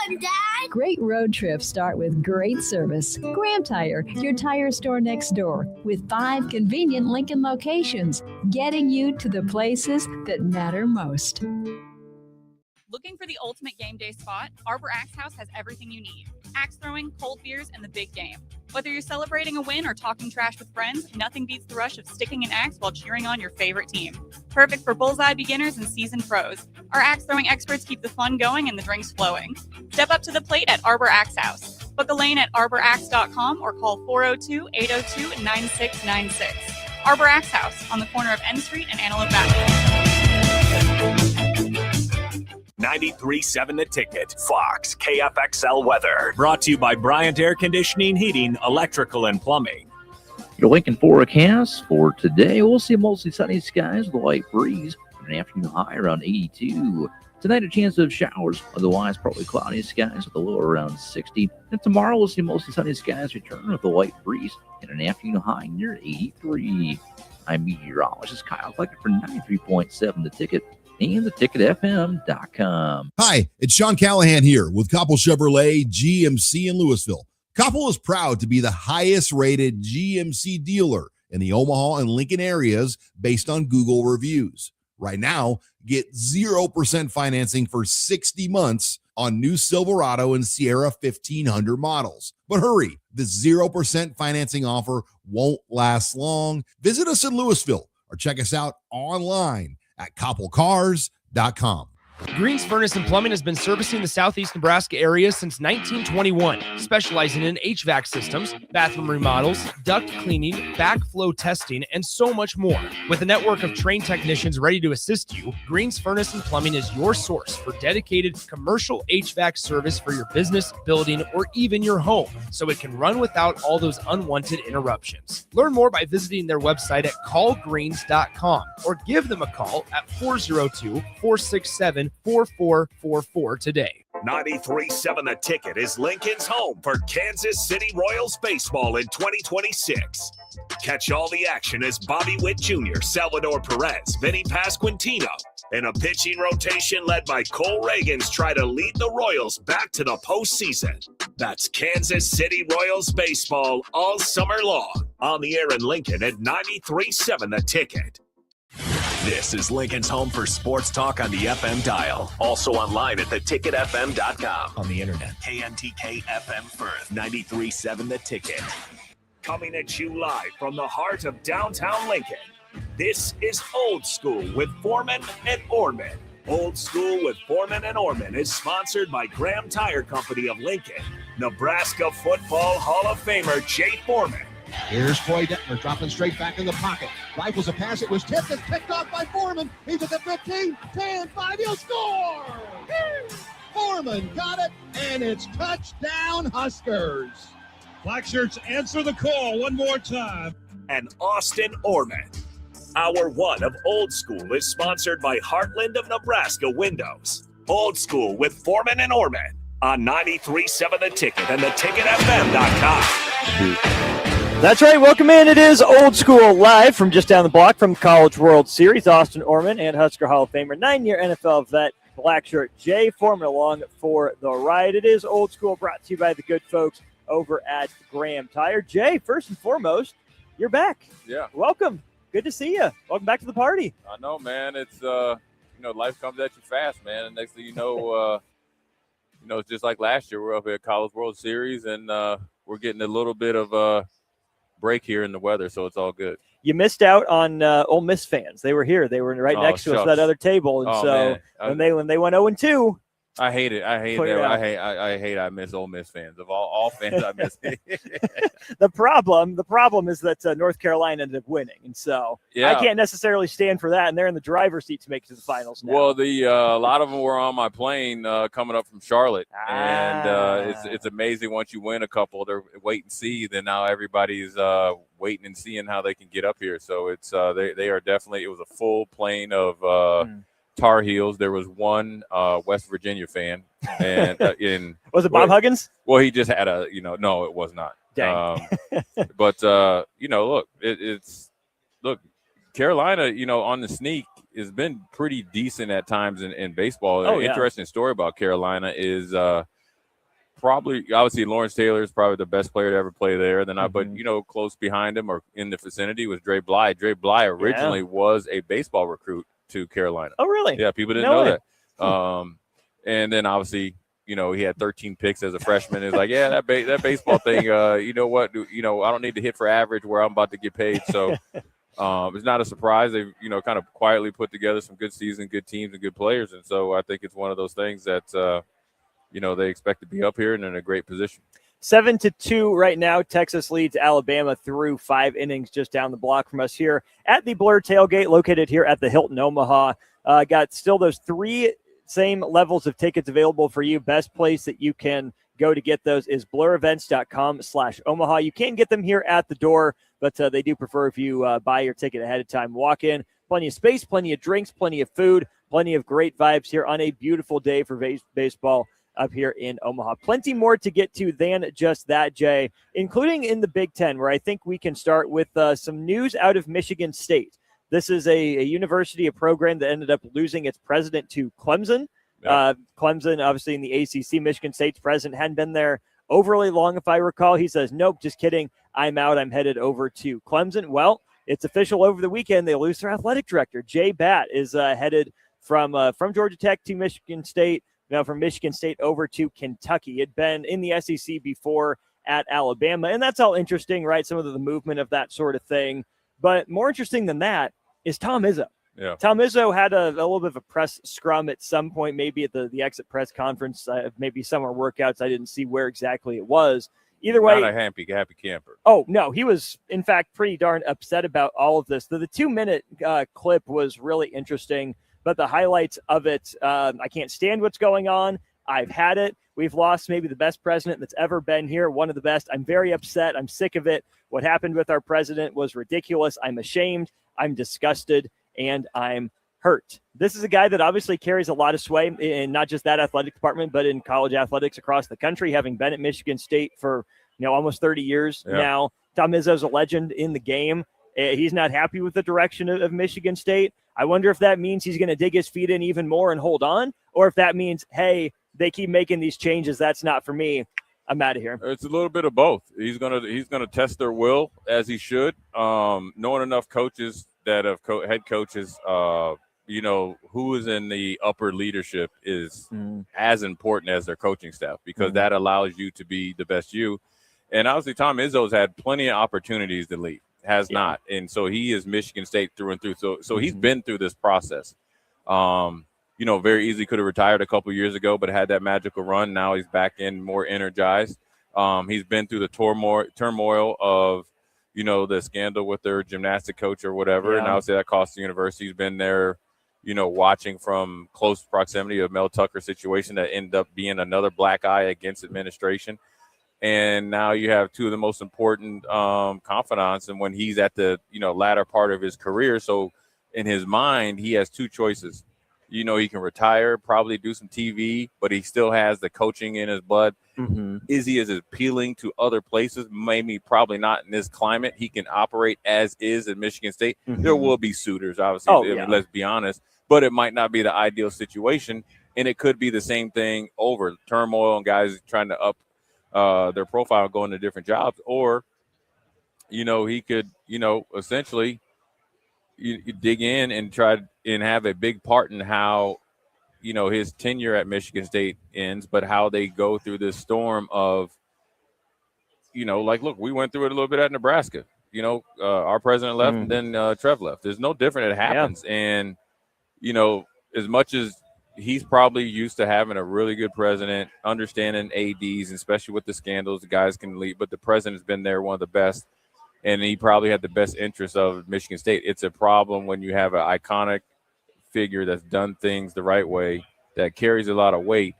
going, Dad? Great road trips start with great service. Graham Tire, your tire store next door, with 5 convenient Lincoln locations, getting you to the places that matter most. Looking for the ultimate game day spot? Arbor Axe House has everything you need. Axe throwing, cold beers, and the big game. Whether you're celebrating a win or talking trash with friends, nothing beats the rush of sticking an axe while cheering on your favorite team. Perfect for bullseye beginners and seasoned pros. Our axe throwing experts keep the fun going and the drinks flowing. Step up to the plate at Arbor Axe House. Book a lane at arboraxe.com or call 402-802-9696. Arbor Axe House on the corner of N Street and Antelope Avenue. 93.7 The Ticket, Fox, KFXL weather. Brought to you by Bryant Air Conditioning, Heating, Electrical, and Plumbing. Your Lincoln forecast for today, we'll see mostly sunny skies with a light breeze. An afternoon high around 82. Tonight, a chance of showers, otherwise probably cloudy skies with a low around 60. And tomorrow, we'll see mostly sunny skies return with a light breeze and an afternoon high near 83. I'm meteorologist Kyle Flecker for 93.7 The Ticket and theticketfm.com. Hi, it's Sean Callahan here with Koppel Chevrolet GMC in Louisville. Koppel is proud to be the highest rated GMC dealer in the Omaha and Lincoln areas based on Google reviews. Right now, get 0% financing for 60 months on new Silverado and Sierra 1500 models. But hurry, this 0% financing offer won't last long. Visit us in Louisville or check us out online at koppelcars.com. Green's Furnace and Plumbing has been servicing the southeast Nebraska area since 1921, specializing in HVAC systems, bathroom remodels, duct cleaning, backflow testing, and so much more. With a network of trained technicians ready to assist you, Green's Furnace and Plumbing is your source for dedicated commercial HVAC service for your business, building, or even your home, so it can run without all those unwanted interruptions. Learn more by visiting their website at callgreens.com or give them a call at 402-467-4444 today. 93.7 The Ticket is Lincoln's home for Kansas City Royals baseball in 2026. Catch all the action as Bobby Witt Jr., Salvador Perez, Vinny Pasquantino, and a pitching rotation led by Cole Reagans try to lead the Royals back to the postseason. That's Kansas City Royals baseball all summer long. On the air in Lincoln at 93.7 The Ticket. This is Lincoln's home for sports talk on the FM dial. Also online at theticketfm.com. On the internet. KNTK FM Firth, 93.7 The Ticket. Coming at you live from the heart of downtown Lincoln. This is Old School with Foreman and Orman. Old School with Foreman and Orman is sponsored by Graham Tire Company of Lincoln. Nebraska Football Hall of Famer Jay Foreman. Here's Troy Detmer dropping straight back in the pocket. Rifles a pass. It was tipped and picked off by Foreman. He's at the 15, 10, 5. He'll score! Foreman got it, and it's touchdown Huskers. Black Shirts answer the call one more time. And Austin Orman. Hour one of Old School is sponsored by Heartland of Nebraska Windows. Old School with Foreman and Orman on 93.7 The Ticket and theticketfm.com. That's right. Welcome in. It is Old School live from just down the block from College World Series. Austin Orman and Husker Hall of Famer, 9-year NFL vet, black shirt Jay Foreman along for the ride. It is Old School brought to you by the good folks over at Graham Tire. Jay, first and foremost, you're back. Yeah. Welcome. Good to see you. Welcome back to the party. I know, man. It's, life comes at you fast, man. And next thing you know, it's just like last year. We're up at College World Series, and we're getting a little bit of break here in the weather, so it's all good. You missed out on Ole Miss fans. They were here. They were right next to us at that other table. And when they went 0-2, I hate it. I hate that. I hate. I miss Ole Miss fans. Of all fans, I miss it. The problem is that North Carolina ended up winning, and so I can't necessarily stand for that. And they're in the driver's seat to make it to the finals now. Well, a lot of them were on my plane coming up from Charlotte, and it's amazing once you win a couple. They're wait and see. Then now everybody's waiting and seeing how they can get up here. So it's they are definitely. It was a full plane of. Tar Heels. There was one West Virginia fan, and was it Bob Huggins? Well, he just had no, it was not. Dang. But look, Carolina, on the sneak has been pretty decent at times in baseball. Oh, An interesting story about Carolina is probably obviously Lawrence Taylor is probably the best player to ever play there. Then but close behind him or in the vicinity was Dre Bly. Dre Bly originally was a baseball recruit to Carolina. Oh, really? Yeah, people didn't know that. And then obviously, he had 13 picks as a freshman. It's like, yeah, that baseball thing. You know what? I don't need to hit for average where I'm about to get paid. So it's not a surprise. They've kind of quietly put together some good season, good teams, and good players. And so I think it's one of those things that they expect to be up here and in a great position. 7-2 right now. Texas leads Alabama through 5 innings just down the block from us here at the Blur Tailgate, located here at the Hilton Omaha. Got still those 3 same levels of tickets available for you. Best place that you can go to get those is blurevents.com/Omaha. You can get them here at the door, but they do prefer if you buy your ticket ahead of time. Walk in, plenty of space, plenty of drinks, plenty of food, plenty of great vibes here on a beautiful day for baseball up here in Omaha. Plenty more to get to than just that, Jay, including in the Big Ten, where I think we can start with some news out of Michigan State. This is a university, a program that ended up losing its president to Clemson. Yep. Clemson, obviously in the ACC, Michigan State's president hadn't been there overly long, if I recall. He says, nope, just kidding. I'm out. I'm headed over to Clemson. Well, it's official over the weekend. They lose their athletic director. Jay Batt is headed from Georgia Tech to Michigan State. Now from Michigan State over to Kentucky. He'd been in the SEC before at Alabama, and that's all interesting, right? Some of the movement of that sort of thing. But more interesting than that is Tom Izzo. Yeah. Tom Izzo had a little bit of a press scrum at some point, maybe at the exit press conference, maybe summer workouts. I didn't see where exactly it was. Either way. Not a happy camper. Oh, no. He was, in fact, pretty darn upset about all of this. The 2-minute clip was really interesting. But the highlights of it, I can't stand what's going on. I've had it. We've lost maybe the best president that's ever been here, one of the best. I'm very upset. I'm sick of it. What happened with our president was ridiculous. I'm ashamed. I'm disgusted, and I'm hurt. This is a guy that obviously carries a lot of sway in not just that athletic department, but in college athletics across the country, having been at Michigan State for almost 30 years now. Tom Izzo's a legend in the game. He's not happy with the direction of Michigan State. I wonder if that means he's going to dig his feet in even more and hold on, or if that means, hey, they keep making these changes. That's not for me. I'm out of here. It's a little bit of both. He's gonna test their will as he should. Knowing enough coaches that have head coaches, who is in the upper leadership is as important as their coaching staff, because that allows you to be the best you. And obviously, Tom Izzo's had plenty of opportunities to leave. Has not, and so he is Michigan State through and through. So he's been through this process. Very easily could have retired a couple years ago, but had that magical run. Now he's back in more energized. He's been through the turmoil of, the scandal with their gymnastic coach or whatever, and obviously that cost the university. He's been there, watching from close proximity of Mel Tucker situation that ended up being another black eye against administration. And now you have 2 of the most important confidants, and when he's at the latter part of his career, so in his mind he has 2 choices. He can retire, probably do some TV, but he still has the coaching in his blood. Is he as appealing to other places? Maybe, probably not in this climate. He can operate as is at Michigan State. There will be suitors, obviously. Let's be honest, but it might not be the ideal situation, and it could be the same thing over turmoil and guys trying to up their profile, going to different jobs, or he could essentially you dig in and try and have a big part in how his tenure at Michigan State ends, but how they go through this storm of look, we went through it a little bit at Nebraska. Our president left and then Trev left. There's no different. It happens. And as much as he's probably used to having a really good president, understanding ADs, especially with the scandals, the guys can leave. But the president's been there, one of the best, and he probably had the best interest of Michigan State. It's a problem when you have an iconic figure that's done things the right way, that carries a lot of weight,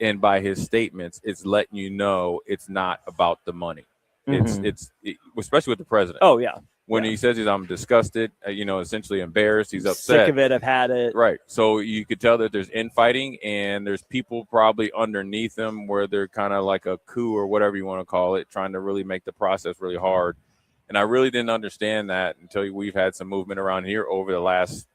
and by his statements, it's letting you know it's not about the money. It's especially with the president. Oh, yeah. When he says I'm disgusted, essentially embarrassed, he's upset. Sick of it, I've had it. Right. So you could tell that there's infighting, and there's people probably underneath him where they're kind of like a coup or whatever you want to call it, trying to really make the process really hard. And I really didn't understand that until we've had some movement around here over the last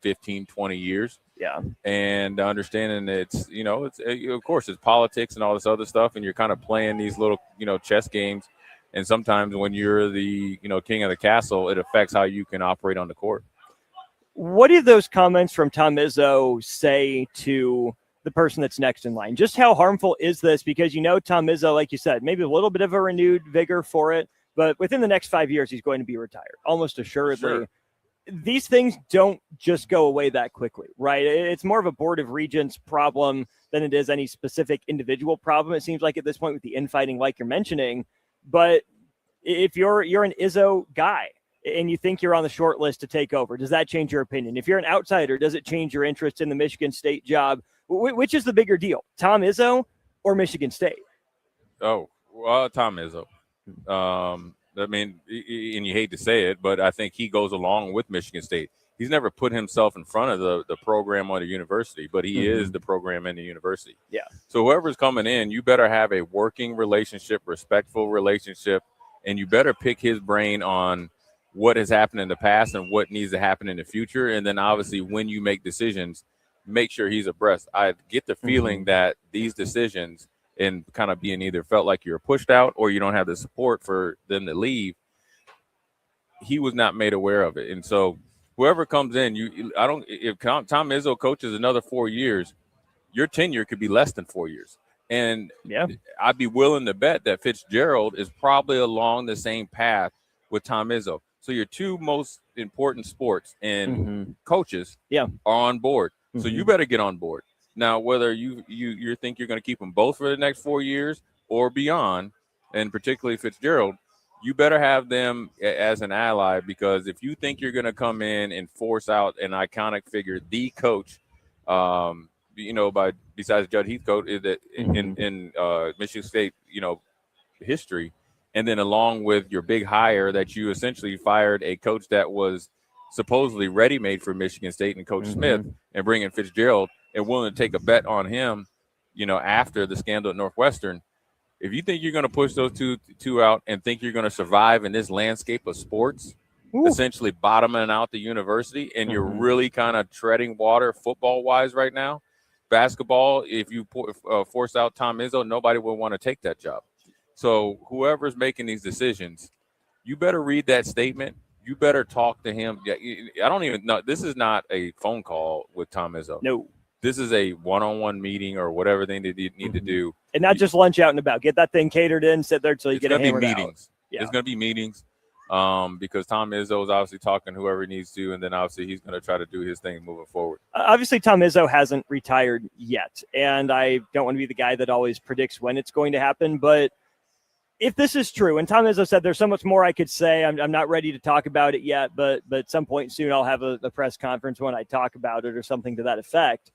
15, 20 years. Yeah. And understanding it's, of course, it's politics and all this other stuff, and you're kind of playing these little, chess games. And sometimes when you're the, king of the castle, it affects how you can operate on the court. What do those comments from Tom Izzo say to the person that's next in line? Just how harmful is this? Because, Tom Izzo, like you said, maybe a little bit of a renewed vigor for it, but within the next 5 years, he's going to be retired, almost assuredly. Sure. These things don't just go away that quickly, right? It's more of a Board of Regents problem than it is any specific individual problem. It seems like at this point with the infighting, like you're mentioning. But if you're an Izzo guy and you think you're on the short list to take over, does that change your opinion? If you're an outsider, does it change your interest in the Michigan State job? Which is the bigger deal, Tom Izzo or Michigan State? Oh, well, Tom Izzo. And you hate to say it, but I think he goes along with Michigan State. He's never put himself in front of the program or the university, but he is the program and the university. Yeah. So whoever's coming in, you better have a working relationship, respectful relationship, and you better pick his brain on what has happened in the past and what needs to happen in the future. And then obviously when you make decisions, make sure he's abreast. I get the feeling that these decisions and kind of being either felt like you're pushed out or you don't have the support for them to leave, he was not made aware of it. And so whoever comes in, if Tom Izzo coaches another 4 years, your tenure could be less than 4 years. And I'd be willing to bet that Fitzgerald is probably along the same path with Tom Izzo. So your two most important sports and coaches are on board. So you better get on board. Now, whether you think you're going to keep them both for the next 4 years or beyond, and particularly Fitzgerald, you better have them as an ally, because if you think you're going to come in and force out an iconic figure, the coach, besides Judd Heathcote, is that in Michigan State, history, and then along with your big hire that you essentially fired a coach that was supposedly ready-made for Michigan State and Coach Smith, and bring in Fitzgerald and willing to take a bet on him, after the scandal at Northwestern. If you think you're going to push those two out and think you're going to survive in this landscape of sports, essentially bottoming out the university, and you're really kind of treading water football-wise right now, basketball, if you force out Tom Izzo, nobody will want to take that job. So whoever's making these decisions, you better read that statement. You better talk to him. I don't even know. This is not a phone call with Tom Izzo. No. This is a one-on-one meeting or whatever they need to do. And not just lunch out and about. Get that thing catered in, sit there till you get it hammered out. Meetings. Yeah. It's going to be meetings because Tom Izzo is obviously talking to whoever he needs to, and then obviously he's going to try to do his thing moving forward. Obviously, Tom Izzo hasn't retired yet, and I don't want to be the guy that always predicts when it's going to happen, but if this is true, and Tom Izzo said there's so much more I could say, I'm not ready to talk about it yet, but at some point soon I'll have a press conference when I talk about it or something to that effect.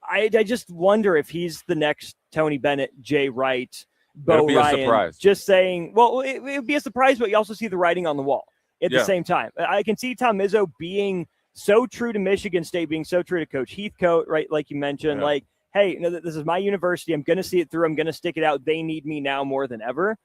I just wonder if he's the next Tony Bennett, Jay Wright, Bo Ryan. Just saying, well, it would be a surprise, but you also see the writing on the wall at the same time. I can see Tom Izzo being so true to Michigan State, being so true to Coach Heathcote, right? Like you mentioned, like, hey, this is my university. I'm going to see it through. I'm going to stick it out. They need me now more than ever.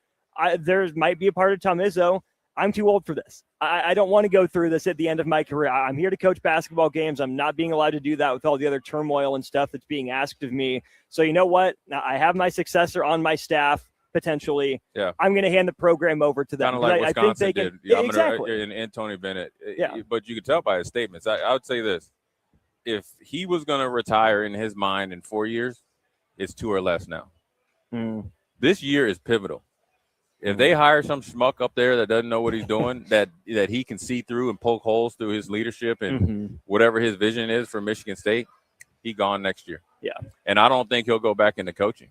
There might be a part of Tom Izzo. I'm too old for this. I don't want to go through this at the end of my career. I'm here to coach basketball games. I'm not being allowed to do that with all the other turmoil and stuff that's being asked of me. So you know what? Now I have my successor on my staff, potentially. Yeah. I'm going to hand the program over to them. Kind of like Wisconsin I think did. Exactly. And Tony Bennett. Yeah. But you can tell by his statements. I would say this. If he was going to retire in his mind in 4 years, it's 2 or less now. This year is pivotal. If they hire some schmuck up there that doesn't know what he's doing, that he can see through and poke holes through his leadership and whatever his vision is for Michigan State, he gone next year. Yeah. And I don't think he'll go back into coaching.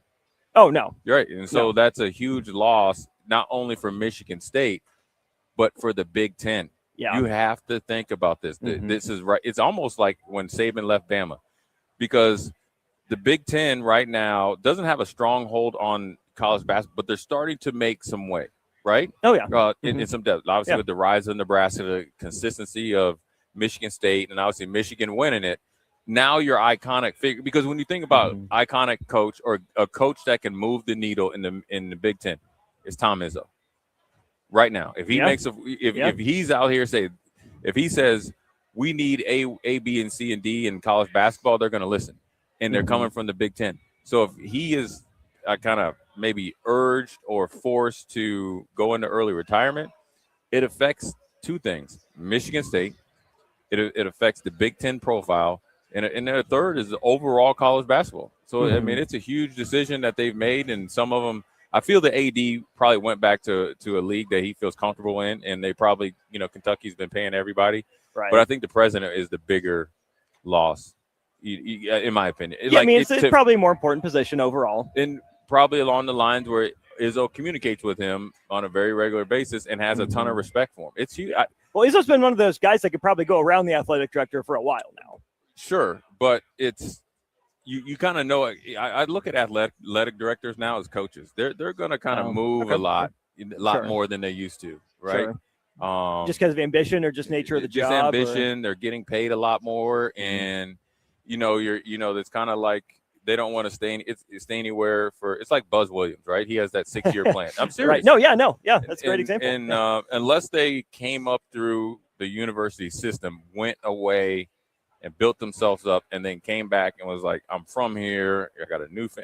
Oh, no. You're right. And so that's a huge loss, not only for Michigan State, but for the Big Ten. Yeah. You have to think about this. This is right. It's almost like when Saban left Bama, because the Big Ten right now doesn't have a strong hold on college basketball, but they're starting to make some way, right? Oh, yeah. In some depth. Obviously, with the rise of Nebraska, the consistency of Michigan State, and obviously Michigan winning it. Now your iconic figure, because when you think about iconic coach or a coach that can move the needle in the Big Ten, it's Tom Izzo. Right now, if he makes if he's out here if he says we need A, B, and C, and D in college basketball, they're going to listen. And they're coming from the Big Ten. So if he is kind of maybe urged or forced to go into early retirement, it affects two things. Michigan State, it affects the Big Ten profile, and then the third is the overall college basketball. So, I mean, it's a huge decision that they've made, and some of them, I feel the AD probably went back to a league that he feels comfortable in, and they probably, Kentucky's been paying everybody. Right. But I think the president is the bigger loss, in my opinion. Yeah, I mean, it's probably a more important position overall. And probably along the lines where Izzo communicates with him on a very regular basis and has a ton of respect for him. It's huge. Well, Izzo's been one of those guys that could probably go around the athletic director for a while now. Sure, but it's you kind of know. I look at athletic directors now as coaches. They're going to kind of move a lot more than they used to, right? Sure. Just because of ambition or just nature of the just job? Ambition. They're getting paid a lot more, and it's kind of like they don't want to stay anywhere for. It's like Buzz Williams, right? He has that 6-year plan. I'm serious. Right. Yeah, that's a great example. And unless they came up through the university system, went away and built themselves up, and then came back and was like, I'm from here. I got a new fan.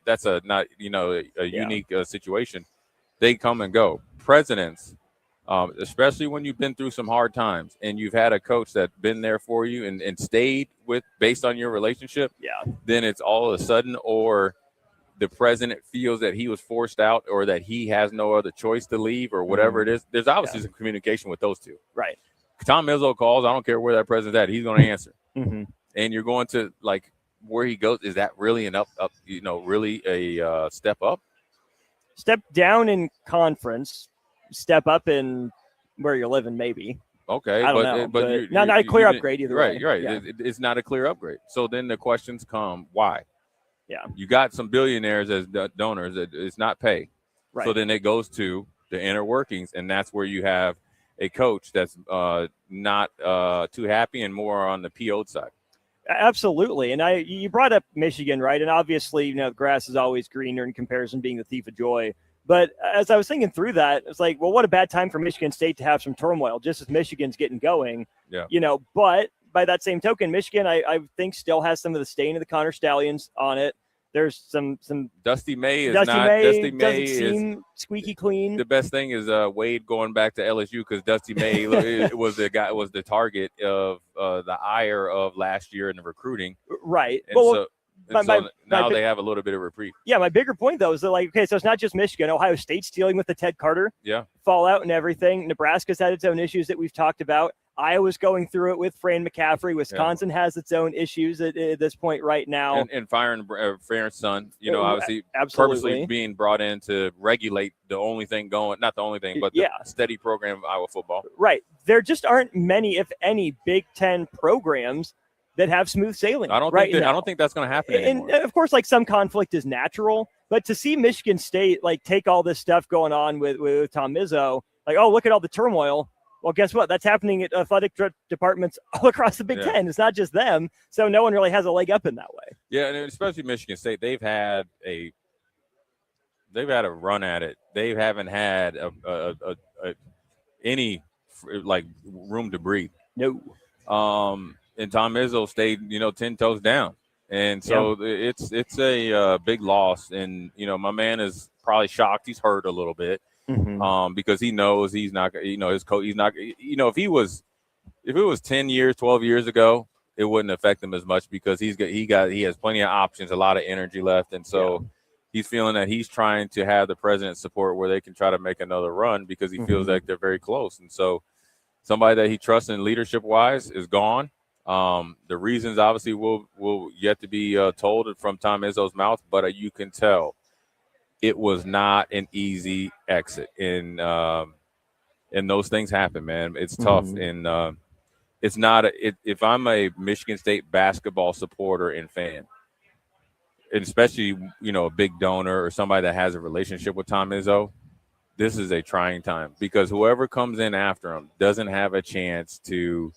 That's a unique situation. They come and go. Presidents, especially when you've been through some hard times and you've had a coach that's been there for you and stayed with based on your relationship, then it's all of a sudden, or the president feels that he was forced out or that he has no other choice to leave or whatever it is. There's obviously some communication with those two. Right. Tom Izzo calls. I don't care where that president's at. He's going to answer. And you're going to, like, where he goes. Is that really really a step up? Step down in conference, step up in where you're living, maybe. Okay. I don't know. But not a clear upgrade either way. Right. Yeah. It's not a clear upgrade. So then the questions come, why? Yeah. You got some billionaires as donors. It's not pay. Right. So then it goes to the inner workings, and that's where you have a coach that's not too happy and more on the PO side. Absolutely. And you brought up Michigan, right? And obviously, the grass is always greener in comparison, being the thief of joy. But as I was thinking through that, it's like, well, what a bad time for Michigan State to have some turmoil, just as Michigan's getting going. Yeah. But by that same token, Michigan, I think, still has some of the stain of the Connor Stallions on it. There's some Dusty May is Dusty not. May Dusty May doesn't is seem squeaky clean. The best thing is Wade going back to LSU because Dusty May was the target of the ire of last year in the recruiting. Right. And now they have a little bit of reprieve. Yeah, my bigger point though is that, like, okay, so it's not just Michigan. Ohio State's dealing with the Ted Carter fallout and everything. Nebraska's had its own issues that we've talked about. Iowa's going through it with Fran McCaffrey. Wisconsin has its own issues at this point right now. And firing Farron's son, obviously absolutely. Purposely being brought in to regulate the only thing going, not the only thing, but the steady program of Iowa football. Right. There just aren't many, if any, Big Ten programs that have smooth sailing. I don't think that's going to happen anymore. And of course, like, some conflict is natural, but to see Michigan State take all this stuff going on with Tom Izzo, look at all the turmoil. Well, guess what? That's happening at athletic departments all across the Big Ten. It's not just them, so no one really has a leg up in that way. Yeah, and especially Michigan State, they've had a run at it. They haven't had any room to breathe. No. And Tom Izzo stayed 10 toes down, and so it's a big loss. And my man is probably shocked. He's hurt a little bit. Because he knows he's not, his coach, he's not, if it was 10 years, 12 years ago, it wouldn't affect him as much because he has plenty of options, a lot of energy left. And so he's feeling that he's trying to have the president's support where they can try to make another run because he feels like they're very close. And so somebody that he trusts in leadership wise is gone. The reasons obviously will yet to be told from Tom Izzo's mouth, but you can tell it was not an easy exit, and those things happen, man. It's tough, and it's not. If I'm a Michigan State basketball supporter and fan, and especially a big donor or somebody that has a relationship with Tom Izzo, this is a trying time because whoever comes in after him doesn't have a chance to.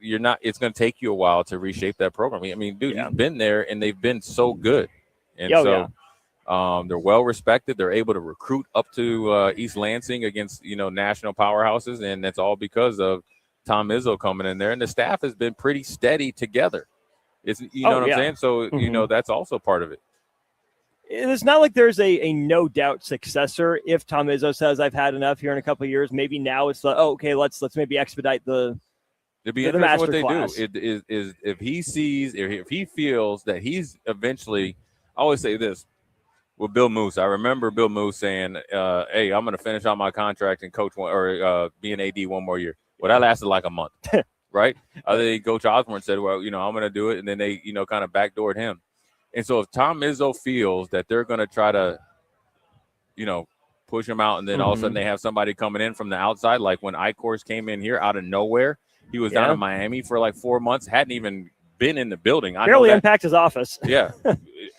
It's going to take you a while to reshape that program. I mean, dude, you've been there, and they've been so good, and they're well respected. They're able to recruit up to East Lansing against national powerhouses, and that's all because of Tom Izzo coming in there, and the staff has been pretty steady together. It's what I'm saying? So, that's also part of it. It's not like there's a no doubt successor. If Tom Izzo says I've had enough here in a couple of years, maybe now it's like, okay, let's maybe expedite the. It'd be interesting what they do. Is if he sees, if he feels that he's eventually. I always say this with Bill Moose. I remember Bill Moose saying, "Hey, I'm going to finish out my contract and coach be an AD one more year." Well, that lasted like a month, right? I think Coach Osborne said, "Well, I'm going to do it," and then they, kind of backdoored him. And so if Tom Izzo feels that they're going to try to, push him out, and then all of a sudden they have somebody coming in from the outside, like when Icor's came in here out of nowhere, he was down in Miami for like 4 months, hadn't even been in the building. Barely unpacked his office. Yeah,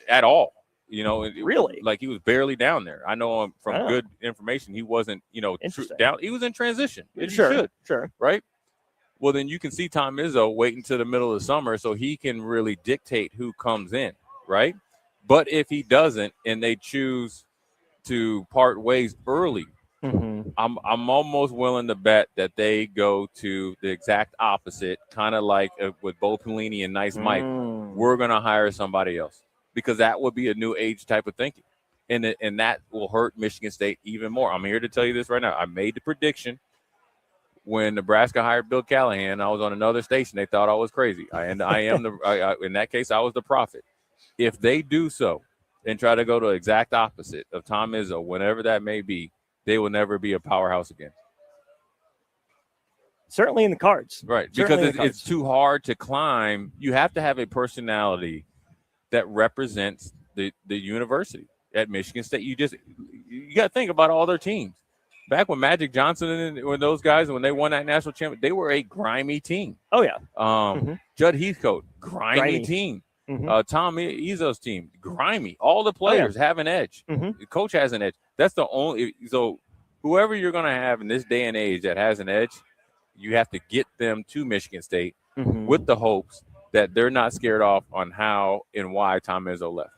at all. Really? Like he was barely down there. I know him from good information. He wasn't, down. He was in transition. Sure. Right? Well, then you can see Tom Izzo wait until the middle of the summer so he can really dictate who comes in. Right? But if he doesn't and they choose to part ways early, I'm almost willing to bet that they go to the exact opposite, kind of like with Bo Pelini and Nice Mike. We're going to hire somebody else because that would be a new age type of thinking. And that will hurt Michigan State even more. I'm here to tell you this right now. I made the prediction when Nebraska hired Bill Callahan. I was on another station. They thought I was crazy. In that case, I was the prophet. If they do so and try to go to exact opposite of Tom Izzo, whenever that may be, they will never be a powerhouse again. Certainly in the cards. Right, because it's too hard to climb. You have to have a personality that represents the university at Michigan State. You got to think about all their teams. Back when Magic Johnson and when those guys, when they won that national championship, they were a grimy team. Oh, yeah. Judd Heathcote, grimy team. Tom Izzo's team, grimy. All the players have an edge. The coach has an edge. That's the only. So whoever you're going to have in this day and age that has an edge, you have to get them to Michigan State with the hopes that they're not scared off on how and why Tom Izzo left.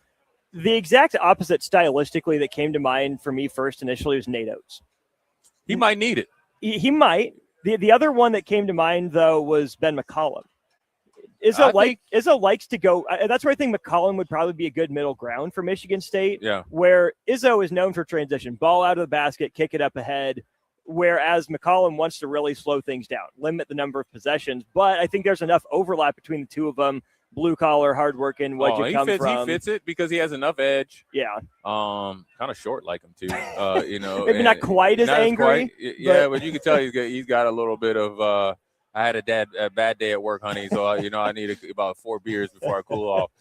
The exact opposite stylistically that came to mind for me first initially was Nate Oates. He might need it. He might. The other one that came to mind, though, was Ben McCollum. Izzo likes to go. That's where I think McCollum would probably be a good middle ground for Michigan State. Yeah. Where Izzo is known for transition, ball out of the basket, kick it up ahead. Whereas McCollum wants to really slow things down, limit the number of possessions. But I think there's enough overlap between the two of them. Blue collar, hardworking. He fits it because he has enough edge. Yeah. Kind of short like him too. Maybe not quite as angry. But you can tell he's got a little bit of. I had a bad day at work, honey. So I need about 4 beers before I cool off.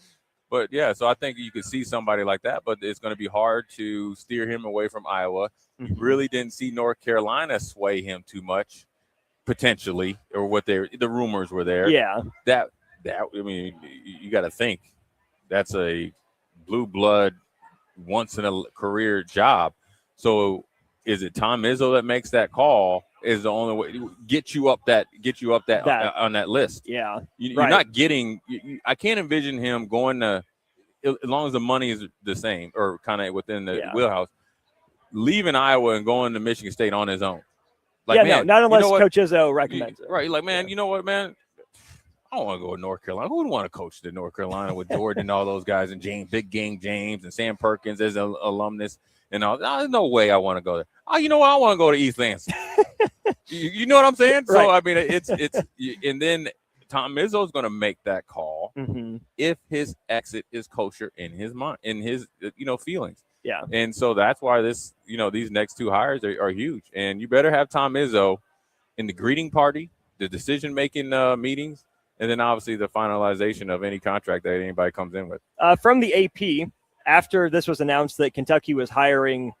But yeah, so I think you could see somebody like that, but it's going to be hard to steer him away from Iowa. You really didn't see North Carolina sway him too much, potentially, or the rumors were there. Yeah. That I mean, you got to think that's a blue blood, once in a career job. So is it Tom Izzo that makes that call? Is the only way to get you up that on that list. Yeah, you're not getting. I can't envision him going to, as long as the money is the same or kind of within the wheelhouse, leaving Iowa and going to Michigan State on his own. Not unless Coach Izzo recommends it. Right, like man, you know what, man. I don't want to go to North Carolina. Who would want to coach to North Carolina with Jordan and all those guys and Big Game James and Sam Perkins as an alumnus and all? There's no way I want to go there. Oh, you know what? I want to go to East Lansing. You know what I'm saying? Right. So I mean, it's and then Tom Izzo is going to make that call if his exit is kosher in his mind, in his feelings. Yeah. And so that's why these next 2 hires are huge. And you better have Tom Izzo in the greeting party, the decision-making meetings, and then obviously the finalization of any contract that anybody comes in with. From the AP, after this was announced that Kentucky was hiring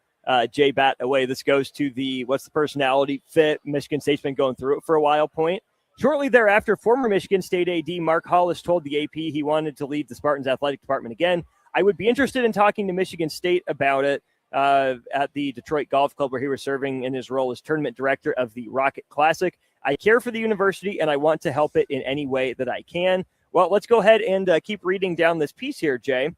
Jay Batt away, this goes to the what's the personality fit. Michigan State's been going through it for a while point. Shortly thereafter, former Michigan State AD Mark Hollis told the AP he wanted to lead the Spartans athletic department again. I would be interested in talking to Michigan State about it at the Detroit Golf Club, where he was serving in his role as tournament director of the Rocket Classic. I care for the university, and I want to help it in any way that I can. Well, let's go ahead and keep reading down this piece here, Jay.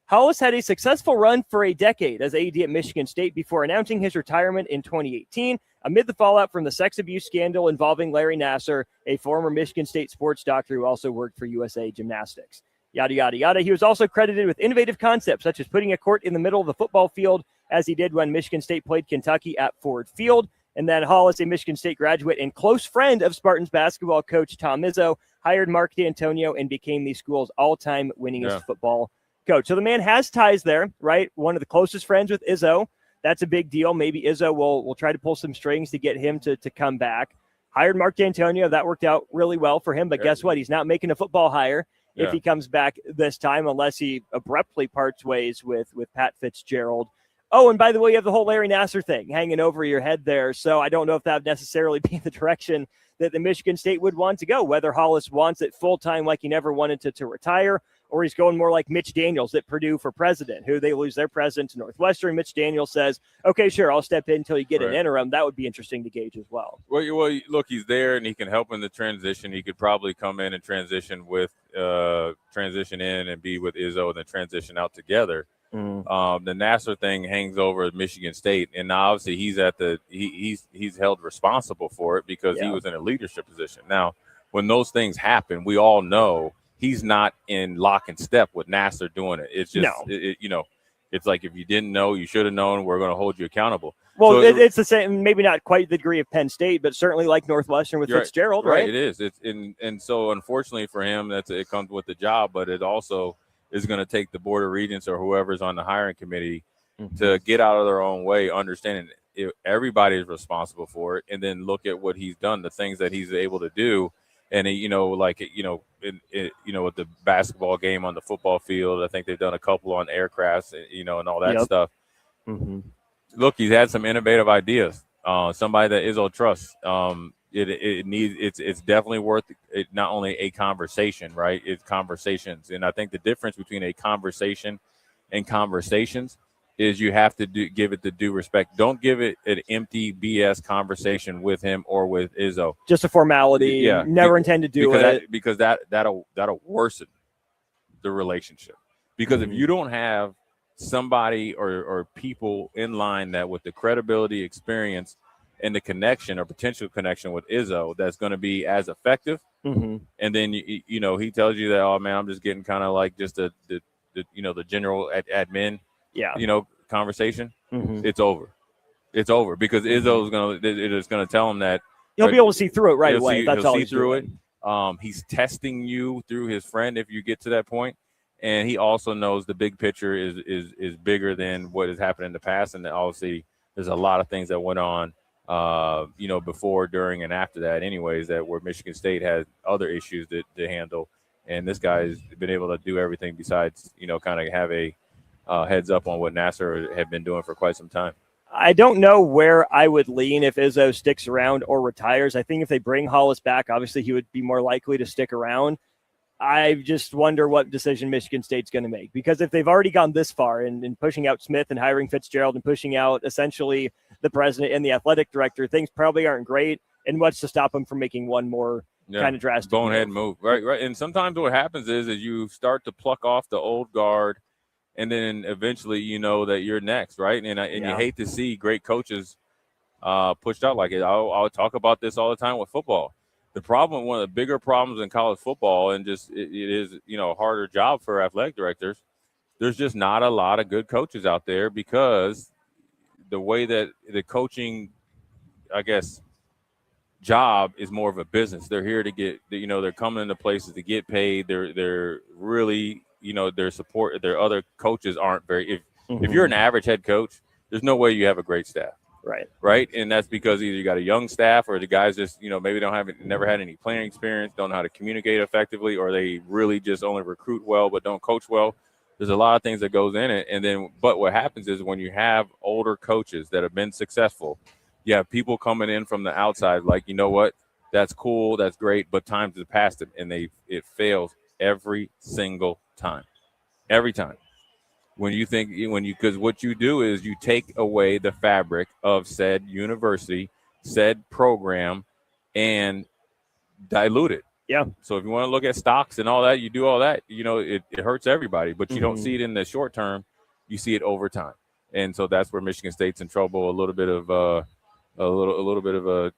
Hollis had a successful run for a decade as AD at Michigan State before announcing his retirement in 2018. amid the fallout from the sex abuse scandal involving Larry Nassar, a former Michigan State sports doctor who also worked for USA Gymnastics. Yada, yada, yada. He was also credited with innovative concepts, such as putting a court in the middle of the football field, as he did when Michigan State played Kentucky at Ford Field. And then Hollis, a Michigan State graduate and close friend of Spartans basketball coach Tom Izzo, hired Mark D'Antonio and became the school's all-time winningest football coach. So the man has ties there, right? One of the closest friends with Izzo. That's a big deal. Maybe Izzo will try to pull some strings to get him to come back. Hired Mark D'Antonio. That worked out really well for him. But guess what? He's not making a football hire if he comes back this time, unless he abruptly parts ways with Pat Fitzgerald. Oh, and by the way, you have the whole Larry Nassar thing hanging over your head there. So I don't know if that would necessarily be the direction that the Michigan State would want to go, whether Hollis wants it full-time like he never wanted to retire, or he's going more like Mitch Daniels at Purdue for president, who they lose their president to Northwestern. Mitch Daniels says, okay, sure, I'll step in until you get an interim. That would be interesting to gauge as well. Well, look, he's there and he can help in the transition. He could probably come in and transition in and be with Izzo and then transition out together. The Nassar thing hangs over Michigan State, and now obviously he's held responsible for it because he was in a leadership position. Now, when those things happen, we all know he's not in lock and step with Nassar doing it. It's just, it's like if you didn't know, you should have known. We're going to hold you accountable. Well, so it's the same, maybe not quite the degree of Penn State, but certainly like Northwestern with Fitzgerald, right? It is. And so unfortunately for him, it comes with the job, but it also is going to take the Board of Regents or whoever's on the hiring committee to get out of their own way, understanding everybody is responsible for it, and then look at what he's done, the things that he's able to do. And, with the basketball game on the football field, I think they've done a couple on aircrafts, and all that stuff. Look, he's had some innovative ideas. Somebody that Izzo trusts. It's definitely worth it, not only a conversation, right? It's conversations. And I think the difference between a conversation and conversations is you have to give it the due respect. Don't give it an empty BS conversation with him or with Izzo. Just a formality. Yeah. Never intend to do it. Because that'll worsen the relationship. Because if you don't have somebody or people in line that with the credibility, experience, and the connection or potential connection with Izzo that's going to be as effective, and then he tells you that, oh man, I'm just getting kind of like just the general admin, conversation. It's over because Izzo is going to tell him that he'll be able to see through it right away. That's all he's doing. He's testing you through his friend if you get to that point. And he also knows the big picture is bigger than what has happened in the past. And obviously there's a lot of things that went on, before, during, and after that anyways, that where Michigan State had other issues to handle. And this guy's been able to do everything besides, kind of have a heads up on what Nassar had been doing for quite some time. I don't know where I would lean if Izzo sticks around or retires. I think if they bring Hollis back, obviously he would be more likely to stick around. I just wonder what decision Michigan State's going to make, because if they've already gone this far in pushing out Smith and hiring Fitzgerald and pushing out essentially the president and the athletic director, things probably aren't great. And what's to stop them from making one more kind of drastic bonehead move? Right. And sometimes what happens is you start to pluck off the old guard, and then eventually you know that you're next, right? And you hate to see great coaches pushed out like it. I'll talk about this all the time with football. The problem, one of the bigger problems in college football, and just it is, a harder job for athletic directors, there's just not a lot of good coaches out there because the way that the coaching, I guess, job is more of a business. They're here to get, they're coming into places to get paid. They're really, their support, their other coaches aren't very, if you're an average head coach, there's no way you have a great staff. Right. And that's because either you got a young staff or the guys just, maybe never had any playing experience, don't know how to communicate effectively, or they really just only recruit well but don't coach well. There's a lot of things that goes in it. And then, but what happens is when you have older coaches that have been successful, you have people coming in from the outside like, you know what, that's cool, that's great, but times have passed it, and it fails every single time. Every time. Because what you do is you take away the fabric of said university, said program, and dilute it. Yeah. So if you want to look at stocks and all that, you do all that, it hurts everybody, but you don't see it in the short term. You see it over time. And so that's where Michigan State's in trouble. A little bit of, a little bit of a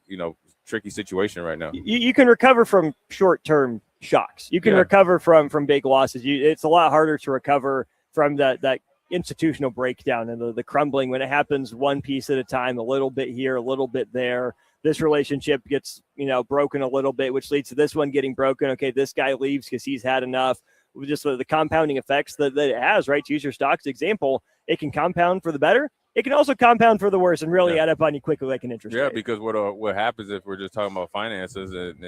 tricky situation right now. You can recover from short-term shocks. You can recover from big losses. It's a lot harder to recover from that institutional breakdown and the crumbling when it happens one piece at a time, a little bit here, a little bit there. This relationship gets, broken a little bit, which leads to this one getting broken. Okay, this guy leaves because he's had enough. Just the compounding effects that it has, right? To use your stocks example, it can compound for the better. It can also compound for the worse and really add up on you quickly like an interest rate. Yeah, because what happens if we're just talking about finances and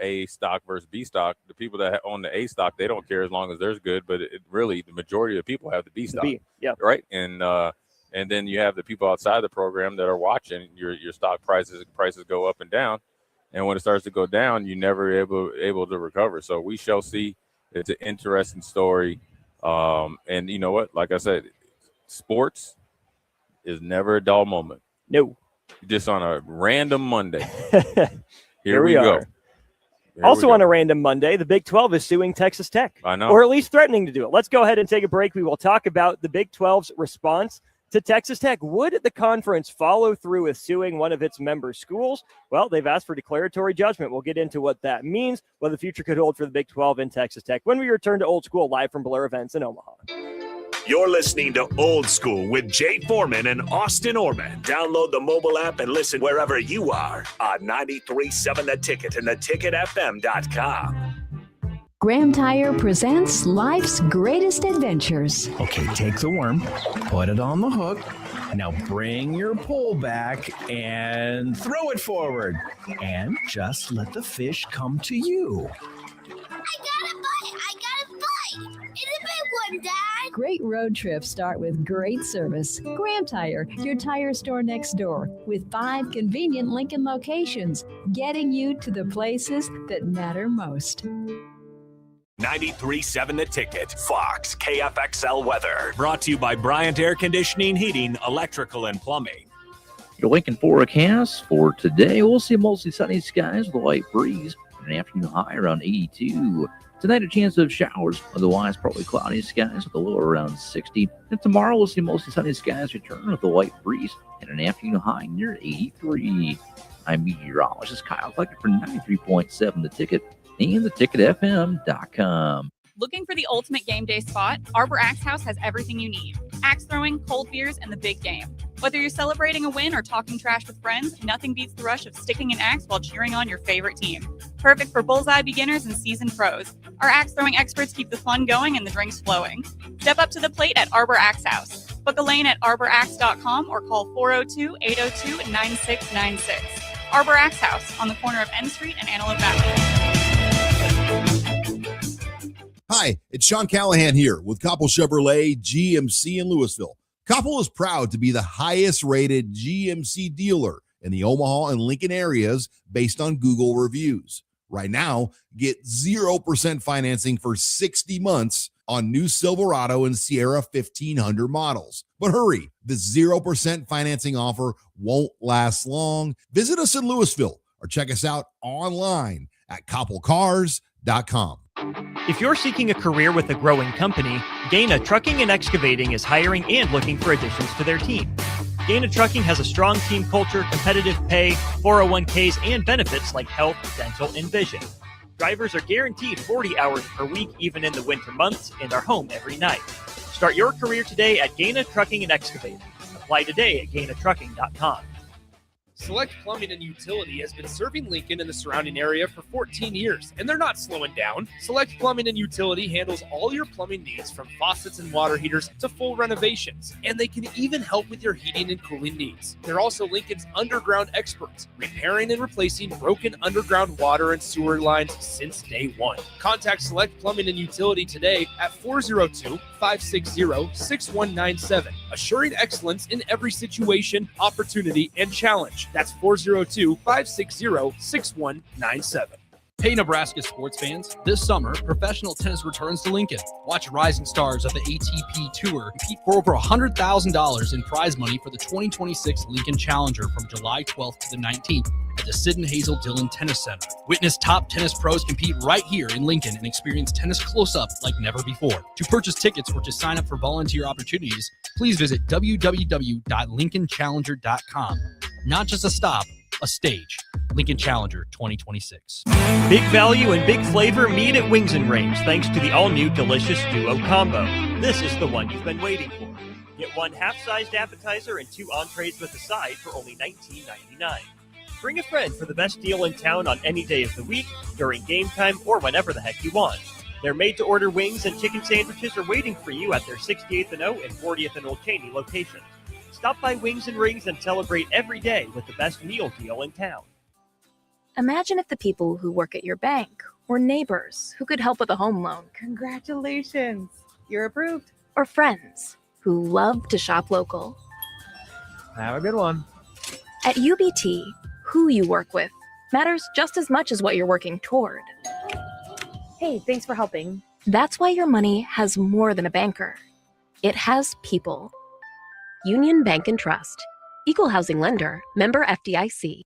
A stock versus B stock, the people that own the A stock, they don't care as long as theirs good, but really the majority of people have the B stock, right? And then you have the people outside the program that are watching your stock prices go up and down, and when it starts to go down, you're never able to recover. So we shall see. It's an interesting story, and you know what? Like I said, sports is never a dull moment. No. Just on a random Monday. Here we go. Also on a random Monday, the Big 12 is suing Texas Tech. I know. Or at least threatening to do it. Let's go ahead and take a break. We will talk about the Big 12's response to Texas Tech. Would the conference follow through with suing one of its member schools? Well, they've asked for declaratory judgment. We'll get into what that means, what the future could hold for the Big 12 and Texas Tech when we return to Old School live from Blair Events in Omaha. You're listening to Old School with Jay Foreman and Austin Orman. Download the mobile app and listen wherever you are on 93.7 The Ticket and theticketfm.com. Graham Tire presents life's greatest adventures. Okay, take the worm, put it on the hook. Now bring your pole back and throw it forward. And just let the fish come to you. I got a bite! It's a big one, Dad! Great road trips start with great service. Graham Tire, your tire store next door, with 5 convenient Lincoln locations, getting you to the places that matter most. 93.7 The Ticket, Fox, KFXL weather. Brought to you by Bryant Air Conditioning, Heating, Electrical, and Plumbing. Your Lincoln forecast for today, we'll see mostly sunny skies with a light breeze and an afternoon high around 82. Tonight, a chance of showers, otherwise probably cloudy skies with a low around 60. And tomorrow, we'll see mostly sunny skies return with a light breeze and an afternoon high near 83. I'm meteorologist Kyle Flecker for 93.7 The Ticket and theticketfm.com. Looking for the ultimate game day spot? Arbor Axe House has everything you need. Axe throwing, cold beers, and the big game. Whether you're celebrating a win or talking trash with friends, nothing beats the rush of sticking an axe while cheering on your favorite team. Perfect for bullseye beginners and seasoned pros. Our axe throwing experts keep the fun going and the drinks flowing. Step up to the plate at Arbor Axe House. Book a lane at arboraxe.com or call 402-802-9696. Arbor Axe House on the corner of N Street and Antelope Avenue. Hi, it's Sean Callahan here with Koppel Chevrolet GMC in Louisville. Koppel is proud to be the highest rated GMC dealer in the Omaha and Lincoln areas based on Google reviews. Right now, get 0% financing for 60 months on new Silverado and Sierra 1500 models. But hurry, the 0% financing offer won't last long. Visit us in Louisville or check us out online at koppelcars.com. If you're seeking a career with a growing company, Gaina Trucking and Excavating is hiring and looking for additions to their team. Gaina Trucking has a strong team culture, competitive pay, 401ks, and benefits like health, dental, and vision. Drivers are guaranteed 40 hours per week, even in the winter months, and are home every night. Start your career today at Gaina Trucking and Excavating. Apply today at GainaTrucking.com. Select Plumbing and Utility has been serving Lincoln and the surrounding area for 14 years, and they're not slowing down. Select Plumbing and Utility handles all your plumbing needs, from faucets and water heaters to full renovations, and they can even help with your heating and cooling needs. They're also Lincoln's underground experts, repairing and replacing broken underground water and sewer lines since day one. Contact Select Plumbing and Utility today at 402-560-6197, assuring excellence in every situation, opportunity, and challenge. That's 402-560-6197. Hey, Nebraska sports fans. This summer, professional tennis returns to Lincoln. Watch rising stars of the ATP Tour compete for over $100,000 in prize money for the 2026 Lincoln Challenger from July 12th to the 19th at the Sid and Hazel Dillon Tennis Center. Witness top tennis pros compete right here in Lincoln and experience tennis close-up like never before. To purchase tickets or to sign up for volunteer opportunities, please visit www.lincolnchallenger.com. not just a stop, a stage. Lincoln Challenger 2026. Big value and big flavor meet at Wings and Rings thanks to the all-new delicious Duo Combo. This is the one you've been waiting for. Get one half-sized appetizer and 2 entrees with a side for only $19.99. Bring a friend for the best deal in town on any day of the week, during game time, or whenever the heck you want. Their made-to-order wings and chicken sandwiches are waiting for you at their 68th and O and 40th and Old Cheney locations. Stop by Wings and Rings and celebrate every day with the best meal deal in town. Imagine if the people who work at your bank or neighbors who could help with a home loan. Congratulations, you're approved. Or friends who love to shop local. Have a good one. At UBT, who you work with matters just as much as what you're working toward. Hey, thanks for helping. That's why your money has more than a banker. It has people. Union Bank and Trust. Equal housing lender. Member FDIC.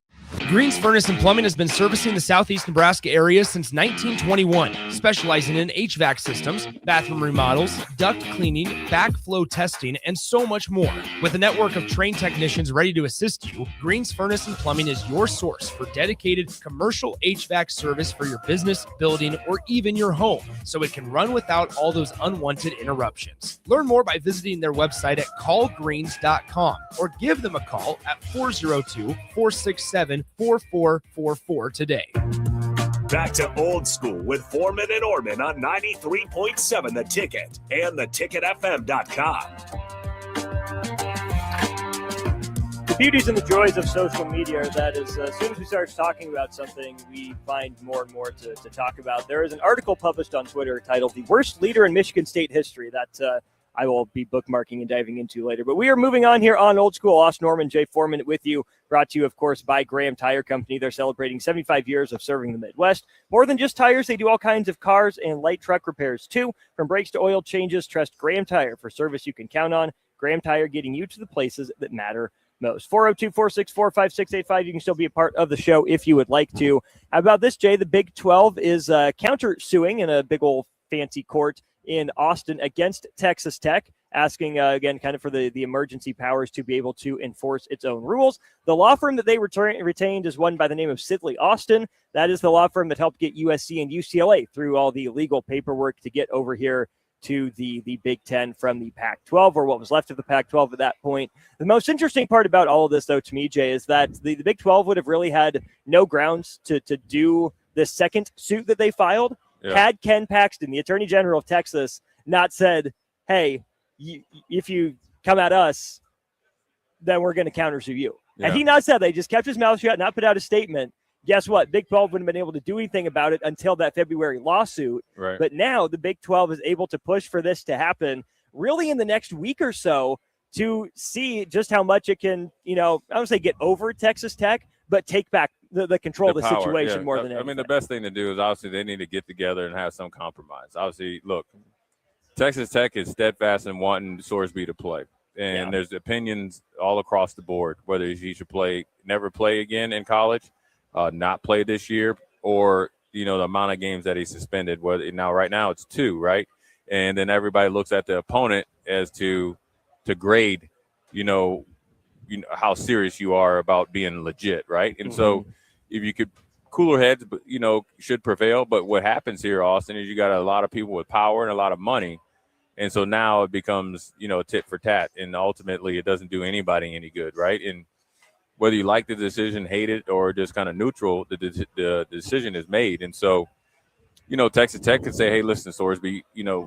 Green's Furnace and Plumbing has been servicing the southeast Nebraska area since 1921, specializing in HVAC systems, bathroom remodels, duct cleaning, backflow testing, and so much more. With a network of trained technicians ready to assist you, Green's Furnace and Plumbing is your source for dedicated commercial HVAC service for your business, building, or even your home, so it can run without all those unwanted interruptions. Learn more by visiting their website at callgreens.com or give them a call at 402-467-4444 today. Back to old school with Foreman and Orman on 93.7 The Ticket and theticketfm.com. The beauties and the joys of social media are that as soon as we start talking about something, we find more and more to talk about. There is an article published on Twitter titled "The Worst Leader in Michigan State History" that I will be bookmarking and diving into later. But we are moving on here on Old School. Austin Norman, Jay Foreman with you, brought to you, of course, by Graham Tire Company. They're celebrating 75 years of serving the Midwest. More than just tires, they do all kinds of cars and light truck repairs, too. From brakes to oil changes, trust Graham Tire for service you can count on. Graham Tire, getting you to the places that matter most. 402-464-5685. You can still be a part of the show if you would like to. How about this, Jay? The Big 12 is counter-suing in a big old fancy court in Austin against Texas Tech, asking, again, kind of for the emergency powers to be able to enforce its own rules. The law firm that they retained is one by the name of Sidley Austin. That is the law firm that helped get USC and UCLA through all the legal paperwork to get over here to the Big Ten from the Pac-12, or what was left of the Pac-12 at that point. The most interesting part about all of this, though, to me, Jay, is that the Big 12 would have really had no grounds to do the second suit that they filed. Yeah. Had Ken Paxton, the Attorney General of Texas, not said, hey, if you come at us, then we're going to countersue you. Yeah. Had he not said that, he just kept his mouth shut, not put out a statement, guess what? Big 12 wouldn't have been able to do anything about it until that February lawsuit. Right. But now the Big 12 is able to push for this to happen really in the next week or so to see just how much it can, I don't say get over Texas Tech, but take back the control of the power, situation more than anything. I mean, the best thing to do is obviously they need to get together and have some compromise. Obviously, look, Texas Tech is steadfast in wanting Sorsby to play. And there's opinions all across the board, whether he should never play again in college, not play this year, or, the amount of games that he suspended. Right now it's 2, right? And then everybody looks at the opponent as to grade, how serious you are about being legit, right? And so if you could, cooler heads, but should prevail. But what happens here, Austin, is you got a lot of people with power and a lot of money, and so now it becomes tit for tat, and ultimately it doesn't do anybody any good, right? And whether you like the decision, hate it, or just kind of neutral, the decision is made. And so, Texas Tech could say, hey, listen, Sorsby,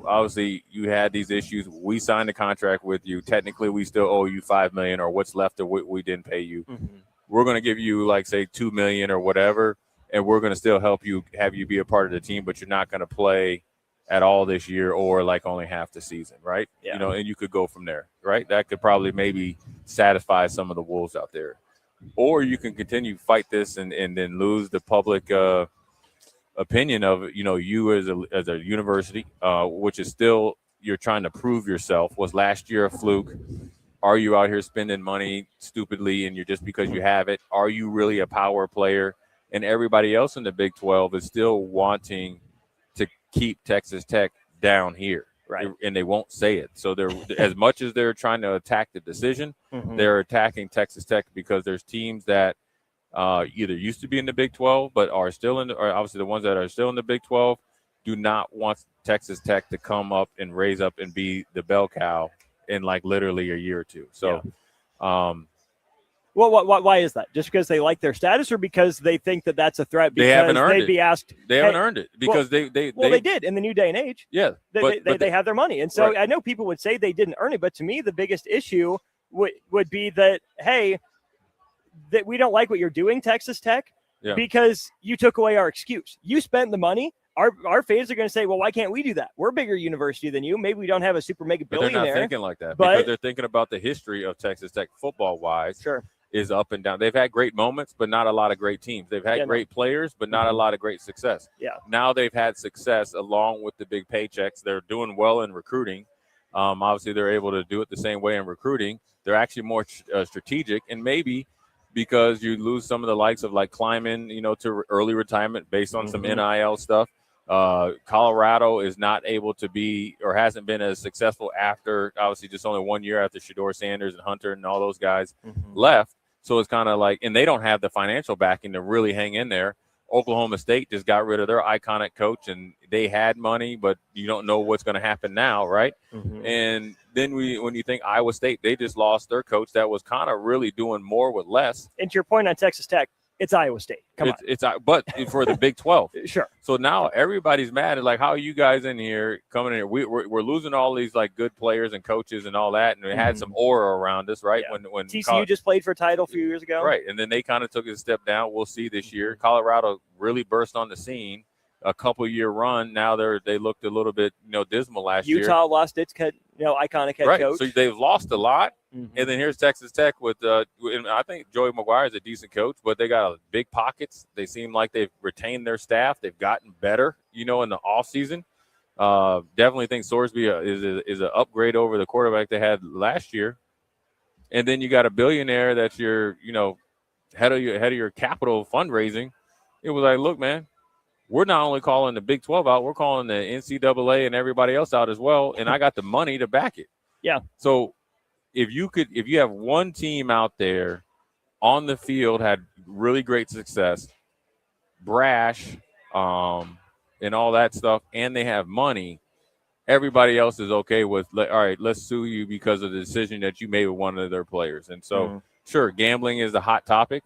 obviously you had these issues. We signed a contract with you. Technically, we still owe you $5 million or what's left of what we didn't pay you. Mm-hmm. We're going to give you, say, $2 million or whatever, and we're going to still have you be a part of the team, but you're not going to play at all this year or only half the season, right? Yeah. And you could go from there, right? That could probably maybe satisfy some of the wolves out there. Or you can continue to fight this and then lose the public opinion of you as a university, which is still you're trying to prove yourself. Was last year a fluke? Are you out here spending money stupidly and you're just because you have it? Are you really a power player? And everybody else in the Big 12 is still wanting to keep Texas Tech down here. Right. And they won't say it. So they're as much as they're trying to attack the decision, Mhm. they're attacking Texas Tech because there's teams that either used to be in the Big 12 but are still in, or obviously the ones that are still in the Big 12 do not want Texas Tech to come up and raise up and be the bell cow in like literally a year or two. So, Well, why is that? Just because they like their status, or because they think that that's a threat? Because they haven't earned they'd it. be asked. They haven't hey, earned it because well, they did in the new day and age. Yeah, They have their money, and so Right. I know people would say they didn't earn it, but to me, the biggest issue would be that hey, that we don't like what you're doing, Texas Tech, because you took away our excuse. You spent the money. Our fans are going to say, well, why can't we do that? We're a bigger university than you. Maybe we don't have a super mega But they're billionaire. not thinking like that but because they're thinking about the history of Texas Tech football wise. Sure. Is up and down. They've had great moments, but not a lot of great teams. They've had great players, but not a lot of great success. Yeah. Now they've had success along with the big paychecks. They're doing well in recruiting. Obviously, they're able to do it the same way in recruiting. They're actually more strategic, and maybe because you lose some of the likes of like Kleiman, to early retirement based on some NIL stuff. Colorado is not able to be or hasn't been as successful after obviously just only 1 year after Shedeur Sanders and Hunter and all those guys left. So it's kind of like, and they don't have the financial backing to really hang in there. Oklahoma State just got rid of their iconic coach and they had money, but you don't know what's going to happen now, right? And then when you think Iowa State, they just lost their coach that was kind of really doing more with less. And to your point on Texas Tech, it's Iowa State. But for the Big 12. Sure. So now everybody's mad. Like, how are you guys in here coming in here? We're losing all these like good players and coaches and all that, and we had some aura around us, right? Yeah. When TCU just played for a title a few years ago, right? And then they kind of took a step down. We'll see this year. Colorado really burst on the scene. A couple year run. Now they looked a little bit dismal last year. Utah lost its iconic head coach. So they've lost a lot. And then here's Texas Tech with and I think Joey McGuire is a decent coach, but they got big pockets. They seem like they've retained their staff. They've gotten better, in the offseason. Definitely think Sorsby is an upgrade over the quarterback they had last year. And then you got a billionaire that's your head of your capital fundraising. It was like, look, man, we're not only calling the Big 12 out, we're calling the NCAA and everybody else out as well. And I got the money to back it. Yeah. So if you have one team out there on the field, had really great success, brash, and all that stuff, and they have money, everybody else is okay with, all right, let's sue you because of the decision that you made with one of their players. And so, sure, gambling is a hot topic.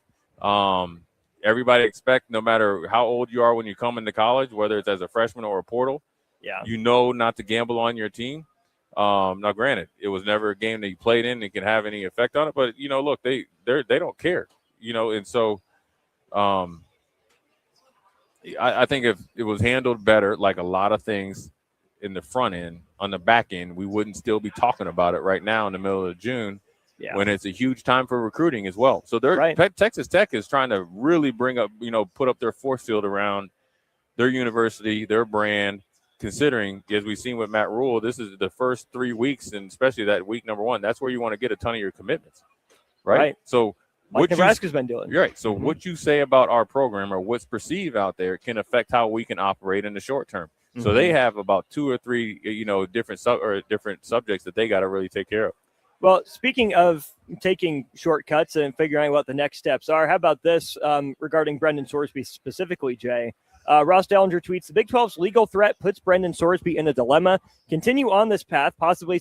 Everybody expect, no matter how old you are when you come into college, whether it's as a freshman or a portal, not to gamble on your team. Now, granted, it was never a game that you played in that can have any effect on it, but look, they don't care, and so I think if it was handled better, like a lot of things in the front end, on the back end, we wouldn't still be talking about it right now in the middle of June. Yeah. When it's a huge time for recruiting as well. So Texas Tech is trying to really bring up, put up their force field around their university, their brand, considering, as we've seen with Matt Rule, this is the first 3 weeks, and especially that week number one, that's where you want to get a ton of your commitments, right? So what Nebraska's been doing. Right. So what you say about our program or what's perceived out there can affect how we can operate in the short term. So they have about 2 or 3, different subjects that they got to really take care of. Well, speaking of taking shortcuts and figuring out what the next steps are, how about this regarding Brendan Sorsby specifically, Jay? Ross Dellinger tweets, the Big 12's legal threat puts Brendan Sorsby in a dilemma. Continue on this path, possibly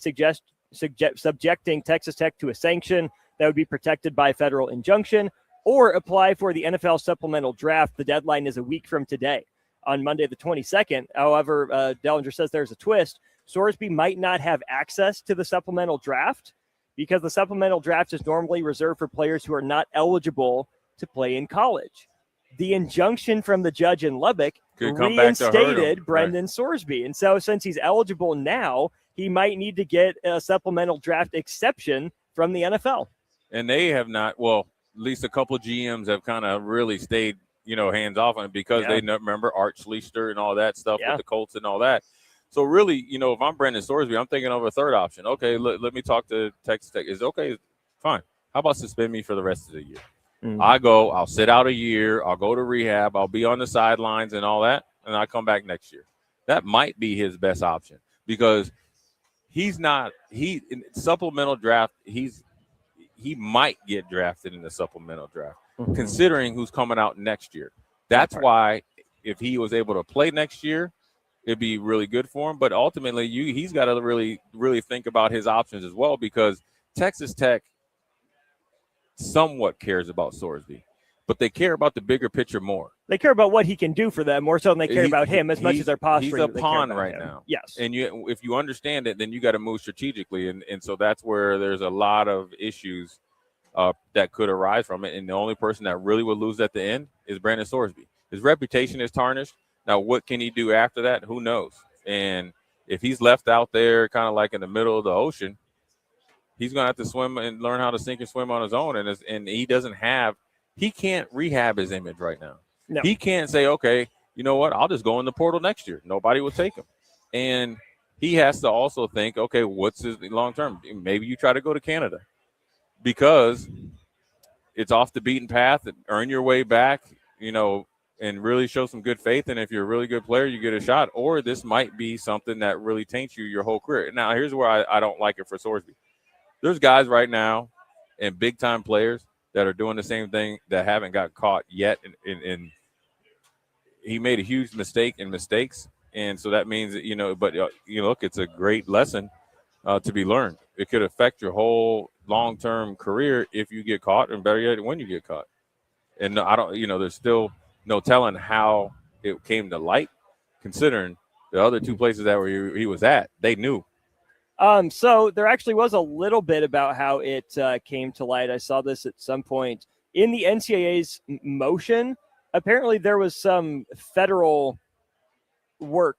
subjecting Texas Tech to a sanction that would be protected by a federal injunction, or apply for the NFL supplemental draft. The deadline is a week from today, on Monday the 22nd. However, Dellinger says there's a twist. Sorsby might not have access to the supplemental draft, because the supplemental draft is normally reserved for players who are not eligible to play in college. The injunction from the judge in Lubbock reinstated Brendan Sorsby. And so since he's eligible now, he might need to get a supplemental draft exception from the NFL. And they have not, well, at least a couple GMs have kind of really stayed, hands off on it because they remember Art Schlichter and all that stuff with the Colts and all that. So really, if I'm Brendan Sorsby, I'm thinking of a third option. Okay, let me talk to Texas Tech. Is okay, fine. How about suspend me for the rest of the year? I'll sit out a year. I'll go to rehab. I'll be on the sidelines and all that, and I come back next year. That might be his best option because he's not. In supplemental draft. He might get drafted in the supplemental draft, considering who's coming out next year. That's why if he was able to play next year, it'd be really good for him. But ultimately, he's got to really, really think about his options as well, because Texas Tech somewhat cares about Sorsby, but they care about the bigger picture more. They care about what he can do for them more so than they care about him as much as they're posturing. He's a pawn right now. Yes. And if you understand it, then you got to move strategically. And so that's where there's a lot of issues that could arise from it. And the only person that really would lose at the end is Brandon Sorsby. His reputation is tarnished. Now, what can he do after that? Who knows? And if he's left out there kind of like in the middle of the ocean, he's going to have to swim and learn how to sink and swim on his own. And he can't rehab his image right now. No. He can't say, okay, you know what? I'll just go in the portal next year. Nobody will take him. And he has to also think, okay, what's his long term? Maybe you try to go to Canada because it's off the beaten path and earn your way back, and really show some good faith. And if you're a really good player, you get a shot. Or this might be something that really taints you your whole career. Now, here's where I don't like it for Sorsby. There's guys right now and big-time players that are doing the same thing that haven't got caught yet. And he made a huge mistake in mistakes. And so that means that, but look, it's a great lesson to be learned. It could affect your whole long-term career if you get caught, and better yet, when you get caught. And there's still no telling how it came to light, considering the other two places that he was at, they knew. So there actually was a little bit about how it came to light. I saw this at some point in the NCAA's motion. Apparently there was some federal work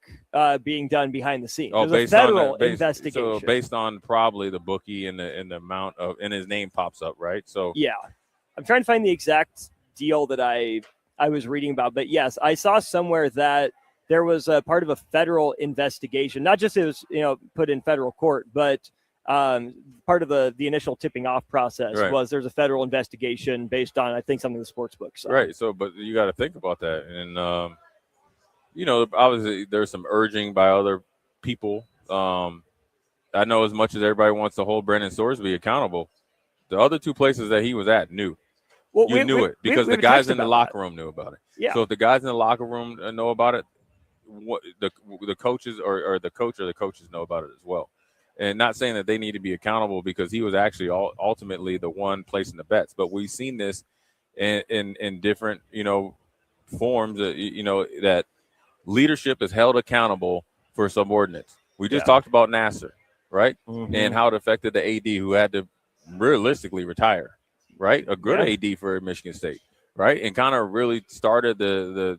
being done behind the scenes. There's a federal investigation. So based on probably the bookie and the amount of, and his name pops up, right? So yeah, I'm trying to find the exact deal that I was reading about, but yes, I saw somewhere that there was a part of a federal investigation, not just it was, put in federal court, but part of the initial tipping off process was there's a federal investigation based on, I think, something in the sports book. So. Right. So, but you got to think about that. And, obviously there's some urging by other people. I know as much as everybody wants to hold Brandon Sorsby accountable, the other two places that he was at knew. Well, you knew it because the guys in the locker room knew about it. Yeah. So if the guys in the locker room know about it, what the coaches or the coach or the coaches know about it as well. And not saying that they need to be accountable because he was actually ultimately the one placing the bets. But we've seen this in different, forms, that leadership is held accountable for subordinates. We just talked about Nasser, right? Mm-hmm. And how it affected the AD who had to realistically retire. Right, a good AD for Michigan State, right, and kind of really started the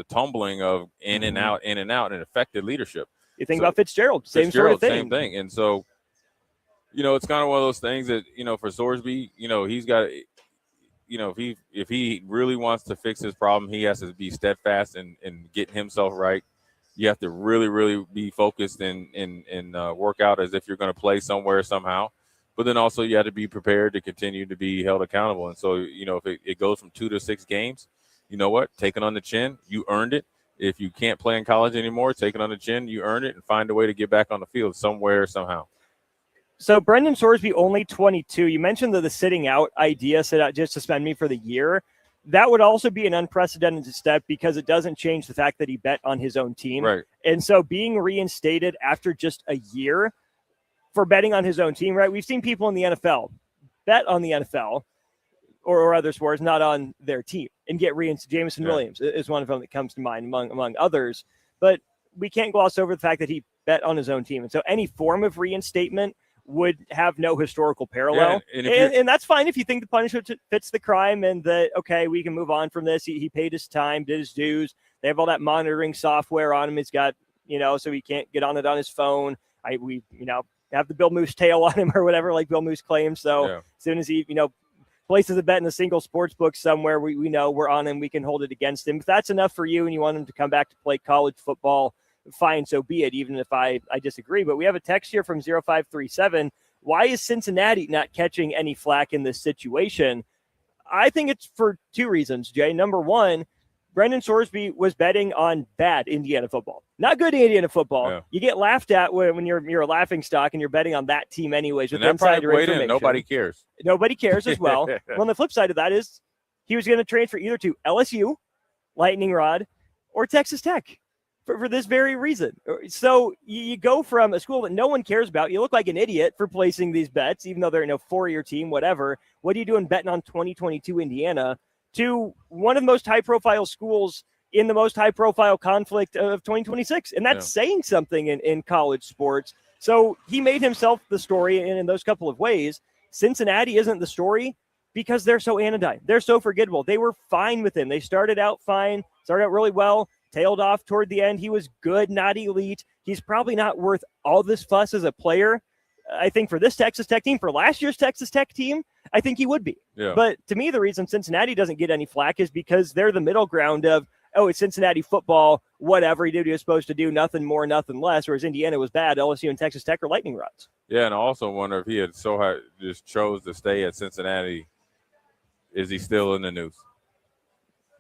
tumbling of in and out, and affected leadership. You think about Fitzgerald, same sort of thing. Same thing, and so, it's kind of one of those things that for Sorsby, he's got, if he really wants to fix his problem, he has to be steadfast and get himself right. You have to really, really be focused and work out as if you're going to play somewhere somehow. But then also you have to be prepared to continue to be held accountable. And so, if it goes from 2 to 6 games, you know what? Take it on the chin. You earned it. If you can't play in college anymore, take it on the chin. You earned it and find a way to get back on the field somewhere, somehow. So Brendan Sorsby, only 22. You mentioned the sitting out idea, just suspend me for the year. That would also be an unprecedented step because it doesn't change the fact that he bet on his own team. Right. And so being reinstated after just a year for betting on his own team, right? We've seen people in the NFL bet on the NFL or other sports, not on their team, and get reinstated. Jameson Williams is one of them that comes to mind among others. But we can't gloss over the fact that he bet on his own team. And so any form of reinstatement would have no historical parallel. Yeah, and that's fine if you think the punishment fits the crime and that, okay, we can move on from this. He paid his time, did his dues. They have all that monitoring software on him. He's got, so he can't get on it on his phone. We have the Bill Moose tail on him or whatever, like Bill Moose claims. So as soon as he, places a bet in a single sports book somewhere, we know we're on him. We can hold it against him. If that's enough for you and you want him to come back to play college football, fine, so be it, even if I disagree. But we have a text here from 0537. Why is Cincinnati not catching any flack in this situation? I think it's for two reasons, Jay. Number one, Brendan Sorsby was betting on bad Indiana football. Not good Indiana football. Yeah. You get laughed at when you're a laughing stock and you're betting on that team anyways. With And that insider probably weighed in. information. Nobody cares. Nobody cares as well. Well, on the flip side of that is he was going to transfer either to LSU, Lightning Rod, or Texas Tech for this very reason. So you go from a school that no one cares about. You look like an idiot for placing these bets, even though they're in a 4-year team, whatever. What are you doing betting on 2022 Indiana? To one of the most high-profile schools in the most high-profile conflict of 2026. And that's saying something in college sports. So he made himself the story in those couple of ways. Cincinnati isn't the story because they're so anodyne. They're so forgettable. They were fine with him. They started out fine, started out really well, tailed off toward the end. He was good, not elite. He's probably not worth all this fuss as a player. I think for this Texas Tech team, for last year's Texas Tech team, I think he would be. Yeah. But to me, the reason Cincinnati doesn't get any flack is because they're the middle ground of, oh, it's Cincinnati football, whatever he did what he was supposed to do, nothing more, nothing less, whereas Indiana was bad. LSU and Texas Tech are lightning rods. Yeah, and I also wonder if he had just chose to stay at Cincinnati, is he still in the news?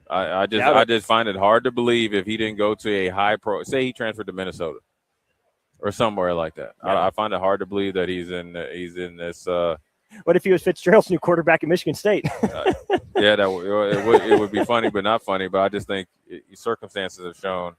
I just find it hard to believe if he didn't go to a high pro, say he transferred to Minnesota or somewhere like that. Yeah. I find it hard to believe that he's in this. What if he was Fitzgerald's new quarterback at Michigan State? Yeah, it would be funny, but not funny. But I just think circumstances have shown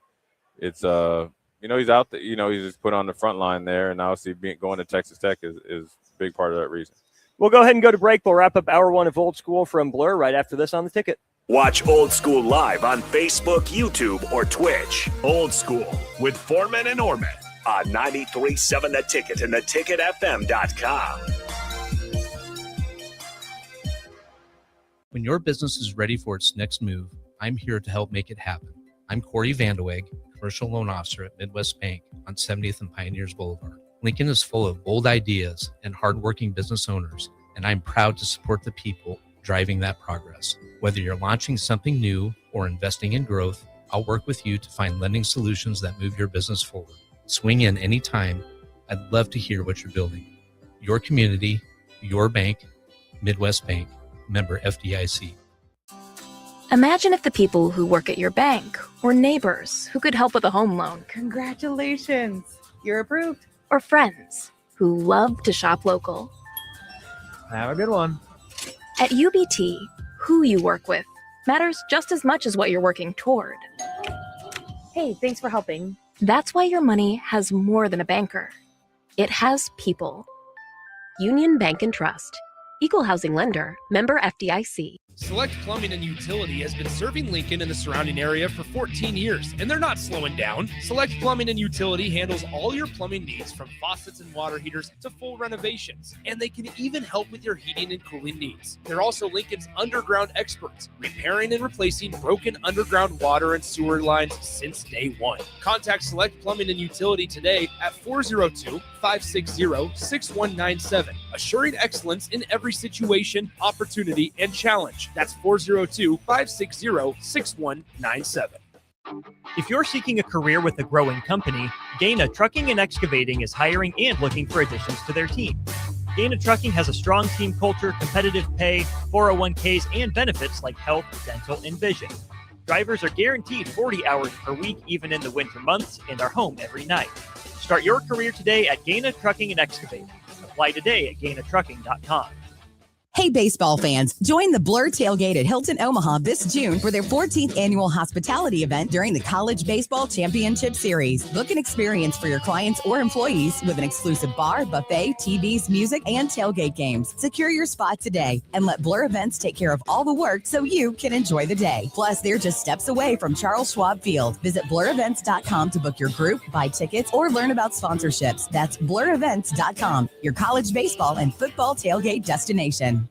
it's he's out there. He's just put on the front line there, and obviously going to Texas Tech is a big part of that reason. We'll go ahead and go to break. We'll wrap up hour one of Old School from Blur right after this on the ticket. Watch Old School live on Facebook, YouTube, or Twitch. Old School with Foreman and Orman on 93.7 The Ticket and theticketfm.com. When your business is ready for its next move, I'm here to help make it happen. I'm Corey Vandeweghe, Commercial Loan Officer at Midwest Bank on 70th and Pioneers Boulevard. Lincoln is full of bold ideas and hardworking business owners, and I'm proud to support the people driving that progress. Whether you're launching something new or investing in growth, I'll work with you to find lending solutions that move your business forward. Swing in anytime. I'd love to hear what you're building. Your community, your bank, Midwest Bank, member FDIC. Imagine if the people who work at your bank were neighbors who could help with a home loan. Congratulations, you're approved. Or friends who love to shop local. Have a good one. At UBT, who you work with matters just as much as what you're working toward. Hey, thanks for helping. That's why your money has more than a banker. It has people. Union Bank and Trust. Equal housing lender. Member FDIC. Select Plumbing and Utility has been serving Lincoln and the surrounding area for 14 years, and they're not slowing down. Select Plumbing and Utility handles all your plumbing needs, from faucets and water heaters to full renovations, and they can even help with your heating and cooling needs. They're also Lincoln's underground experts, repairing and replacing broken underground water and sewer lines since day one. Contact Select Plumbing and Utility today at 402-560-6197, assuring excellence in every situation, opportunity, and challenge. That's 402-560-6197. If you're seeking a career with a growing company, Gaina Trucking and Excavating is hiring and looking for additions to their team. Gaina Trucking has a strong team culture, competitive pay, 401ks, and benefits like health, dental, and vision. Drivers are guaranteed 40 hours per week, even in the winter months, and are home every night. Start your career today at Gaina Trucking and Excavating. Apply today at GainaTrucking.com. Hey, baseball fans, join the Blur Tailgate at Hilton Omaha this June for their 14th annual hospitality event during the College Baseball Championship Series. Book an experience for your clients or employees with an exclusive bar, buffet, TVs, music, and tailgate games. Secure your spot today and let Blur Events take care of all the work so you can enjoy the day. Plus, they're just steps away from Charles Schwab Field. Visit blurevents.com to book your group, buy tickets, or learn about sponsorships. That's blurevents.com, your college baseball and football tailgate destination.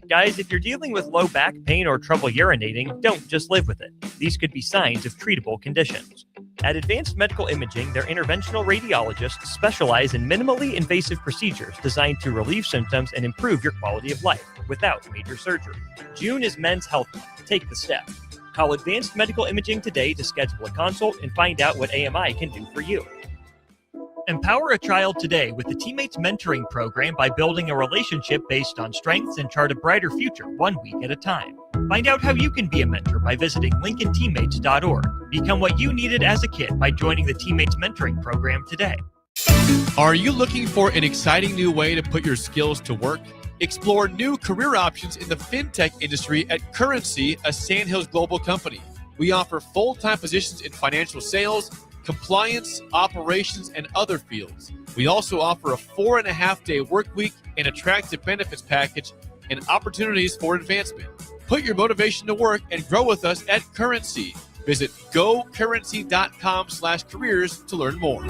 Guys, if you're dealing with low back pain or trouble urinating, don't just live with it. These could be signs of treatable conditions. At Advanced Medical Imaging, their interventional radiologists specialize in minimally invasive procedures designed to relieve symptoms and improve your quality of life without major surgery. June is Men's Health Month. Take the step. Call Advanced Medical Imaging today to schedule a consult and find out what AMI can do for you. Empower a child today with the Teammates Mentoring Program by building a relationship based on strengths and chart a brighter future 1 week at a time. Find out how you can be a mentor by visiting LincolnTeammates.org. Become what you needed as a kid by joining the Teammates Mentoring Program today. Are you looking for an exciting new way to put your skills to work? Explore new career options in the fintech industry at Currency, a Sandhills global company. We offer full-time positions in financial sales, compliance, operations, and other fields. We also offer a 4.5-day work week, an attractive benefits package, and opportunities for advancement. Put your motivation to work and grow with us at Currency. Visit gocurrency.com/careers to learn more.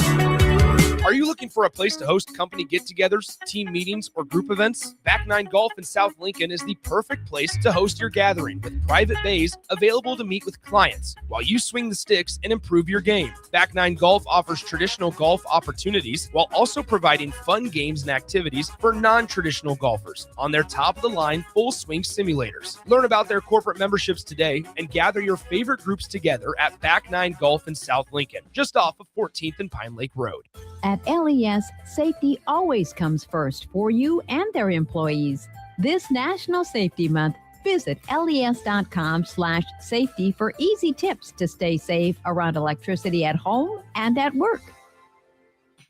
Are you looking for a place to host company get-togethers, team meetings, or group events? Back 9 Golf in South Lincoln is the perfect place to host your gathering with private bays available to meet with clients while you swing the sticks and improve your game. Back 9 Golf offers traditional golf opportunities while also providing fun games and activities for non-traditional golfers on their top-of-the-line full-swing simulators. Learn about their corporate memberships today and gather your favorite groups together at Back 9 Golf in South Lincoln, just off of 14th and Pine Lake Road. At LES, safety always comes first for you and their employees. This National Safety Month, visit les.com/safety for easy tips to stay safe around electricity at home and at work.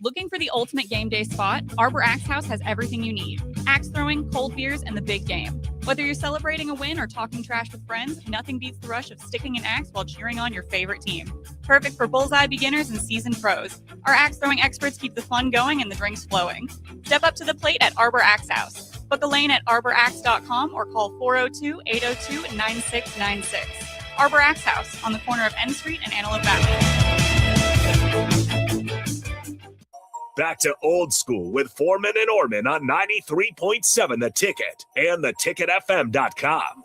Looking for the ultimate game day spot? Arbor Axe House has everything you need. Axe throwing, cold beers, and the big game. Whether you're celebrating a win or talking trash with friends, nothing beats the rush of sticking an axe while cheering on your favorite team. Perfect for bullseye beginners and seasoned pros. Our axe throwing experts keep the fun going and the drinks flowing. Step up to the plate at Arbor Axe House. Book a lane at arboraxe.com or call 402-802-9696. Arbor Axe House on the corner of N Street and Antelope Valley. Back to old school with Foreman and Orman on 93.7 The Ticket and theticketfm.com.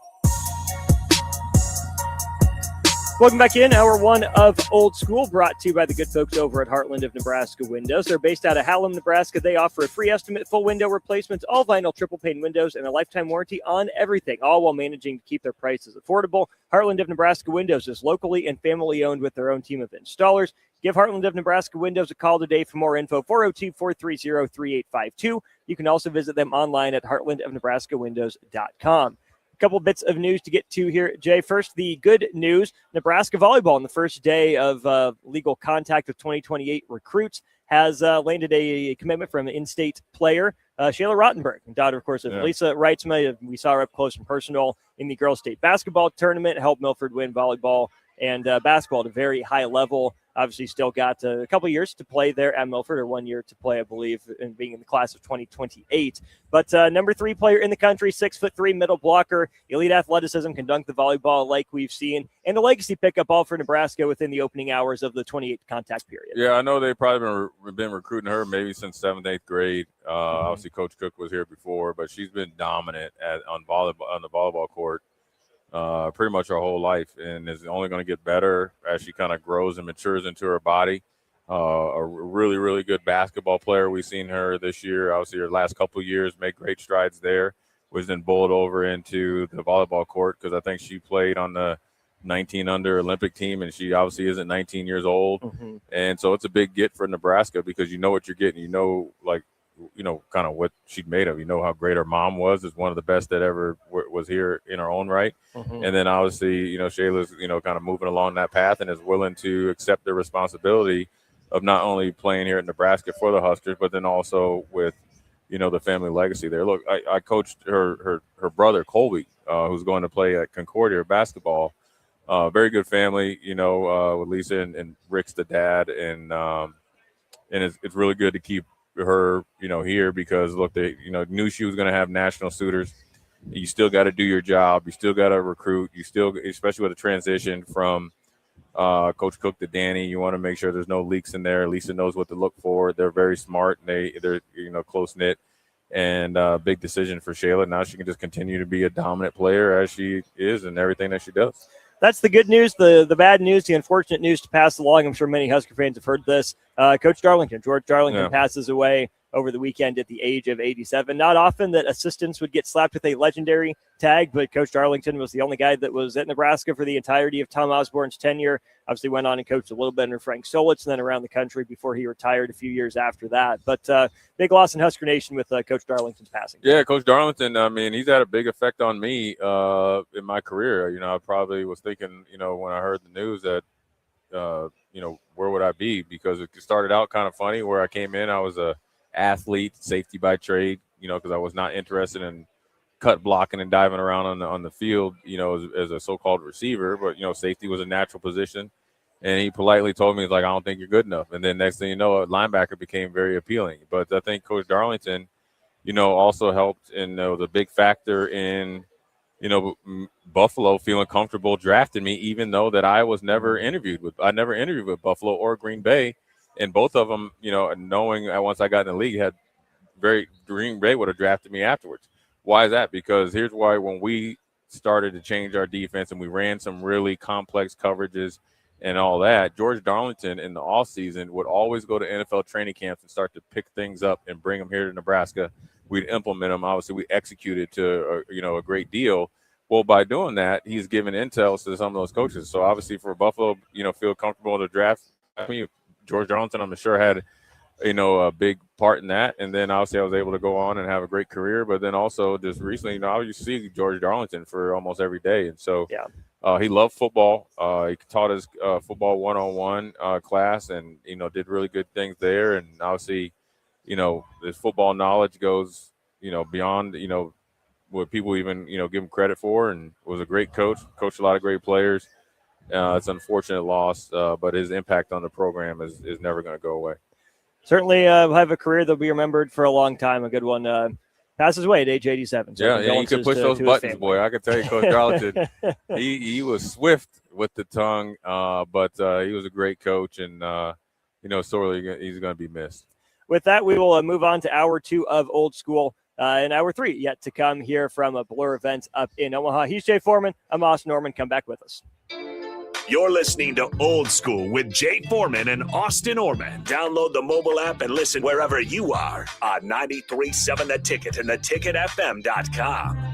Welcome back in. Hour 1 of Old School, brought to you by the good folks over at Heartland of Nebraska Windows. They're based out of Hallam, Nebraska. They offer a free estimate, full window replacements, all vinyl triple pane windows, and a lifetime warranty on everything, all while managing to keep their prices affordable. Heartland of Nebraska Windows is locally and family owned with their own team of installers. Give Heartland of Nebraska Windows a call today for more info, 402-430-3852. You can also visit them online at heartlandofnebraskawindows.com. A couple bits of news to get to here, Jay. First, the good news, Nebraska volleyball on the first day of legal contact with 2028 recruits has landed a commitment from an in-state player, Shayla Rottenberg, daughter, of course, of Lisa Reitzma. We saw her up close and personal in the girls' state basketball tournament, helped Milford win volleyball and basketball at a very high level. Obviously, still got a couple years to play there at Milford, or 1 year to play, I believe, and being in the class of 2028. But number 3 player in the country, 6'3", middle blocker, elite athleticism, can dunk the volleyball like we've seen, and a legacy pickup all for Nebraska within the opening hours of the 28 contact period. Yeah, I know they've probably been recruiting her maybe since 7th, 8th grade. Obviously, Coach Cook was here before, but she's been dominant on the volleyball court pretty much her whole life, and is only going to get better as she kind of grows and matures into her body. A really, really good basketball player. We've seen her this year, obviously her last couple of years, make great strides there, was then bowled over into the volleyball court because I think she played on the 19 under Olympic team, and she obviously isn't 19 years old. And so it's a big get for Nebraska because you know what you're getting. You know, kind of what she'd made of. You know how great her mom was, is one of the best that ever was here in her own right. And then obviously, Shayla's, kind of moving along that path and is willing to accept the responsibility of not only playing here at Nebraska for the Huskers, but then also with, the family legacy there. Look, I coached her brother, Colby, who's going to play at Concordia basketball. Very good family, with Lisa and Rick's the dad. And it's really good to keep her, here because look, they, knew she was going to have national suitors. You still got to do your job. You still got to recruit. You still, especially with a transition from Coach Cook to Danny, you want to make sure there's no leaks in there. Lisa knows what to look for. They're very smart. And they're close knit, and big decision for Shayla. Now she can just continue to be a dominant player as she is in everything that she does. That's the good news. The bad news, the unfortunate news to pass along. I'm sure many Husker fans have heard this. Coach Darlington, George Darlington, passes away over the weekend at the age of 87. Not often that assistants would get slapped with a legendary tag, but Coach Darlington was the only guy that was at Nebraska for the entirety of Tom Osborne's tenure. Obviously went on and coached a little bit under Frank Solitz and then around the country before he retired a few years after that. But big loss in Husker Nation with Coach Darlington's passing. Yeah, Coach Darlington, I mean, he's had a big effect on me in my career. You know, I probably was thinking, you know, when I heard the news that, you know, where would I be? Because it started out kind of funny where I came in. I was a athlete, safety by trade, you know, because I was not interested in cut blocking and diving around on the field, you know, as a so-called receiver. But, you know, safety was a natural position. And he politely told me, like, I don't think you're good enough. And then next thing you know, a linebacker became very appealing. But I think Coach Darlington, you know, also helped and was a big factor in, you know, Buffalo feeling comfortable drafting me, even though that I never interviewed with Buffalo or Green Bay. And both of them, you know, knowing once I got in the league, Green Bay would have drafted me afterwards. Why is that? Because here's why: when we started to change our defense and we ran some really complex coverages and all that, George Darlington in the offseason would always go to NFL training camps and start to pick things up and bring them here to Nebraska. We'd implement them. Obviously, we executed to a great deal. Well, by doing that, he's given intel to some of those coaches. So obviously, for Buffalo, you know, feel comfortable to draft. I mean, George Darlington, I'm sure, had, you know, a big part in that. And then obviously I was able to go on and have a great career. But then also just recently, you know, I used to see George Darlington for almost every day. And so he loved football. He taught his football one-on-one class and, you know, did really good things there. And obviously, you know, his football knowledge goes, you know, beyond, you know, what people even, you know, give him credit for, and was a great coach, coached a lot of great players. It's an unfortunate loss, but his impact on the program is never going to go away. Certainly have a career that'll be remembered for a long time. A good one. Passes away at age 87. So yeah, you could push those buttons, boy. I can tell you, Coach Darlington, he was swift with the tongue, but he was a great coach, and, you know, sorely he's going to be missed. With that, we will move on to hour 2 of Old School. And hour 3 yet to come here from Blur Events up in Omaha. He's Jay Foreman. I'm Austin Norman. Come back with us. You're listening to Old School with Jay Foreman and Austin Orman. Download the mobile app and listen wherever you are on 93.7 The Ticket and theticketfm.com.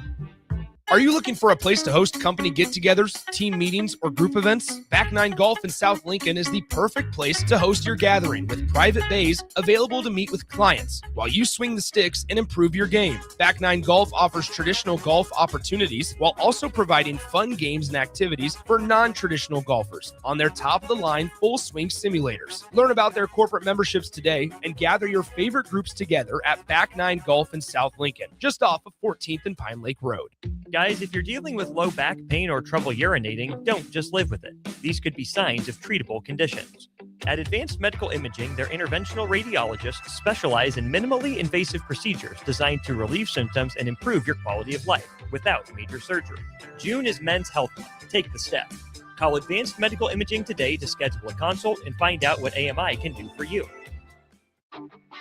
Are you looking for a place to host company get-togethers, team meetings, or group events? Back 9 Golf in South Lincoln is the perfect place to host your gathering with private bays available to meet with clients while you swing the sticks and improve your game. Back 9 Golf offers traditional golf opportunities while also providing fun games and activities for non-traditional golfers on their top-of-the-line full-swing simulators. Learn about their corporate memberships today and gather your favorite groups together at Back 9 Golf in South Lincoln, just off of 14th and Pine Lake Road. Guys, if you're dealing with low back pain or trouble urinating, don't just live with it. These could be signs of treatable conditions. At Advanced Medical Imaging, their interventional radiologists specialize in minimally invasive procedures designed to relieve symptoms and improve your quality of life without major surgery. June is Men's Health Month. Take the step. Call Advanced Medical Imaging today to schedule a consult and find out what AMI can do for you.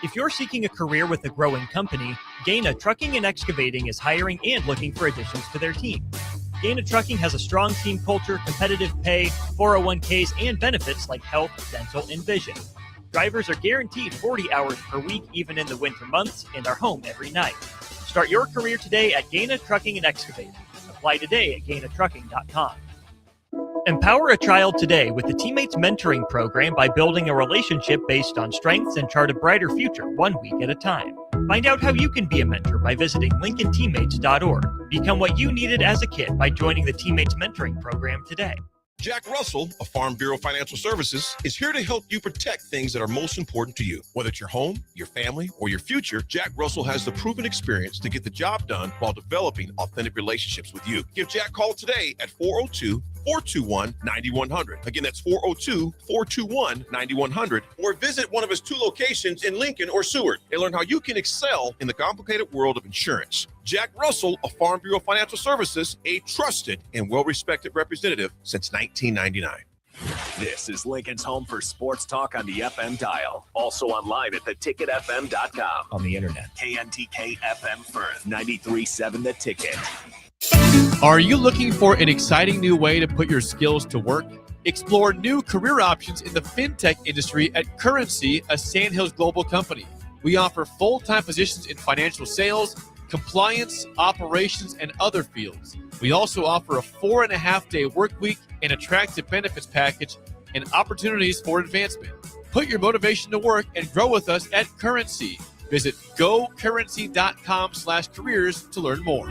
If you're seeking a career with a growing company, Gaina Trucking and Excavating is hiring and looking for additions to their team. Gaina Trucking has a strong team culture, competitive pay, 401ks, and benefits like health, dental, and vision. Drivers are guaranteed 40 hours per week, even in the winter months, and are home every night. Start your career today at Gaina Trucking and Excavating. Apply today at gainatrucking.com. Empower a child today with the Teammates Mentoring Program by building a relationship based on strengths and chart a brighter future 1 week at a time. Find out how you can be a mentor by visiting LincolnTeammates.org. Become what you needed as a kid by joining the Teammates Mentoring Program today. Jack Russell of Farm Bureau Financial Services is here to help you protect things that are most important to you. Whether it's your home, your family, or your future, Jack Russell has the proven experience to get the job done while developing authentic relationships with you. Give Jack a call today at 402-421-9100. Again, that's 402-421-9100. Or visit one of his 2 locations in Lincoln or Seward and learn how you can excel in the complicated world of insurance. Jack Russell of Farm Bureau Financial Services, a trusted and well-respected representative since 1999. This is Lincoln's home for sports talk on the FM dial. Also online at theticketfm.com. On the internet. KNTK FM Firth, 93.7 The Ticket. Are you looking for an exciting new way to put your skills to work? Explore new career options in the fintech industry at Currency, a Sandhills global company. We offer full-time positions in financial sales, compliance, operations, and other fields. We also offer a 4.5-day work week, an attractive benefits package, and opportunities for advancement. Put your motivation to work and grow with us at Currency. Visit gocurrency.com/careers to learn more.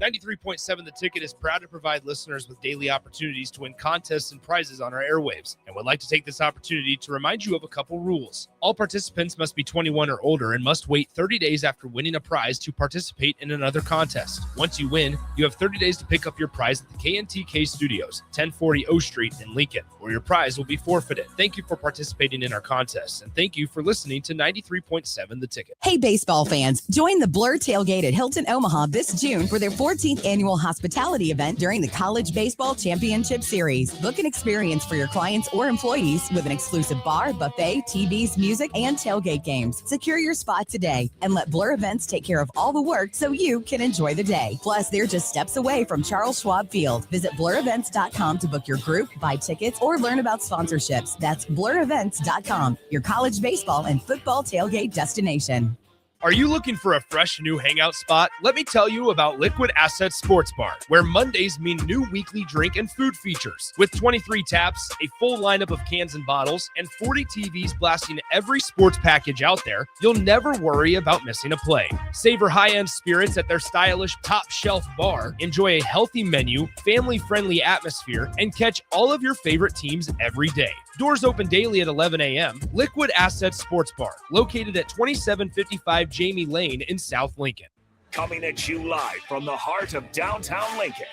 93.7 The Ticket is proud to provide listeners with daily opportunities to win contests and prizes on our airwaves, and would like to take this opportunity to remind you of a couple rules. All participants must be 21 or older and must wait 30 days after winning a prize to participate in another contest. Once you win, you have 30 days to pick up your prize at the KNTK Studios, 1040 O Street in Lincoln, where your prize will be forfeited. Thank you for participating in our contests, and thank you for listening to 93.7 The Ticket. Hey, baseball fans, join the Blur Tailgate at Hilton Omaha this June for their 14th annual hospitality event during the College Baseball Championship Series. Book an experience for your clients or employees with an exclusive bar, buffet, TVs, music, and tailgate games. Secure your spot today and let Blur Events take care of all the work so you can enjoy the day. Plus, they're just steps away from Charles Schwab Field. Visit blurevents.com to book your group, buy tickets, or learn about sponsorships. That's blurevents.com, your college baseball and football tailgate destination. Are you looking for a fresh new hangout spot? Let me tell you about Liquid Assets Sports Bar, where Mondays mean new weekly drink and food features. With 23 taps, a full lineup of cans and bottles, and 40 TVs blasting every sports package out there, you'll never worry about missing a play. Savor high-end spirits at their stylish top-shelf bar, enjoy a healthy menu, family-friendly atmosphere, and catch all of your favorite teams every day. Doors open daily at 11 a.m. Liquid Assets Sports Bar, located at 2755 Jamie Lane in South Lincoln. Coming at you live from the heart of downtown Lincoln,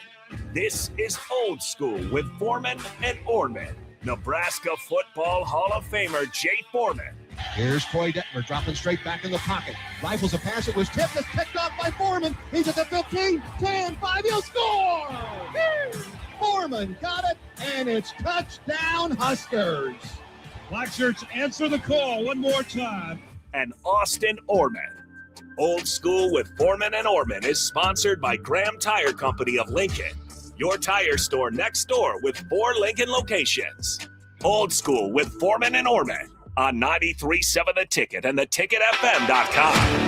this is Old School with Foreman and Orman. Nebraska Football Hall of Famer Jay Foreman. Here's Troy Detmer dropping straight back in the pocket. Rifles a pass. It was tipped. It's picked off by Foreman. He's at the 15, 10, 5. He'll score! Foreman got it, and it's touchdown Huskers. Black shirts, answer the call one more time. And Austin Orman. Old School with Foreman and Orman is sponsored by Graham Tire Company of Lincoln, your tire store next door with 4 Lincoln locations. Old School with Foreman and Orman on 93.7 The Ticket and theticketfm.com.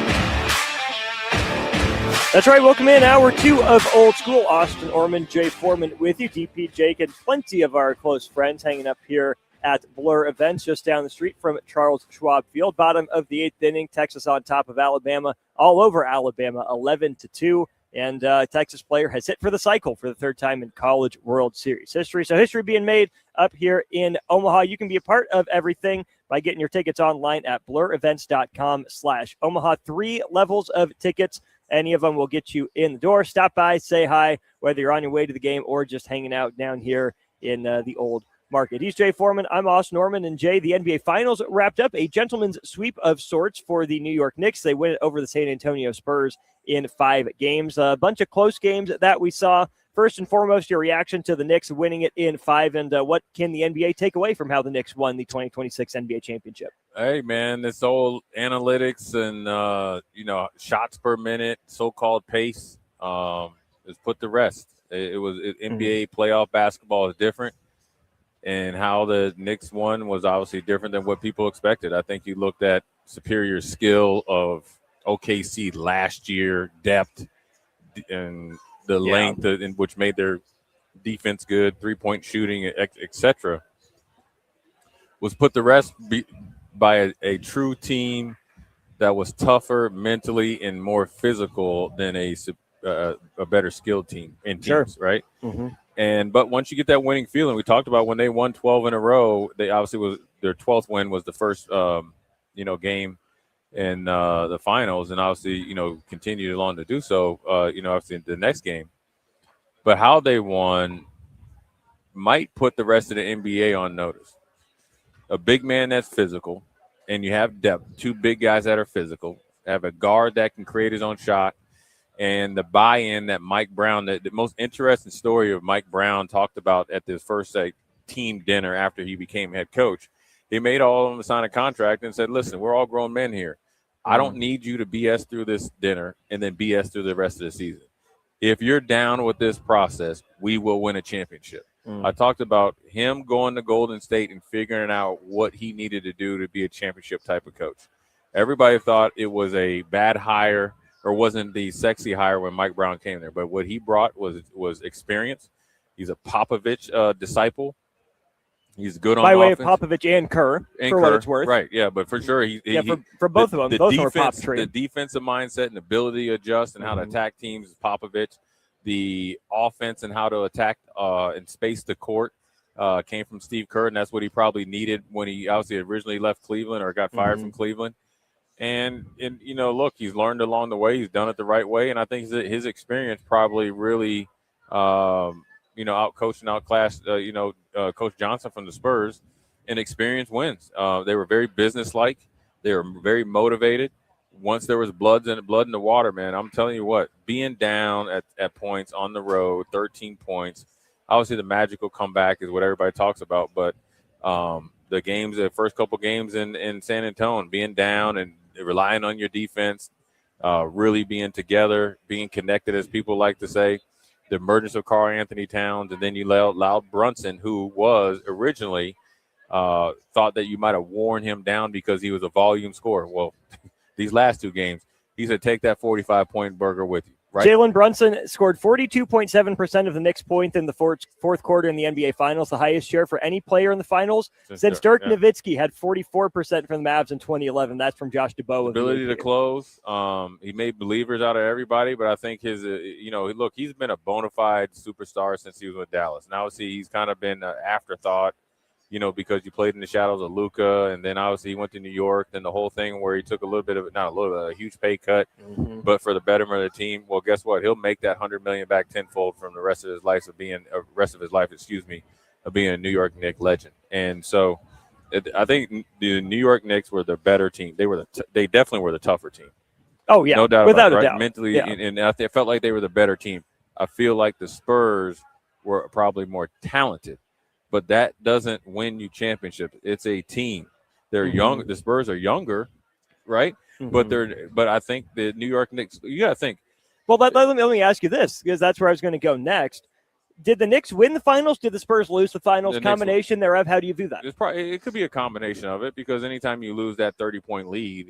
That's right. Welcome in hour 2 of Old School. Austin Orman, Jay Foreman with you. DP Jake and plenty of our close friends hanging up here at Blur Events just down the street from Charles Schwab Field. Bottom of the 8th inning, Texas on top of Alabama, all over Alabama, 11-2. And Texas player has hit for the cycle for the 3rd time in College World Series history. So history being made up here in Omaha. You can be a part of everything by getting your tickets online at blurevents.com/Omaha. 3 levels of tickets. Any of them will get you in the door. Stop by, say hi, whether you're on your way to the game or just hanging out down here in the old market. He's Jay Foreman. I'm Austin Norman. And Jay, the NBA Finals wrapped up. A gentleman's sweep of sorts for the New York Knicks. They win it over the San Antonio Spurs in 5 games. A bunch of close games that we saw. First and foremost, your reaction to the Knicks winning it in 5, and what can the NBA take away from how the Knicks won the 2026 NBA championship? Hey, man, this old analytics and, shots per minute, so-called pace is put to rest. NBA playoff basketball is different, and how the Knicks won was obviously different than what people expected. I think you looked at superior skill of OKC last year, depth, and the length in which made their defense good, 3-point shooting, etc. was put to rest by a true team that was tougher mentally and more physical than a better skilled team in teams, right? Mm-hmm. But once you get that winning feeling, we talked about when they won 12 in a row, they obviously their 12th win was the first game in the finals, and obviously continued along to do so obviously in the next game. But how they won might put the rest of the NBA on notice. A big man that's physical, and you have depth, 2 big guys that are physical, have a guard that can create his own shot, and the buy-in that Mike Brown, the most interesting story of Mike Brown talked about at this first team dinner after he became head coach. He made all of them sign a contract and said, listen, we're all grown men here. I don't need you to BS through this dinner and then BS through the rest of the season. If you're down with this process, we will win a championship. I talked about him going to Golden State and figuring out what he needed to do to be a championship type of coach. Everybody thought it was a bad hire or wasn't the sexy hire when Mike Brown came there. But what he brought was experience. He's a Popovich disciple. He's good on By way offense. of Popovich and Kerr, for what it's worth. Right, yeah, but for sure. For both of them. Both are Pop tree. The defensive mindset and ability to adjust and how to attack teams is Popovich. The offense and how to attack and space the court came from Steve Kerr, and that's what he probably needed when he obviously originally left Cleveland or got fired from Cleveland. And look, he's learned along the way. He's done it the right way, and I think his experience probably really out-coached and outclassed, Coach Johnson from the Spurs, and experience wins. They were very businesslike. They were very motivated. Once there was blood in the water, man, I'm telling you what, being down at points on the road, 13 points, obviously the magical comeback is what everybody talks about, but the first couple games in San Antonio, being down and relying on your defense, really being together, being connected, as people like to say, the emergence of Karl Anthony Towns, and then you allowed Brunson, who was originally thought that you might have worn him down because he was a volume scorer. Well, these last two games, he said, take that 45-point burger with you. Right? Jalen Brunson scored 42.7% of the Knicks' points in the fourth quarter in the NBA Finals, the highest share for any player in the Finals since Dirk Nowitzki had 44% from the Mavs in 2011. That's from Josh DeBow. Ability to close. He made believers out of everybody, but I think his, look, he's been a bona fide superstar since he was with Dallas. Now, he's kind of been an afterthought, because you played in the shadows of Luka, and then obviously he went to New York, then the whole thing where he took a huge pay cut, but for the betterment of the team. Well, guess what? He'll make that $100 million back tenfold from the rest of his life of being a New York Knicks legend. And so, I think the New York Knicks were the better team. They definitely were the tougher team. Oh yeah, no doubt, without about it, a right? doubt. Mentally, and I felt like they were the better team. I feel like the Spurs were probably more talented. But that doesn't win you championships. It's a team. They're young. The Spurs are younger, right? But I think the New York Knicks. You got to think. Well, let me ask you this, because that's where I was going to go next. Did the Knicks win the finals? Did the Spurs lose the finals? Combination thereof. How do you view that? It could be a combination of it, because anytime you lose that 30-point lead,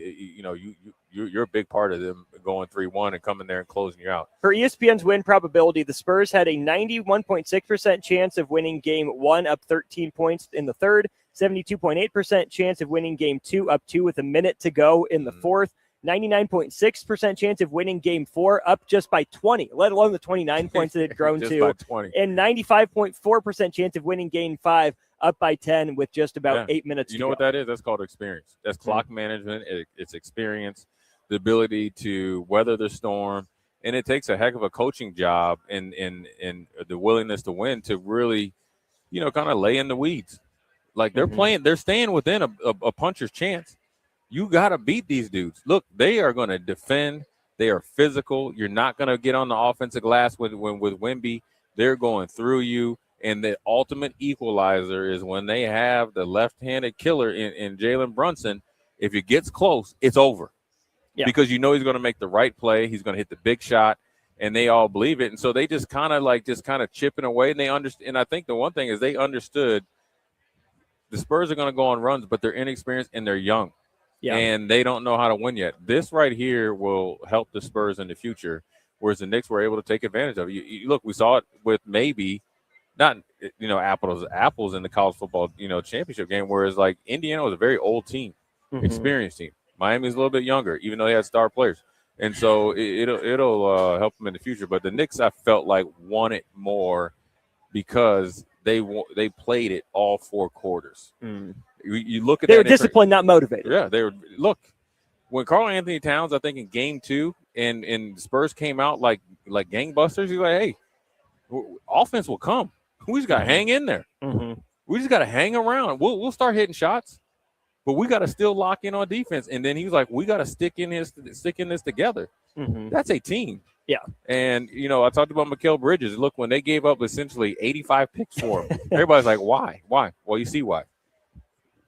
you're a big part of them going 3-1 and coming there and closing you out. For ESPN's win probability, the Spurs had a 91.6% chance of winning Game 1 up 13 points in the third, 72.8% chance of winning Game 2 up 2 with a minute to go in the fourth, 99.6% chance of winning Game 4 up just by 20, let alone the 29 points that it had grown to, and 95.4% chance of winning Game 5 up by 10 with just about 8 minutes to go. You know what that is? That's called experience. That's clock management. It's experience, the ability to weather the storm, and it takes a heck of a coaching job and the willingness to win to really, kind of lay in the weeds. Like they're staying within a puncher's chance. You got to beat these dudes. Look, they are going to defend. They are physical. You're not going to get on the offensive glass with Wemby. They're going through you. And the ultimate equalizer is when they have the left-handed killer in Jalen Brunson. If it gets close, it's over. Yeah. Because he's going to make the right play. He's going to hit the big shot, and they all believe it. And so they just kind of chipping away. And they understand. And I think the one thing is they understood the Spurs are going to go on runs, but they're inexperienced and they're young. Yeah. And they don't know how to win yet. This right here will help the Spurs in the future, whereas the Knicks were able to take advantage of it. Look, we saw it with maybe not, apples in the college football, championship game, whereas like Indiana was a very old team, experienced team. Miami's a little bit younger, even though they had star players. And so it'll help them in the future. But the Knicks, I felt like, won it more because they played it all 4 quarters. You look at they were disciplined, not motivated. Yeah, they were. Look, when Karl Anthony Towns, I think in Game 2, and Spurs came out like gangbusters. He's like, hey, offense will come. We just got to hang in there. We just got to hang around. We'll start hitting shots, but we got to still lock in on defense. And then he was like, we got to stick in this together. That's a team. Yeah. And, I talked about Mikal Bridges. Look, when they gave up essentially 85 picks for him, everybody's like, why? Why? Well, you see why.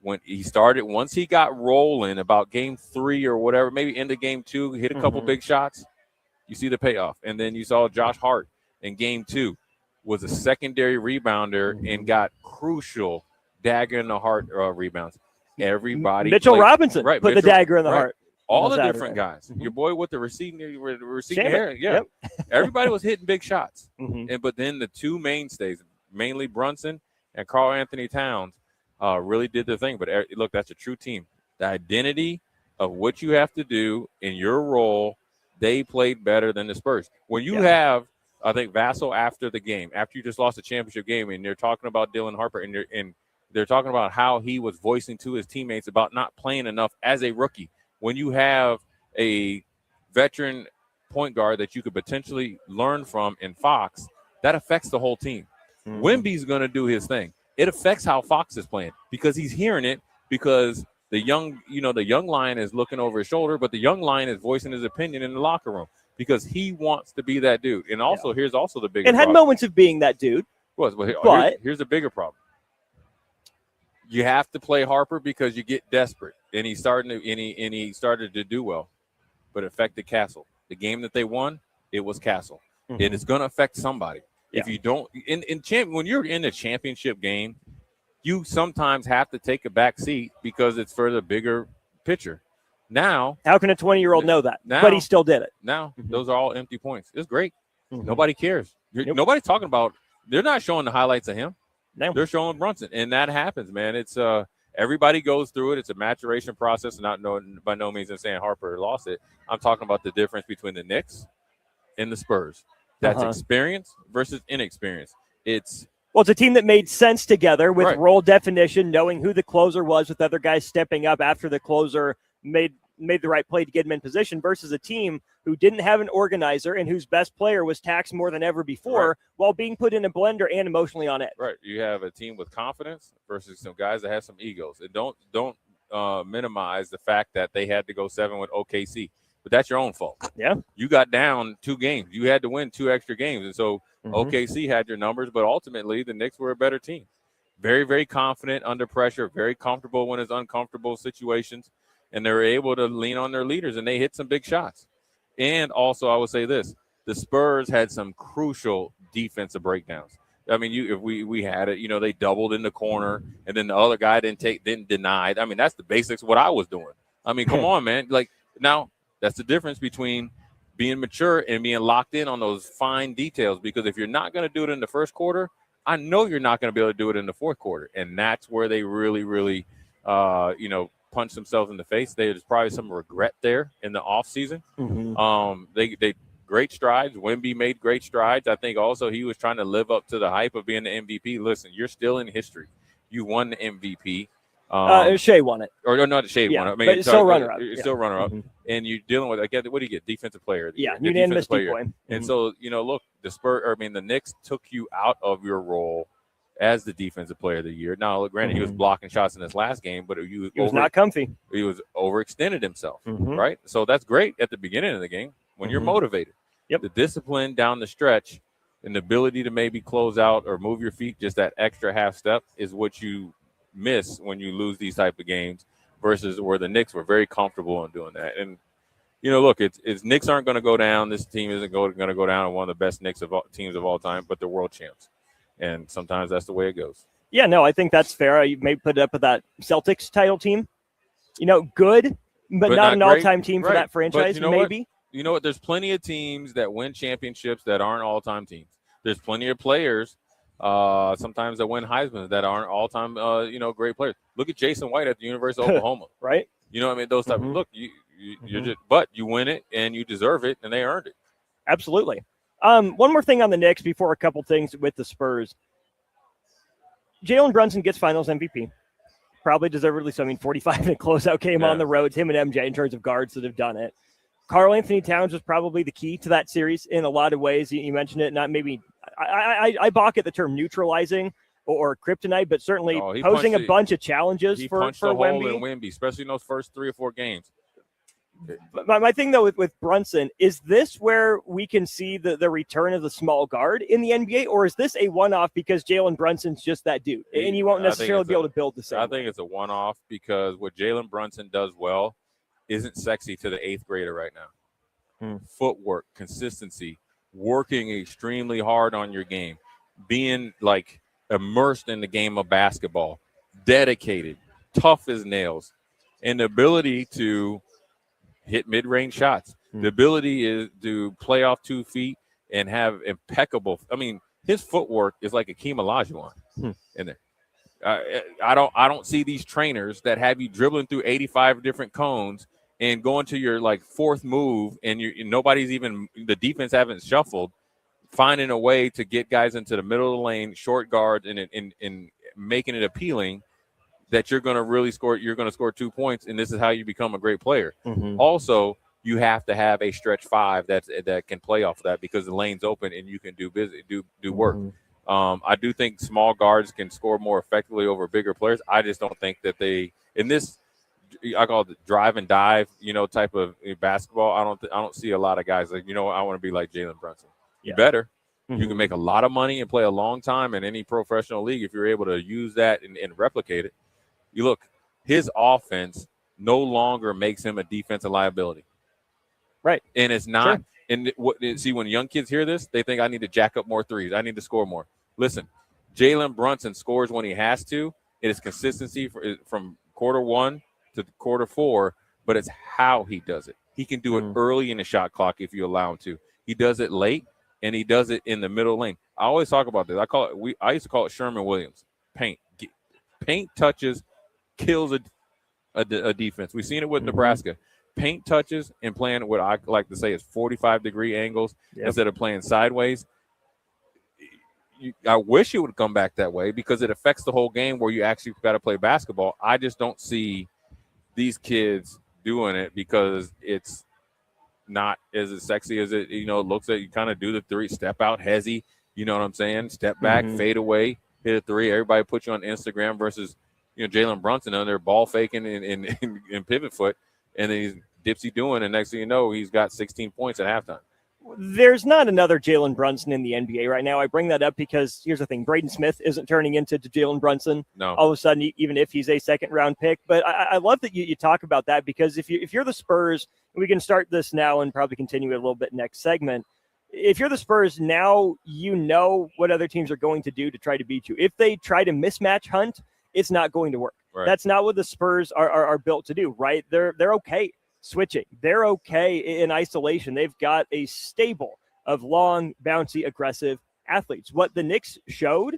When he started, once he got rolling about Game 3 or whatever, maybe into Game 2, hit a couple big shots, you see the payoff. And then you saw Josh Hart in Game 2 was a secondary rebounder and got crucial dagger in the heart rebounds. Everybody Mitchell played, Robinson put the dagger in the heart. All on the Saturday. different guys. Your boy with the receding Shamit, hair. Yeah. yep. Everybody was hitting big shots. Mhm. But then the two mainstays, mainly Brunson and Karl Anthony Towns, really did the thing. But look, that's a true team. The identity of what you have to do in your role, they played better than the Spurs. When you have, I think, Vassell after the game, after you just lost a championship game, and they're talking about Dylan Harper, and they're talking about how he was voicing to his teammates about not playing enough as a rookie. When you have a veteran point guard that you could potentially learn from in Fox, that affects the whole team. Wemby's going to do his thing. It affects how Fox is playing because he's hearing it, because the young lion is looking over his shoulder, but the young lion is voicing his opinion in the locker room because he wants to be that dude. And also, here's also the bigger And had problem. moments of being that dude. But here's the bigger problem. You have to play Harper because you get desperate, and he started to do well, but it affected Castle. The game that they won, it was Castle. Mhm. It is going to affect somebody. Yeah. If you don't when you're in a championship game, you sometimes have to take a back seat because it's for the bigger picture. Now, how can a 20-year-old know that? Now, But he still did it. Now, those are all empty points. It's great. Mhm. Nobody cares. Nobody's talking about. They're not showing the highlights of him. They're showing Brunson, and that happens, man. It's everybody goes through it. It's a maturation process. By no means I'm saying Harper lost it. I'm talking about the difference between the Knicks and the Spurs. That's experience versus inexperience. It's a team that made sense together with role definition, knowing who the closer was, with other guys stepping up after the closer made the right play to get him in position, versus a team who didn't have an organizer and whose best player was taxed more than ever before while being put in a blender and emotionally on edge. Right. You have a team with confidence versus some guys that have some egos. And don't minimize the fact that they had to go 7 with OKC. But that's your own fault. Yeah. You got down 2 games. You had to win 2 extra games. And so OKC had your numbers, but ultimately the Knicks were a better team. Very, very confident under pressure, very comfortable when it's uncomfortable situations. And they were able to lean on their leaders, and they hit some big shots. And also, I would say this: the Spurs had some crucial defensive breakdowns. I mean, if we had it, they doubled in the corner, and then the other guy didn't deny. I mean, that's the basics of what I was doing. I mean, come on, man. Like, now, that's the difference between being mature and being locked in on those fine details. Because if you're not going to do it in the first quarter, I know you're not going to be able to do it in the fourth quarter, and that's where they really, really, punch themselves in the face. There's probably some regret there in the offseason. They great strides. Wemby made great strides. I think also he was trying to live up to the hype of being the MVP. Listen, you're still in history. You won the MVP. Shea won it. Or not Shea won it. I mean, but still runner-up. Still runner-up. And you're dealing with, what do you get? Defensive player. Unanimous player. point. And so, look, the Knicks took you out of your role as the defensive player of the year. Now, granted, he was blocking shots in his last game, but he was not comfy. He was overextended himself, right? So that's great at the beginning of the game when you're motivated. The discipline down the stretch and the ability to maybe close out or move your feet just that extra half step is what you miss when you lose these type of games versus where the Knicks were very comfortable in doing that. And, look, it's Knicks aren't going to go down. This team isn't going to go down in one of the best Knicks teams of all time, but they're world champs. And sometimes that's the way it goes. Yeah, no, I think that's fair. You may put it up with that Celtics title team. Good, but not an all-time team for that franchise, maybe. You know what? There's plenty of teams that win championships that aren't all-time teams. There's plenty of players sometimes that win Heisman that aren't all-time, great players. Look at Jason White at the University of Oklahoma. Right? Those type of, look, you're just, but you win it and you deserve it and they earned it. Absolutely. One more thing on the Knicks before a couple things with the Spurs. Jalen Brunson gets Finals MVP. Probably deservedly so. 45 in a closeout game on the road. It's him and MJ in terms of guards that have done it. Karl Anthony Towns was probably the key to that series in a lot of ways. You mentioned it, not maybe I balk at the term neutralizing or kryptonite, but certainly posing a bunch of challenges for punched a hole Wemby. in Wemby, especially in those first 3 or 4 games. My thing, though, with Brunson, is this where we can see the return of the small guard in the NBA, or is this a one-off because Jalen Brunson's just that dude, and you won't necessarily be able to build the same? I think it's a one-off because what Jalen Brunson does well isn't sexy to the 8th grader right now. Footwork, consistency, working extremely hard on your game, being like immersed in the game of basketball, dedicated, tough as nails, and the ability to hit mid-range shots. The ability is to play off 2 feet and have impeccable. I mean, his footwork is like Akeem Olajuwon in there. I don't see these trainers that have you dribbling through 85 different cones and going to your like fourth move, and nobody's even the defense haven't shuffled, finding a way to get guys into the middle of the lane, short guards, and making it appealing that you're going to really score. You're going to score 2 points, and this is how you become a great player. Also, you have to have a stretch five that can play off of that because the lane's open and you can do work. I do think small guards can score more effectively over bigger players. I just don't think that they in this. I call it the drive and dive, type of basketball. I don't see a lot of guys like, I want to be like Jalen Brunson. You better. You can make a lot of money and play a long time in any professional league if you're able to use that and replicate it. You look, his offense no longer makes him a defensive liability. Right. And it's not. And see, when young kids hear this, they think I need to jack up more threes. I need to score more. Listen, Jalen Brunson scores when he has to. It is consistency from quarter 1 to quarter 4, but it's how he does it. He can do it early in the shot clock if you allow him to. He does it late, and he does it in the middle lane. I always talk about this. I used to call it Sherman Williams. Paint touches kills a defense. We've seen it with Nebraska. Paint touches and playing what I like to say is 45-degree angles instead of playing sideways. I wish it would come back that way because it affects the whole game where you actually got to play basketball. I just don't see these kids doing it because it's not as sexy as it looks like. You kind of do the 3 step out hezzy, you know what I'm saying? Step back, fade away, hit a 3. Everybody puts you on Instagram versus Jalen Brunson on there ball faking and pivot foot, and then he's dipsy doing, and next thing you know, he's got 16 points at halftime. There's not another Jalen Brunson in the NBA right now. I bring that up because here's the thing. Braden Smith isn't turning into Jalen Brunson all of a sudden, even if he's a second-round pick. But I love that you talk about that because if you're the Spurs, and we can start this now and probably continue it a little bit next segment. If you're the Spurs, now you know what other teams are going to do to try to beat you. If they try to mismatch hunt, it's not going to work. Right. That's not what the Spurs are built to do, right? They're okay switching. They're okay in isolation. They've got a stable of long, bouncy, aggressive athletes. What the Knicks showed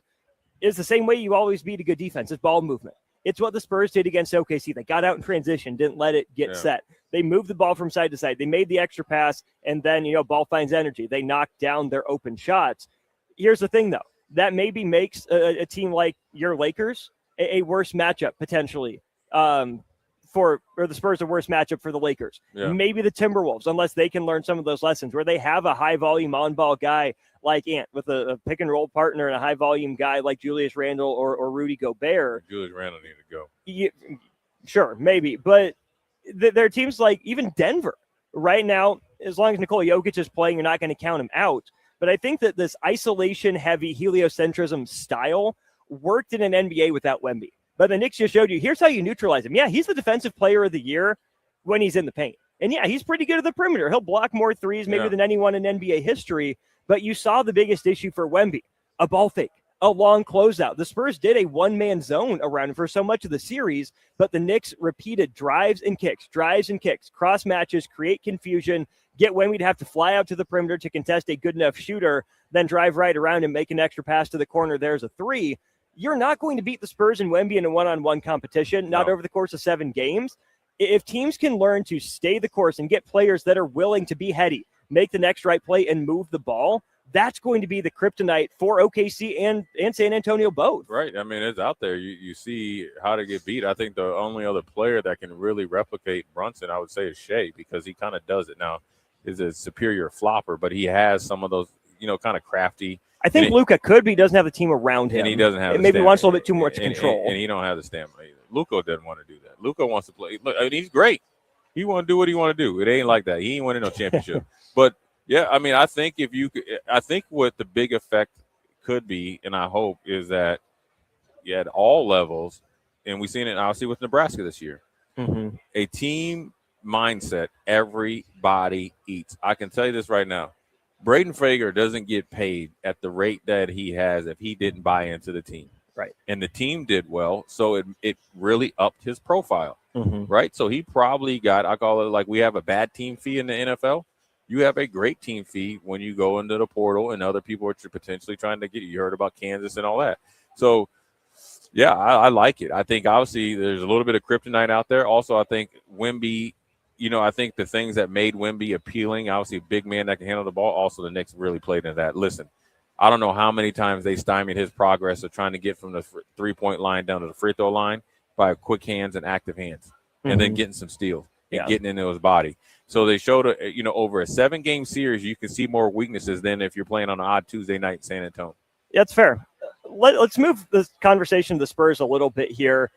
is the same way you always beat a good defense. It's ball movement. It's what the Spurs did against OKC. They got out in transition, didn't let it get set. They moved the ball from side to side. They made the extra pass, and then, ball finds energy. They knocked down their open shots. Here's the thing, though. That maybe makes a team like your Lakers a worse matchup, potentially, or the Spurs a worse matchup for the Lakers. Maybe the Timberwolves, unless they can learn some of those lessons where they have a high-volume on-ball guy like Ant with a pick-and-roll partner and a high-volume guy like Julius Randle or Rudy Gobert. Julius Randle needs to go. Sure, maybe. But there are teams like even Denver right now, as long as Nikola Jokic is playing, you're not going to count him out. But I think that this isolation-heavy heliocentrism style worked in an NBA without Wemby. But the Knicks just showed you, here's how you neutralize him. Yeah, he's the defensive player of the year when he's in the paint. And yeah, he's pretty good at the perimeter. He'll block more threes maybe than anyone in NBA history. But you saw the biggest issue for Wemby, a ball fake, a long closeout. The Spurs did a one-man zone around him for so much of the series, but the Knicks repeated drives and kicks, cross matches, create confusion, get Wemby to have to fly out to the perimeter to contest a good enough shooter, then drive right around and make an extra pass to the corner. There's a 3. You're not going to beat the Spurs and Wemby in a one-on-one competition, not over the course of 7 games. If teams can learn to stay the course and get players that are willing to be heady, make the next right play, and move the ball, that's going to be the kryptonite for OKC and San Antonio both. Right. I mean, it's out there. You see how to get beat. I think the only other player that can really replicate Brunson, I would say, is Shea, because he kind of does it now. Is a superior flopper, but he has some of those, kind of crafty. I think Luka could, but he doesn't have the team around him. And he doesn't have maybe wants a little bit too much control. And he don't have the stamina either. Luka doesn't want to do that. Luka wants to play. Look, I mean, he's great. He want to do what he want to do. It ain't like that. He ain't winning no championship. But, yeah, I mean, I think what the big effect could be, and I hope, is that at all levels, and we've seen it obviously with Nebraska this year, a team mindset, everybody eats. I can tell you this right now. Braden Frager doesn't get paid at the rate that he has if he didn't buy into the team. Right. And the team did well, so it really upped his profile. right? So he probably got, I call it like we have a bad team fee in the NFL. You have a great team fee when you go into the portal and other people are potentially trying to get you. You heard about Kansas and all that. So, yeah, I like it. I think obviously there's a little bit of kryptonite out there. Also, I think Wemby, I think the things that made Wemby appealing, obviously a big man that can handle the ball, also the Knicks really played into that. Listen, I don't know how many times they stymied his progress of trying to get from the three-point line down to the free throw line by quick hands and active hands, and then getting some steals and getting into his body. So they showed, over a 7-game series, you can see more weaknesses than if you're playing on an odd Tuesday night in San Antonio. Yeah, that's fair. Let's move this conversation to the Spurs a little bit here,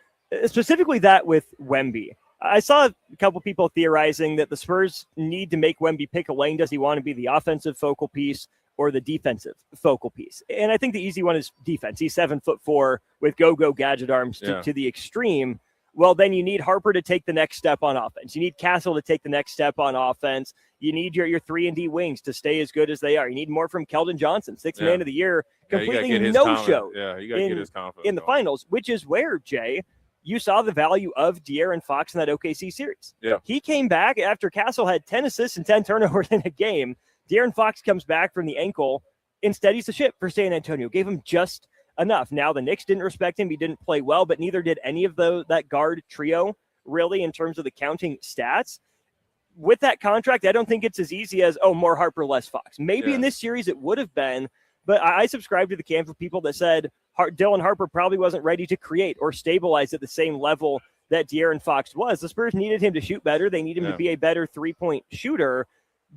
specifically that with Wemby. I saw a couple people theorizing that the Spurs need to make Wemby pick a lane. Does he want to be the offensive focal piece or the defensive focal piece? And I think the easy one is defense. He's 7'4" with go gadget arms to the extreme. Well, then you need Harper to take the next step on offense. You need Castle to take the next step on offense. You need your 3-and-D wings to stay as good as they are. You need more from Keldon Johnson, sixth man of the year, completely no-show in the finals, which is where, Jay, you saw the value of De'Aaron Fox in that OKC series. Yeah. He came back after Castle had 10 assists and 10 turnovers in a game. De'Aaron Fox comes back from the ankle and steadies the ship for San Antonio, gave him just enough. Now, the Knicks didn't respect him. He didn't play well, but neither did any of that guard trio, really, in terms of the counting stats. With that contract, I don't think it's as easy as, more Harper, less Fox. Maybe in this series it would have been, but I subscribe to the camp of people that said Dylan Harper probably wasn't ready to create or stabilize at the same level that De'Aaron Fox was. The Spurs needed him to shoot better. They need him to be a better three-point shooter.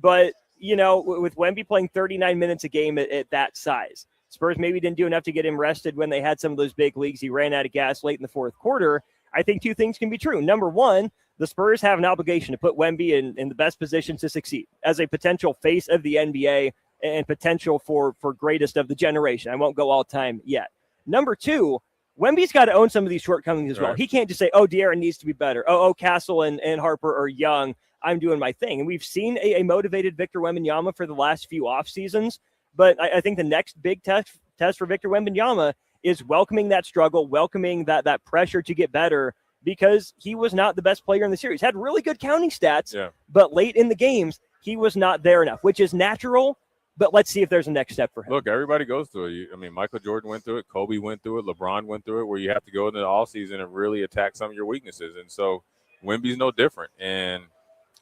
But, with Wemby playing 39 minutes a game at that size, Spurs maybe didn't do enough to get him rested when they had some of those big leagues. He ran out of gas late in the fourth quarter. I think two things can be true. Number one, the Spurs have an obligation to put Wemby in the best position to succeed as a potential face of the NBA and potential for greatest of the generation. I won't go all time yet. Number two, Wemby's got to own some of these shortcomings as well. He can't just say, De'Aaron needs to be better. Castle and Harper are young. I'm doing my thing. And we've seen a motivated Victor Wembanyama for the last few off seasons. But I think the next big test for Victor Wembanyama is welcoming that struggle, welcoming that pressure to get better, because he was not the best player in the series. Had really good counting stats, but late in the games, he was not there enough, which is natural. But let's see if there's a next step for him. Look, everybody goes through it. Michael Jordan went through it. Kobe went through it. LeBron went through it, where you have to go into the offseason and really attack some of your weaknesses. And so Wemby's no different. And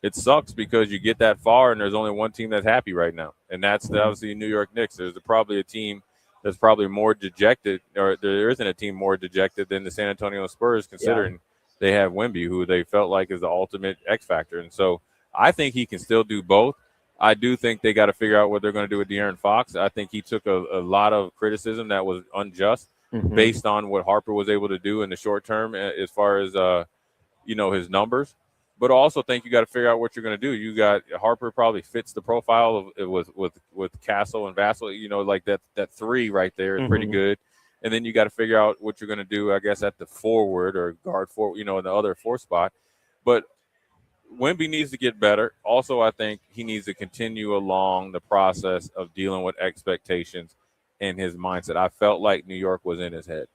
it sucks because you get that far and there's only one team that's happy right now, and that's obviously New York Knicks. There's probably a team that's probably more dejected, or there isn't a team more dejected than the San Antonio Spurs, considering they have Wemby, who they felt like is the ultimate X factor. And so I think he can still do both. I do think they got to figure out what they're going to do with De'Aaron Fox. I think he took a lot of criticism that was unjust based on what Harper was able to do in the short term as far as, his numbers. But I also think you got to figure out what you're going to do. You got Harper probably fits the profile of with Castle and Vassell. Like that three right there is pretty good. And then you got to figure out what you're going to do, I guess, at the forward or guard forward, in the other fourth spot. But Wemby needs to get better. Also, I think he needs to continue along the process of dealing with expectations and his mindset. I felt like New York was in his head.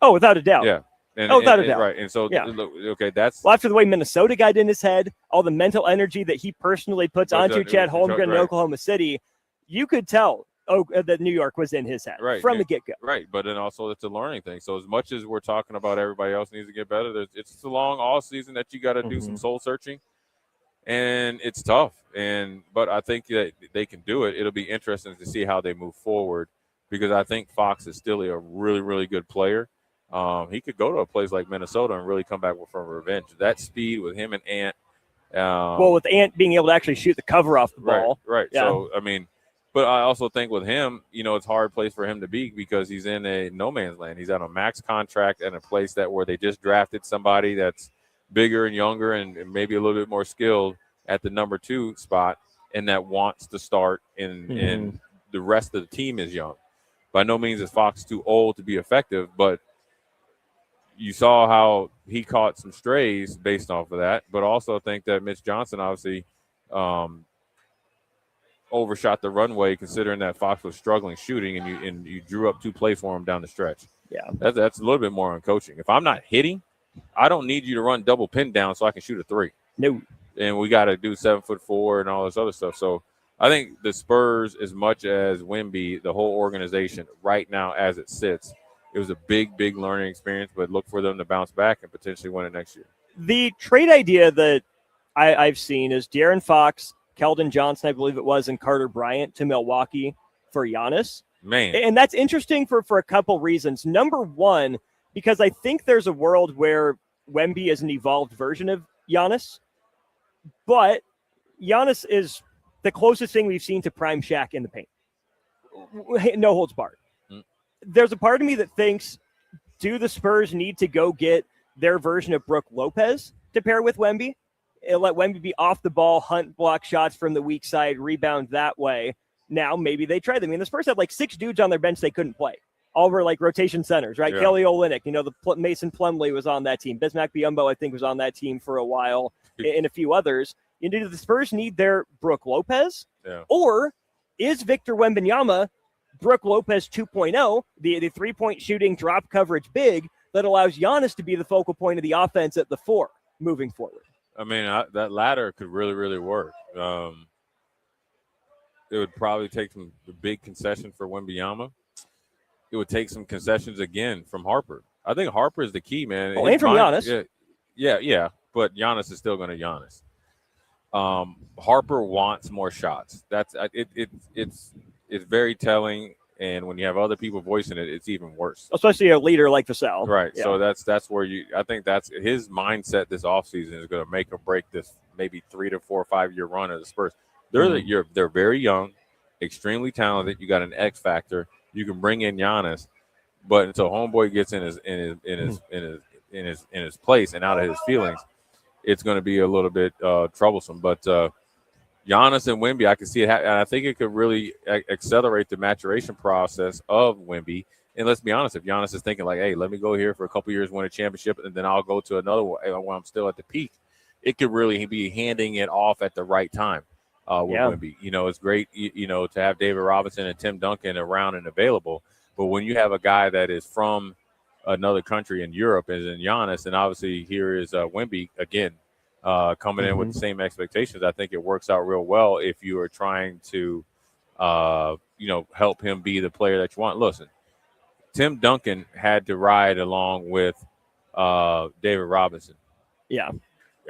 Oh, without a doubt. Yeah. Without a doubt. Right. And so, that's. Well, after the way Minnesota got in his head, all the mental energy that he personally puts onto Chad Holmgren in Oklahoma City, you could tell that New York was in his head from the get-go. Right. But then also it's a learning thing. So as much as we're talking about everybody else needs to get better, it's a long all season that you got to do some soul searching. And it's tough. But I think that they can do it. It'll be interesting to see how they move forward, because I think Fox is still a really, really good player. He could go to a place like Minnesota and really come back from revenge. That speed with him and Ant. With Ant being able to actually shoot the cover off the ball. Right. Yeah. So, but I also think with him, it's a hard place for him to be because he's in a no man's land. He's on a max contract and a place where they just drafted somebody that's bigger and younger and maybe a little bit more skilled at the number 2 spot, and that wants to start and the rest of the team is young. By no means is Fox too old to be effective, but you saw how he caught some strays based off of that, but also think that Mitch Johnson obviously overshot the runway, considering that Fox was struggling shooting, and you drew up 2 plays for him down the stretch. Yeah, that's a little bit more on coaching. If I'm not hitting, I don't need you to run double pin down so I can shoot a three. No. And we got to do 7'4" and all this other stuff. So I think the Spurs, as much as Wemby, the whole organization right now as it sits, it was a big, big learning experience, but look for them to bounce back and potentially win it next year. The trade idea that I've seen is De'Aaron Fox, Keldon Johnson, I believe it was, and Carter Bryant to Milwaukee for Giannis. Man. And that's interesting for a couple reasons. Number one, because I think there's a world where Wemby is an evolved version of Giannis, but Giannis is the closest thing we've seen to prime Shaq in the paint. No holds barred. There's a part of me that thinks, do the Spurs need to go get their version of Brook Lopez to pair with Wemby? And let Wemby be off the ball, hunt block shots from the weak side, rebound that way. Now maybe they try them. I mean, the Spurs had like 6 dudes on their bench they couldn't play. All were like rotation centers, right? Yeah. Kelly Olynyk, the Mason Plumlee was on that team. Bismack Biyombo, I think, was on that team for a while, and a few others. Do the Spurs need their Brook Lopez? Yeah. Or is Victor Wembanyama Brook Lopez 2.0, the three-point shooting drop coverage big that allows Giannis to be the focal point of the offense at the 4 moving forward? I mean, that ladder could really, really work. It would probably take some big concession for Wembanyama. It would take some concessions again from Harper. I think Harper is the key, man. Oh, and from Giannis. Yeah. But Giannis is still going to Giannis. Harper wants more shots. That's it's very telling. And when you have other people voicing it, it's even worse. Especially a leader like Vassell. Right. Yeah. So that's where I think that's his mindset this offseason is going to make or break this maybe 3 to 4 or 5 year run of the Spurs. They're very young, extremely talented. You got an X factor. You can bring in Giannis, but until homeboy gets in his place and out of his feelings, it's going to be a little bit troublesome. But Giannis and Wemby, I can see it, and I think it could really accelerate the maturation process of Wemby. And let's be honest, if Giannis is thinking like, "Hey, let me go here for a couple years, win a championship, and then I'll go to another one when I'm still at the peak," it could really be handing it off at the right time. With Wemby, it's great, to have David Robinson and Tim Duncan around and available. But when you have a guy that is from another country in Europe, as in Giannis, and obviously here is Wemby again coming in with the same expectations, I think it works out real well if you are trying to, help him be the player that you want. Listen, Tim Duncan had to ride along with David Robinson. Yeah.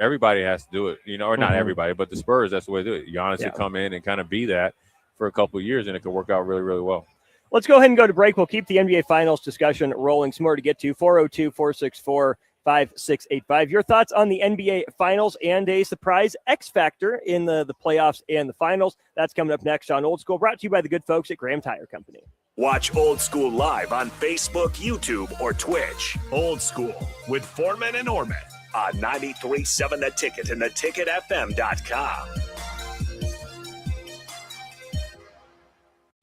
Everybody has to do it, or not everybody, but the Spurs, that's the way to do it. Giannis could come in and kind of be that for a couple of years, and it could work out really, really well. Let's go ahead and go to break. We'll keep the NBA Finals discussion rolling. Some more to get to. 402-464-5685. Your thoughts on the NBA Finals and a surprise X Factor in the playoffs and the Finals. That's coming up next on Old School, brought to you by the good folks at Graham Tire Company. Watch Old School live on Facebook, YouTube, or Twitch. Old School with Foreman and Orman on 93.7 The Ticket and theticketfm.com.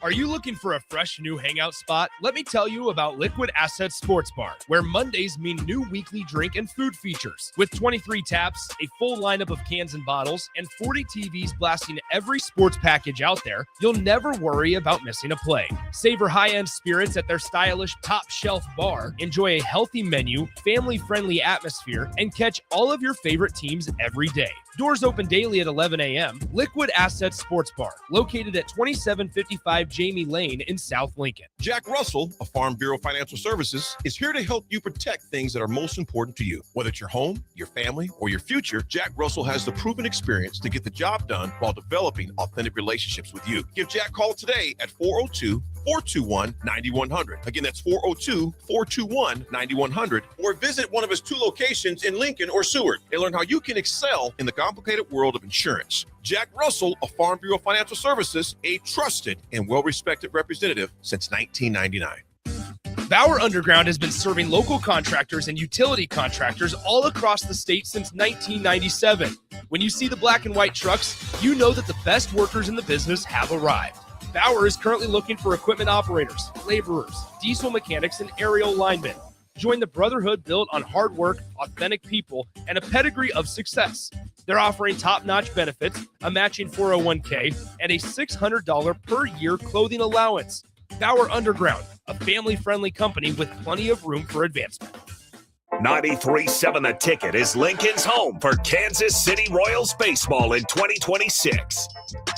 Are you looking for a fresh new hangout spot? Let me tell you about Liquid Assets Sports Bar, where Mondays mean new weekly drink and food features. With 23 taps, a full lineup of cans and bottles, and 40 TVs blasting every sports package out there, you'll never worry about missing a play. Savor high-end spirits at their stylish top-shelf bar, enjoy a healthy menu, family-friendly atmosphere, and catch all of your favorite teams every day. Doors open daily at 11 a.m. Liquid Assets Sports Bar, located at 2755 Jamie Lane in South Lincoln. Jack Russell of Farm Bureau Financial Services is here to help you protect things that are most important to you. Whether it's your home, your family, or your future, Jack Russell has the proven experience to get the job done while developing authentic relationships with you. Give Jack a call today at 402-421-9100. Again, that's 402-421-9100. Or visit one of his 2 locations in Lincoln or Seward and learn how you can excel in the complicated world of insurance. Jack Russell of Farm Bureau Financial Services, a trusted and well-respected representative since 1999. Bauer Underground has been serving local contractors and utility contractors all across the state since 1997. When you see the black and white trucks, you know that the best workers in the business have arrived. Bauer is currently looking for equipment operators, laborers, diesel mechanics, and aerial linemen. Join the brotherhood built on hard work, authentic people, and a pedigree of success. They're offering top-notch benefits, a matching 401k, and a $600 per year clothing allowance. Bauer Underground, a family-friendly company with plenty of room for advancement. 93.7 The Ticket is Lincoln's home for Kansas City Royals baseball in 2026.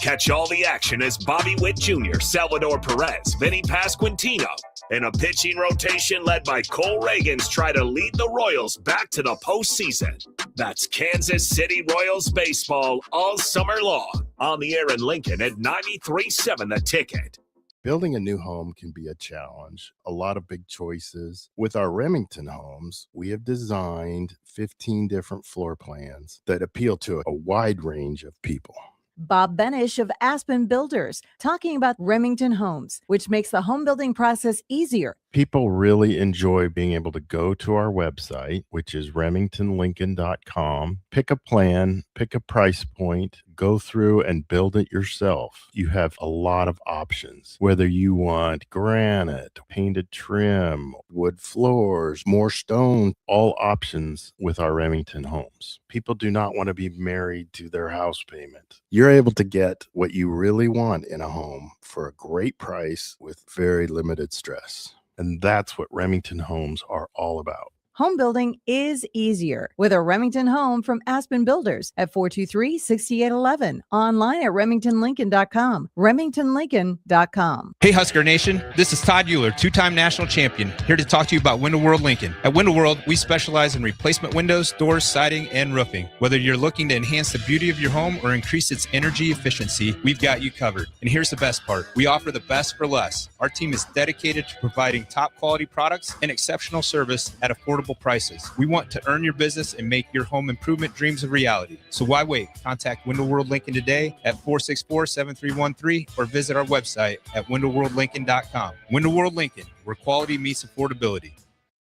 Catch all the action as Bobby Witt Jr., Salvador Perez, Vinny Pasquantino, and a pitching rotation led by Cole Reagans try to lead the Royals back to the postseason. That's Kansas City Royals baseball all summer long. On the air in Lincoln at 93.7 The Ticket. Building a new home can be a challenge, a lot of big choices. With our Remington homes, we have designed 15 different floor plans that appeal to a wide range of people. Bob Benish of Aspen Builders, talking about Remington Homes, which makes the home building process easier. People really enjoy being able to go to our website, which is remingtonlincoln.com, pick a plan, pick a price point, go through and build it yourself. You have a lot of options, whether you want granite, painted trim, wood floors, more stone, all options with our Remington homes. People do not want to be married to their house payment. You're able to get what you really want in a home for a great price with very limited stress. And that's what Remington homes are all about. Home building is easier with a Remington home from Aspen Builders at 423-6811. Online at remingtonlincoln.com. remingtonlincoln.com. Hey Husker Nation, this is Todd Euler, two-time national champion, here to talk to you about Window World Lincoln. At Window World, we specialize in replacement windows, doors, siding, and roofing. Whether you're looking to enhance the beauty of your home or increase its energy efficiency, we've got you covered. And here's the best part. We offer the best for less. Our team is dedicated to providing top quality products and exceptional service at affordable prices. We want to earn your business and make your home improvement dreams a reality. So why wait? Contact Window World Lincoln today at 464-7313 or visit our website at windowworldlincoln.com. Window World Lincoln, where quality meets affordability.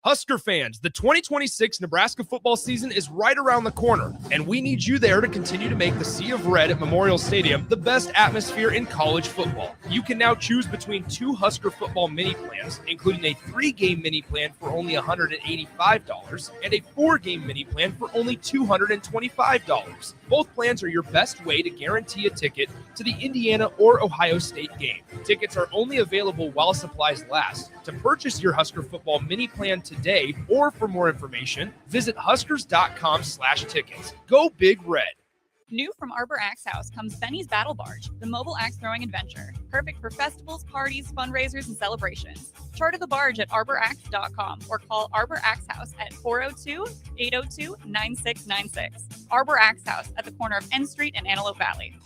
Husker fans, the 2026 Nebraska football season is right around the corner, and we need you there to continue to make the Sea of Red at Memorial Stadium the best atmosphere in college football. You can now choose between 2 Husker football mini plans, including a 3-game mini plan for only $185 and a 4-game mini plan for only $225. Both plans are your best way to guarantee a ticket to the Indiana or Ohio State game. Tickets are only available while supplies last. To purchase your Husker football mini plan today, or for more information, visit huskers.com/tickets. Go Big Red. New from Arbor Axe House comes Benny's Battle Barge, the mobile axe throwing adventure. Perfect for festivals, parties, fundraisers, and celebrations. Charter the barge at arbораxe.com or call Arbor Axe House at 402-802-9696. Arbor Axe House at the corner of N Street and Antelope Valley.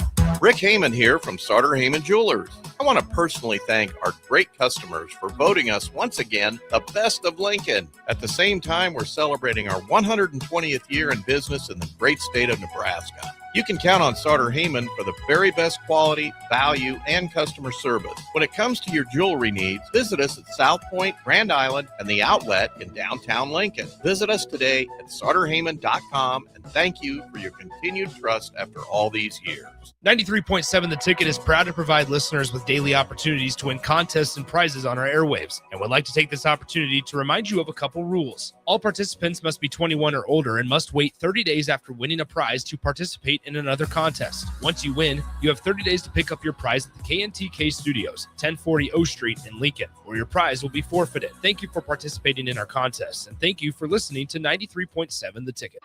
Rick Heyman here from Sartor Heyman Jewelers. I want to personally thank our great customers for voting us once again the best of Lincoln. At the same time, we're celebrating our 120th year in business in the great state of Nebraska. You can count on Sartor Heyman for the very best quality, value, and customer service. When it comes to your jewelry needs, visit us at South Point, Grand Island, and the Outlet in downtown Lincoln. Visit us today at sartorheyman.com, and thank you for your continued trust after all these years. 93.7 The Ticket is proud to provide listeners with daily opportunities to win contests and prizes on our airwaves, and would like to take this opportunity to remind you of a couple rules. All participants must be 21 or older and must wait 30 days after winning a prize to participate in another contest. Once you win, you have 30 days to pick up your prize at the KNTK Studios, 1040 O Street in Lincoln, or your prize will be forfeited. Thank you for participating in our contests, and thank you for listening to 93.7 The Ticket.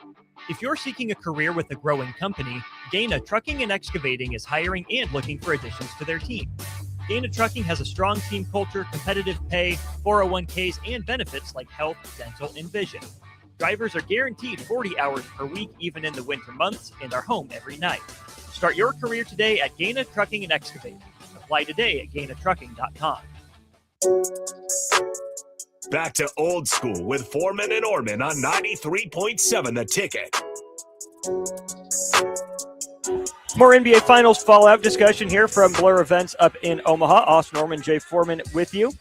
If you're seeking a career with a growing company, Gaina Trucking and Excavating is hiring and looking for additions to their team. Gaina Trucking has a strong team culture, competitive pay, 401ks, and benefits like health, dental, and vision. Drivers are guaranteed 40 hours per week, even in the winter months, and are home every night. Start your career today at Gaina Trucking and Excavating. Apply today at gainatrucking.com. Back to old school with Foreman and Orman on 93.7 The Ticket. More NBA Finals fallout discussion here from Blur Events up in Omaha. Austin Orman, Jay Foreman with you.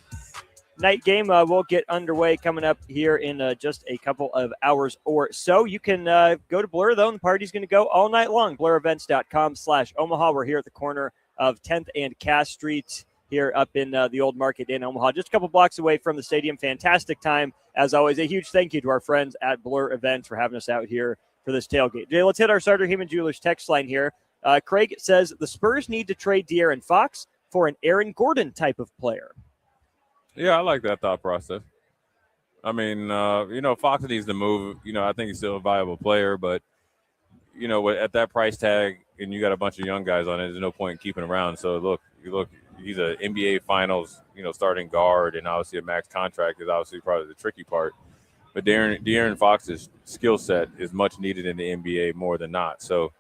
Night game will get underway coming up here in just a couple of hours or so. You can go to Blur, though, and the party's going to go all night long. BlurEvents.com/Omaha. We're here at the corner of 10th and Cass Street here up in the Old Market in Omaha, just a couple blocks away from the stadium. Fantastic time, as always. A huge thank you to our friends at Blur Events for having us out here for this tailgate. Jay, let's hit our Sartor Heyman Jewelers text line here. Craig says the Spurs need to trade De'Aaron Fox for an Aaron Gordon type of player. Yeah, I like that thought process. I mean, Fox needs to move. I think he's still a viable player, but at that price tag, and you got a bunch of young guys on it, there's no point in keeping around. So look, he's an NBA Finals, starting guard, and obviously a max contract is obviously probably the tricky part. But De'Aaron Fox's skill set is much needed in the NBA more than not. So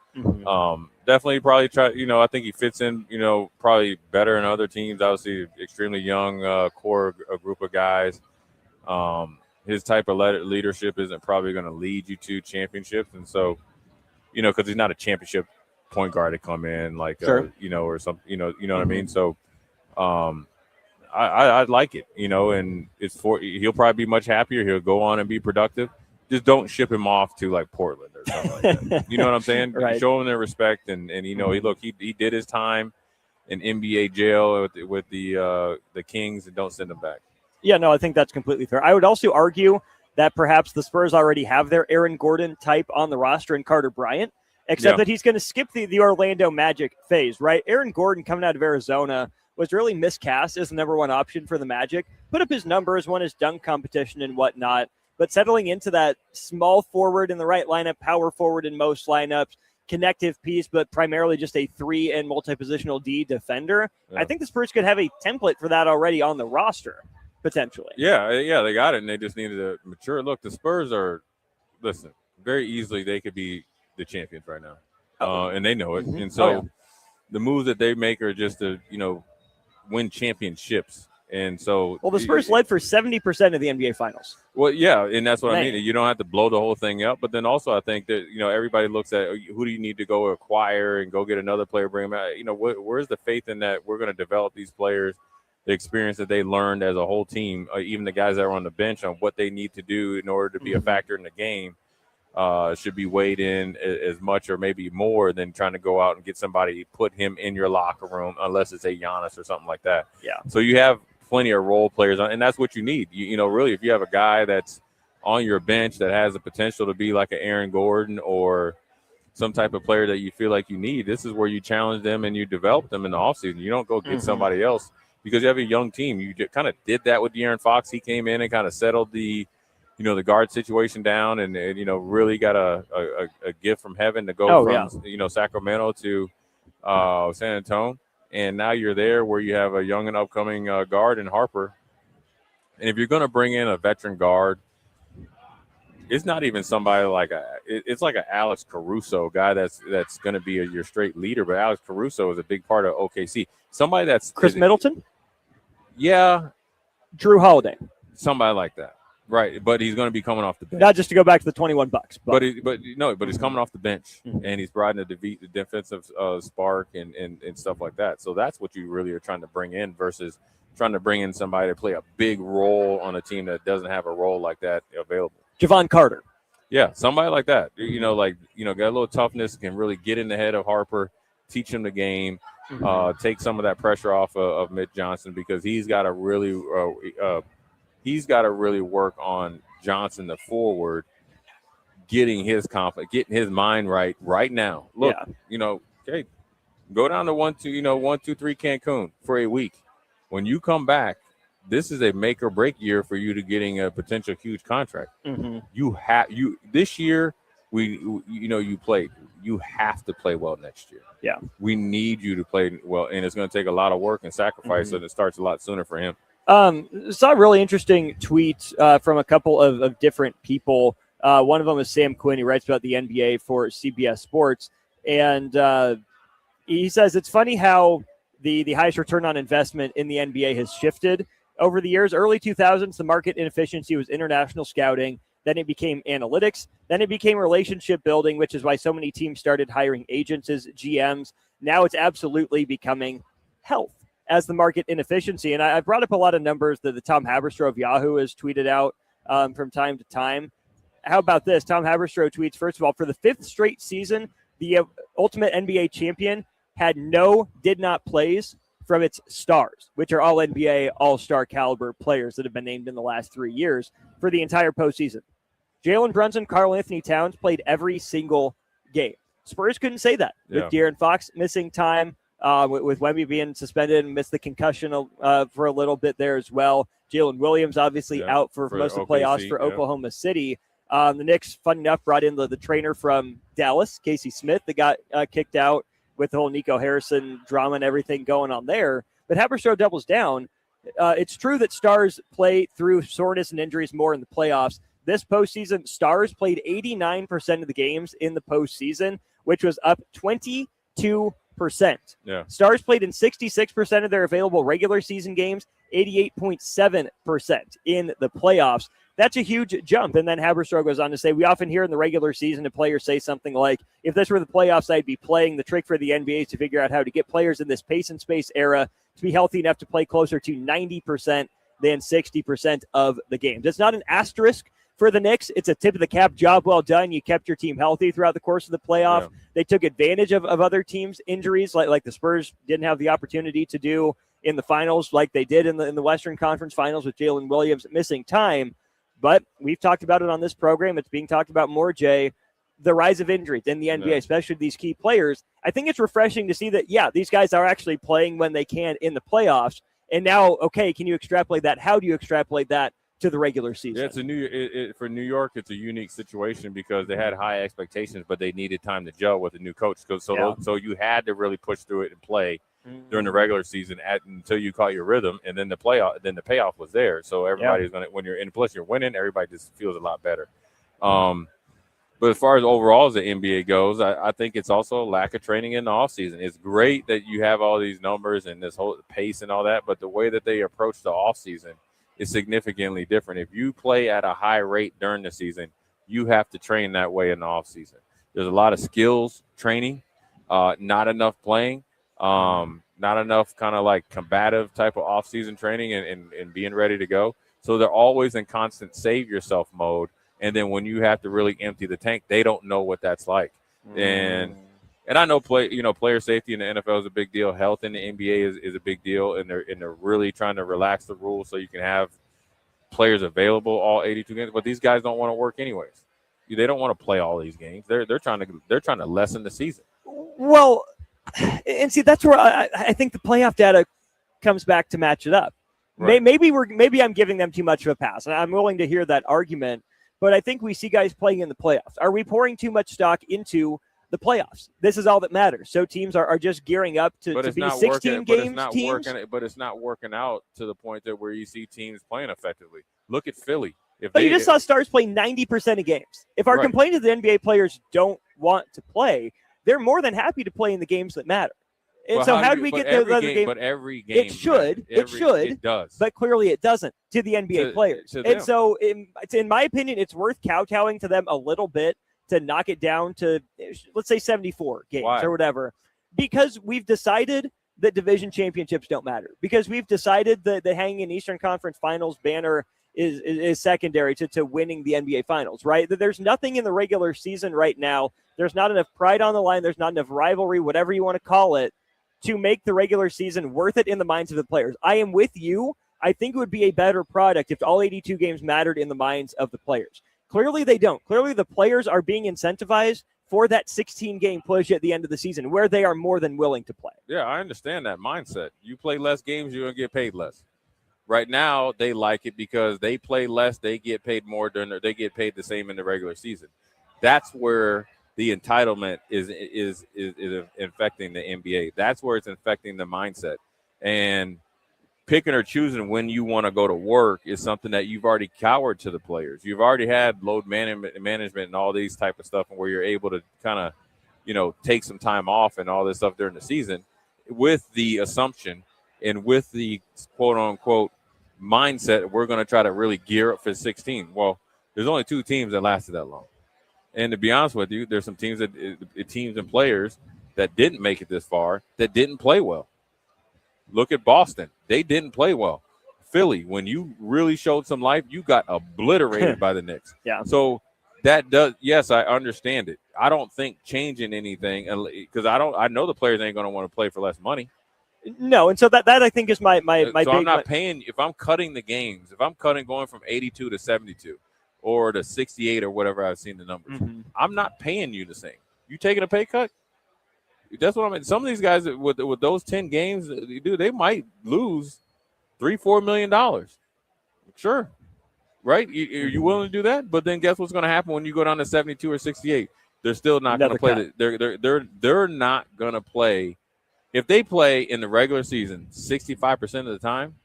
definitely probably try. I think he fits in. Probably better in other teams. Obviously, extremely young core group of guys. His type of leadership isn't probably going to lead you to championships, and so because he's not a championship point guard to come in like Sure. or something. You know what I mean. So I like it. And he'll probably be much happier. He'll go on and be productive. Just don't ship him off to like Portland or something like that. You know what I'm saying? Right. Show him their respect, and he did his time in NBA jail with the Kings, and don't send him back. Yeah, no, I think that's completely fair. I would also argue that perhaps the Spurs already have their Aaron Gordon type on the roster in Carter Bryant, except that he's going to skip the Orlando Magic phase, right? Aaron Gordon coming out of Arizona was really miscast as the number one option for the Magic. Put up his numbers, won his dunk competition and whatnot, but settling into that small forward in the right lineup, power forward in most lineups, connective piece, but primarily just a 3 and multi-positional D defender. Yeah. I think the Spurs could have a template for that already on the roster, potentially. Yeah, they got it, and they just needed to mature. Look, the Spurs very easily they could be the champions right now, and they know it. And so the moves that they make are just to win championships. And so, well, the Spurs led for 70% of the NBA Finals. Well, yeah, and that's what I mean. You don't have to blow the whole thing up, but then also I think that everybody looks at who do you need to go acquire and go get another player, bring them out. Where's the faith in that we're going to develop these players, the experience that they learned as a whole team, even the guys that are on the bench on what they need to do in order to be a factor in the game, should be weighed in as much or maybe more than trying to go out and get somebody, put him in your locker room, unless it's a Giannis or something like that. Yeah. So you have plenty of role players, and that's what you need. Really, if you have a guy that's on your bench that has the potential to be like an Aaron Gordon or some type of player that you feel like you need, this is where you challenge them and you develop them in the offseason. You don't go get somebody else because you have a young team. You kind of did that with De'Aaron Fox. He came in and kind of settled the guard situation down and really got a gift from heaven to go from Sacramento to San Antonio. And now you're there where you have a young and upcoming guard in Harper. And if you're going to bring in a veteran guard, it's not even somebody like it's like an Alex Caruso guy that's going to be your straight leader. But Alex Caruso is a big part of OKC. Somebody that's Chris Middleton? Yeah. Drew Holiday. Somebody like that. Right, but he's going to be coming off the bench. Not just to go back to the $21, but he's coming off the bench and he's providing the defensive spark and stuff like that. So that's what you really are trying to bring in versus trying to bring in somebody to play a big role on a team that doesn't have a role like that available. Javon Carter. Yeah, somebody like that. Got a little toughness, can really get in the head of Harper, teach him the game, take some of that pressure off of Mitch Johnson because he's got to really work on Johnson, the forward, getting his confidence, getting his mind right now. Look, okay, go down to 1-2, 1-2-3 Cancun for a week. When you come back, this is a make or break year for you to getting a potential huge contract. This year, you played. You have to play well next year. Yeah, we need you to play well, and it's going to take a lot of work and sacrifice, and it starts a lot sooner for him. Saw a really interesting tweet from a couple of different people. One of them is Sam Quinn. He writes about the NBA for CBS Sports. And he says it's funny how the highest return on investment in the NBA has shifted over the years. Early 2000s, the market inefficiency was international scouting. Then it became analytics. Then it became relationship building, which is why so many teams started hiring agents as GMs. Now it's absolutely becoming health as the market inefficiency. And I brought up a lot of numbers that the Tom Haberstroh of Yahoo has tweeted out from time to time. How about this? Tom Haberstroh tweets, first of all, for the 5th straight season, the Ultimate NBA champion did not plays from its stars, which are all NBA all-star caliber players that have been named in the last 3 years for the entire postseason. Jalen Brunson, Karl Anthony Towns played every single game. Spurs couldn't say that with De'Aaron Fox missing time, with Wemby being suspended and missed the concussion for a little bit there as well. Jalen Williams obviously out for most of the playoffs for Oklahoma City. The Knicks, fun enough, brought in the trainer from Dallas, Casey Smith, that got kicked out with the whole Nico Harrison drama and everything going on there. But Haberstroh doubles down. It's true that stars play through soreness and injuries more in the playoffs. This postseason, stars played 89% of the games in the postseason, which was up 22%. Yeah. Stars played in 66% of their available regular season games, 88.7% in the playoffs. That's a huge jump. And then Haberstroh goes on to say, we often hear in the regular season a player say something like, if this were the playoffs, I'd be playing. The trick for the NBA is to figure out how to get players in this pace and space era to be healthy enough to play closer to 90% than 60% of the games. It's not an asterisk for the Knicks. It's a tip of the cap. Job well done. You kept your team healthy throughout the course of the playoff. Yeah. They took advantage of other teams' injuries, like the Spurs didn't have the opportunity to do in the finals, like they did in the Western Conference Finals with Jalen Williams missing time. But we've talked about it on this program. It's being talked about more, Jay. The rise of injuries in the NBA, especially these key players. I think it's refreshing to see that, yeah, these guys are actually playing when they can in the playoffs. And now, okay, can you extrapolate that? How do you extrapolate that to the regular season? Yeah, it's for New York, it's a unique situation because they had high expectations, but they needed time to gel with a new coach. So you had to really push through it and play during the regular season until you caught your rhythm, and then the payoff was there. So everybody's going to, when you're in, plus you're winning, everybody just feels a lot better. But as far as overall as the NBA goes, I think it's also a lack of training in the offseason. It's great that you have all these numbers and this whole pace and all that, but the way that they approach the offseason is significantly different. If you play at a high rate during the season, you have to train that way in the offseason. There's a lot of skills training, not enough playing, not enough kind of like combative type of offseason training and being ready to go. So they're always in constant save yourself mode. And then when you have to really empty the tank, they don't know what that's like. And I know player safety in the NFL is a big deal. Health in the NBA is a big deal, and they're really trying to relax the rules so you can have players available all 82 games. But these guys don't want to work anyways. They don't want to play all these games. They're trying to lessen the season. Well, and see, that's where I think the playoff data comes back to match it up. Right. Maybe I'm giving them too much of a pass, and I'm willing to hear that argument. But I think we see guys playing in the playoffs. Are we pouring too much stock into the playoffs? This is all that matters. So teams are just gearing up to be 16 games teams. But it's not working out to the point that where you see teams playing effectively. Look at Philly. You just saw stars play 90% of games. If our complaint is the NBA players don't want to play, they're more than happy to play in the games that matter. And so how do we get the other game? But every game, it should. It does. But clearly it doesn't to the NBA players. And so in my opinion, it's worth kowtowing to them a little bit to knock it down to, let's say, 74 games or whatever, because we've decided that division championships don't matter, because we've decided that the hanging in Eastern Conference Finals banner is secondary to winning the NBA Finals, right? That there's nothing in the regular season right now. There's not enough pride on the line. There's not enough rivalry, whatever you want to call it, to make the regular season worth it in the minds of the players. I am with you. I think it would be a better product if all 82 games mattered in the minds of the players. Clearly they don't. Clearly the players are being incentivized for that 16-game push at the end of the season where they are more than willing to play. Yeah, I understand that mindset. You play less games, you're going to get paid less. Right now, they like it because they play less, they get paid more they get paid the same in the regular season. That's where the entitlement is infecting the NBA. That's where it's infecting the mindset. And picking or choosing when you want to go to work is something that you've already cowered to the players. You've already had load management and all these type of stuff, and where you're able to kind of, take some time off and all this stuff during the season with the assumption and with the quote unquote mindset, we're going to try to really gear up for 16. Well, there's only two teams that lasted that long. And to be honest with you, there's some teams and players that didn't make it this far that didn't play well. Look at Boston. They didn't play well. Philly, when you really showed some life, you got obliterated by the Knicks. Yeah. So that does, yes, I understand it. I don't think changing anything, because I know the players ain't going to want to play for less money. No, and so that I think is my So I'm not paying, if I'm cutting the games, if I'm going from 82 to 72 or to 68 or whatever I've seen the numbers, I'm not paying you the same. You taking a pay cut? That's what I mean. Some of these guys with those 10 games, dude, they might lose $3-4 million. Sure. Right? Are you willing to do that? But then guess what's going to happen when you go down to 72 or 68? They're still not going to play. They're not going to play. If they play in the regular season 65% of the time,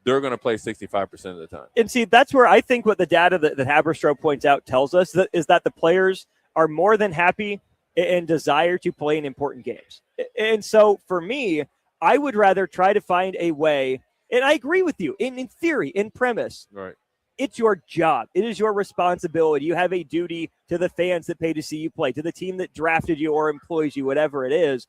they're going to play 65% of the time. And see, that's where I think what the data that Haberstroh points out tells us is that the players are more than happy and desire to play in important games. And so for me, I would rather try to find a way, and I agree with you, in theory, in premise. Right. It's your job. It is your responsibility. You have a duty to the fans that pay to see you play, to the team that drafted you or employs you, whatever it is.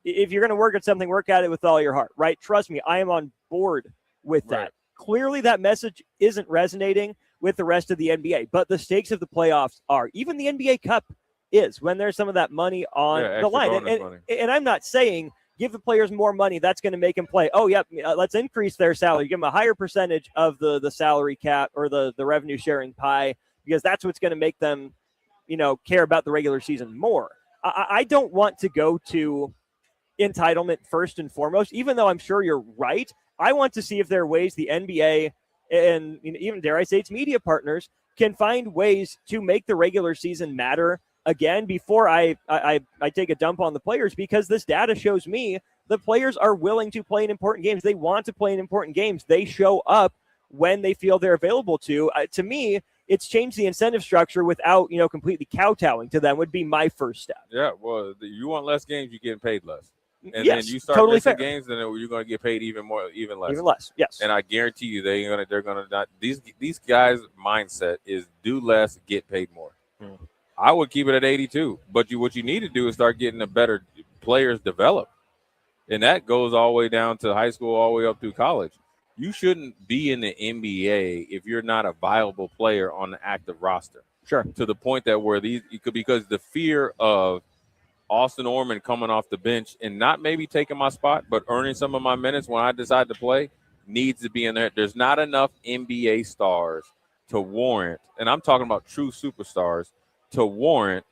If you're going to work at something, work at it with all your heart, right? Trust me, I am on board with that. Right. Clearly, that message isn't resonating with the rest of the NBA, but the stakes of the playoffs are. Even the NBA Cup is when there's some of that money on the line. And I'm not saying give the players more money. That's going to make them play. Oh, yep, let's increase their salary. Give them a higher percentage of the salary cap or the revenue sharing pie, because that's what's going to make them, care about the regular season more. I don't want to go to entitlement first and foremost, even though I'm sure you're right. I want to see if there are ways the NBA and even, dare I say, its media partners can find ways to make the regular season matter again before I take a dump on the players, because this data shows me the players are willing to play in important games. They want to play in important games. They show up when they feel they're available to. To me, it's changed the incentive structure without, completely kowtowing to them would be my first step. Yeah, well, you want less games, you're getting paid less. And yes, then you start totally missing fair. games, then you're going to get paid even less. Even less, yes. And I guarantee you, they're going to not. These guys' mindset is do less, get paid more. I would keep it at 82, but what you need to do is start getting the better players developed, and that goes all the way down to high school, all the way up through college. You shouldn't be in the NBA if you're not a viable player on the active roster. Sure. To the point that where because the fear of Austin Orman coming off the bench and not maybe taking my spot, but earning some of my minutes when I decide to play needs to be in there. There's not enough NBA stars to warrant, and I'm talking about true superstars, to warrant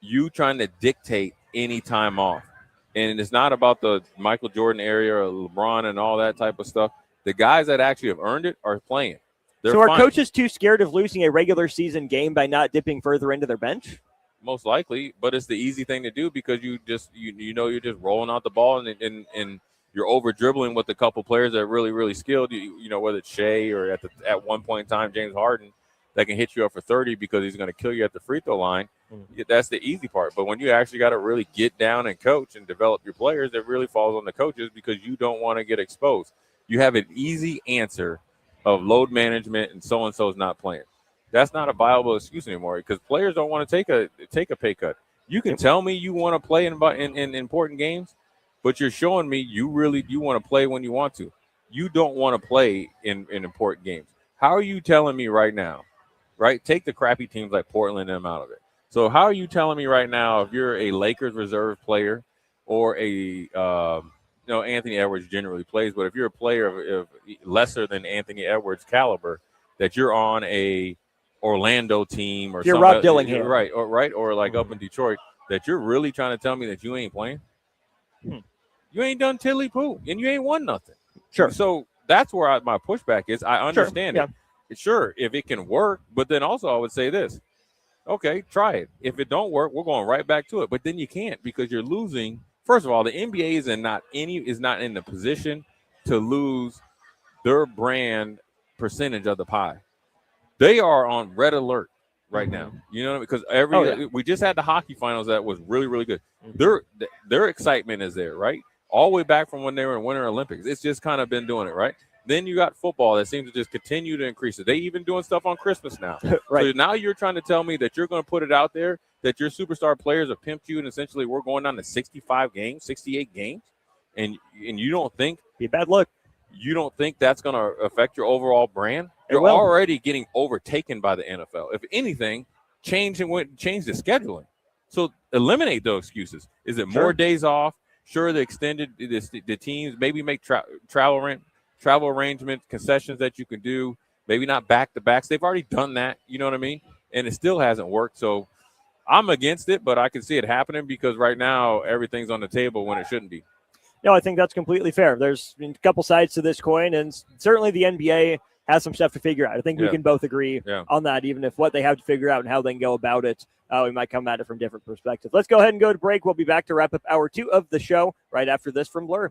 you trying to dictate any time off. And it's not about the Michael Jordan area or LeBron and all that type of stuff. The guys that actually have earned it are playing. So are coaches too scared of losing a regular season game by not dipping further into their bench? Most likely, but it's the easy thing to do because you're just rolling out the ball and you're over dribbling with a couple players that are really, really skilled. Whether it's Shea or at one point in time James Harden that can hit you up for 30 because he's going to kill you at the free throw line. That's the easy part. But when you actually got to really get down and coach and develop your players, it really falls on the coaches because you don't want to get exposed. You have an easy answer of load management and so and so is not playing. That's not a viable excuse anymore because players don't want to take a pay cut. You can tell me you want to play in important games, but you're showing me you want to play when you want to. You don't want to play in important games. How are you telling me right now, right? Take the crappy teams like Portland and them out of it. So how are you telling me right now if you're a Lakers reserve player or Anthony Edwards generally plays, but if you're a player of lesser than Anthony Edwards caliber, that you're on a Orlando team or you're Rob Dillingham, right, or like up in Detroit, that you're really trying to tell me that you ain't playing? You ain't done tiddly poo, and you ain't won nothing. Sure. So that's where my pushback is. I understand it. Sure, if it can work, but then also I would say this: okay, try it. If it don't work, we're going right back to it. But then you can't because you're losing. First of all, the NBA is not in the position to lose their brand percentage of the pie. They are on red alert right now. You know, because we just had the hockey finals that was really, really good. Their excitement is there, right? All the way back from when they were in Winter Olympics. It's just kind of been doing it, right? Then you got football that seems to just continue to increase it. They even doing stuff on Christmas now. Right. So now you're trying to tell me that you're going to put it out there that your superstar players have pimped you and essentially we're going down to 65 games, 68 games, and you don't think be bad luck. You don't think that's going to affect your overall brand? You're already getting overtaken by the NFL. If anything, change the scheduling. So eliminate those excuses. Is it more days off? Sure, the extended the teams maybe make travel arrangement concessions that you can do. Maybe not back to backs. They've already done that. You know what I mean? And it still hasn't worked. So I'm against it, but I can see it happening because right now everything's on the table when it shouldn't be. No, I think that's completely fair. There's a couple sides to this coin, and certainly the NBA has some stuff to figure out. I think we can both agree on that, even if what they have to figure out and how they can go about it, we might come at it from different perspectives. Let's go ahead and go to break. We'll be back to wrap up hour 2 of the show right after this from Blur.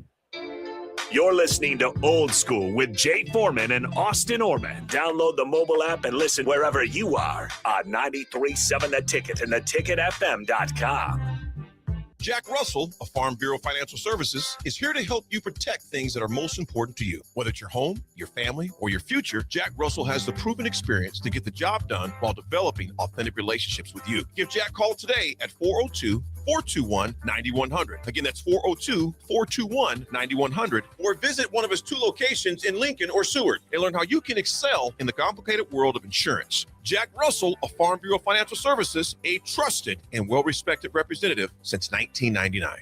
You're listening to Old School with Jay Foreman and Austin Orman. Download the mobile app and listen wherever you are on 93.7 The Ticket and theticketfm.com. Jack Russell of Farm Bureau Financial Services is here to help you protect things that are most important to you. Whether it's your home, your family, or your future, Jack Russell has the proven experience to get the job done while developing authentic relationships with you. Give Jack a call today at 402-421-9100. Again, that's 402-421-9100. Or visit one of his 2 locations in Lincoln or Seward and learn how you can excel in the complicated world of insurance. Jack Russell of Farm Bureau Financial Services, a trusted and well-respected representative since 1999.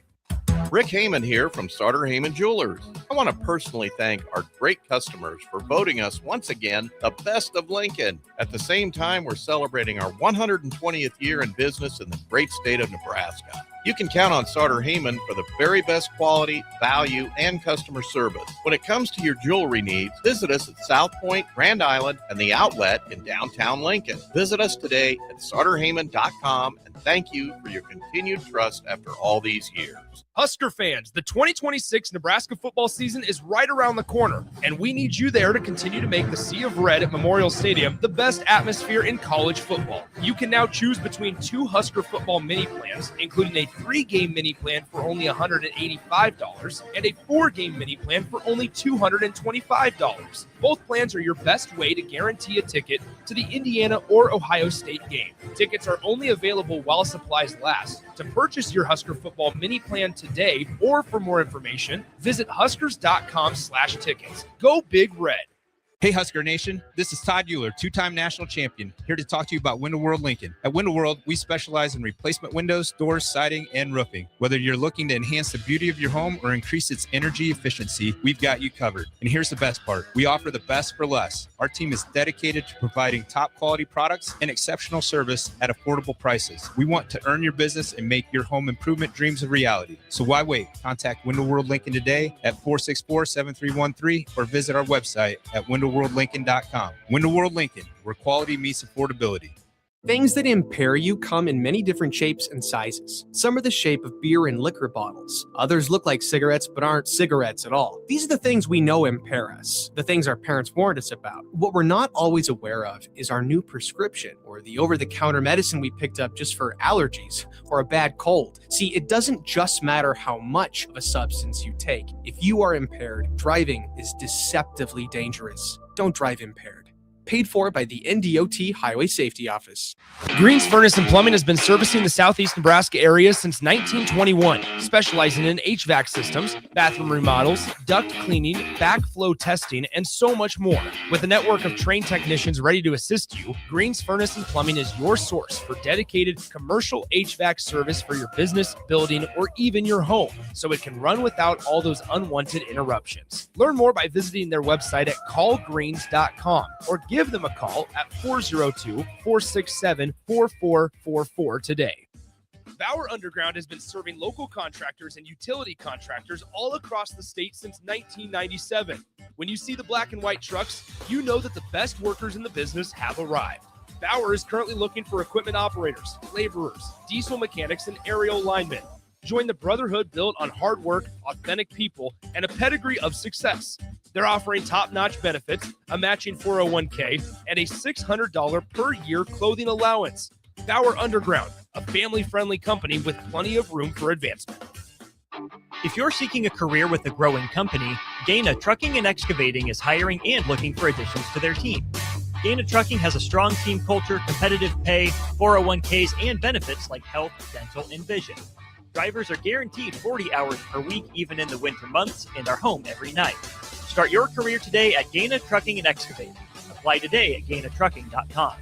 Rick Heyman here from Sartor Heyman Jewelers. I want to personally thank our great customers for voting us once again the best of Lincoln. At the same time, we're celebrating our 120th year in business in the great state of Nebraska. You can count on Sartor Heyman for the very best quality, value, and customer service. When it comes to your jewelry needs, visit us at South Point, Grand Island, and the Outlet in downtown Lincoln. Visit us today at sartorheyman.com, and thank you for your continued trust after all these years. Husker fans, the 2026 Nebraska football season is right around the corner, and we need you there to continue to make the Sea of Red at Memorial Stadium the best atmosphere in college football. You can now choose between 2 Husker football mini plans, including a 3-game mini plan for only $185 and a 4-game mini plan for only $225. Both plans are your best way to guarantee a ticket to the Indiana or Ohio State game. Tickets are only available while supplies last. To purchase your Husker football mini plan today, or for more information, visit huskers.com/tickets. Go Big Red. Hey, Husker Nation, this is Todd Euler, 2-time national champion, here to talk to you about Window World Lincoln. At Window World, we specialize in replacement windows, doors, siding, and roofing. Whether you're looking to enhance the beauty of your home or increase its energy efficiency, we've got you covered. And here's the best part. We offer the best for less. Our team is dedicated to providing top quality products and exceptional service at affordable prices. We want to earn your business and make your home improvement dreams a reality. So why wait? Contact Window World Lincoln today at 464-7313 or visit our website at windowworldlincoln.com. Window World Lincoln, where quality meets affordability. Things that impair you come in many different shapes and sizes. Some are the shape of beer and liquor bottles. Others look like cigarettes but aren't cigarettes at all. These are the things we know impair us, the things our parents warned us about. What we're not always aware of is our new prescription, or the over-the-counter medicine we picked up just for allergies or a bad cold. See, it doesn't just matter how much of a substance you take. If you are impaired, driving is deceptively dangerous. Don't drive impaired. Paid for by the NDOT Highway Safety Office. Green's Furnace and Plumbing has been servicing the southeast Nebraska area since 1921, specializing in HVAC systems, bathroom remodels, duct cleaning, backflow testing, and so much more. With a network of trained technicians ready to assist you, Green's Furnace and Plumbing is your source for dedicated commercial HVAC service for your business, building, or even your home, so it can run without all those unwanted interruptions. Learn more by visiting their website at callgreens.com or give them a call at 402-467-4444 today. Bauer Underground has been serving local contractors and utility contractors all across the state since 1997. When you see the black and white trucks, you know that the best workers in the business have arrived. Bauer is currently looking for equipment operators, laborers, diesel mechanics, and aerial linemen. Join the brotherhood built on hard work, authentic people, and a pedigree of success. They're offering top-notch benefits, a matching 401k, and a $600 per year clothing allowance. Bauer Underground, a family-friendly company with plenty of room for advancement. If you're seeking a career with a growing company, Gaina Trucking and Excavating is hiring and looking for additions to their team. Gaina Trucking has a strong team culture, competitive pay, 401ks, and benefits like health, dental, and vision. Drivers are guaranteed 40 hours per week, even in the winter months, and are home every night. Start your career today at Gaina Trucking and Excavating. Apply today at GainaTrucking.com.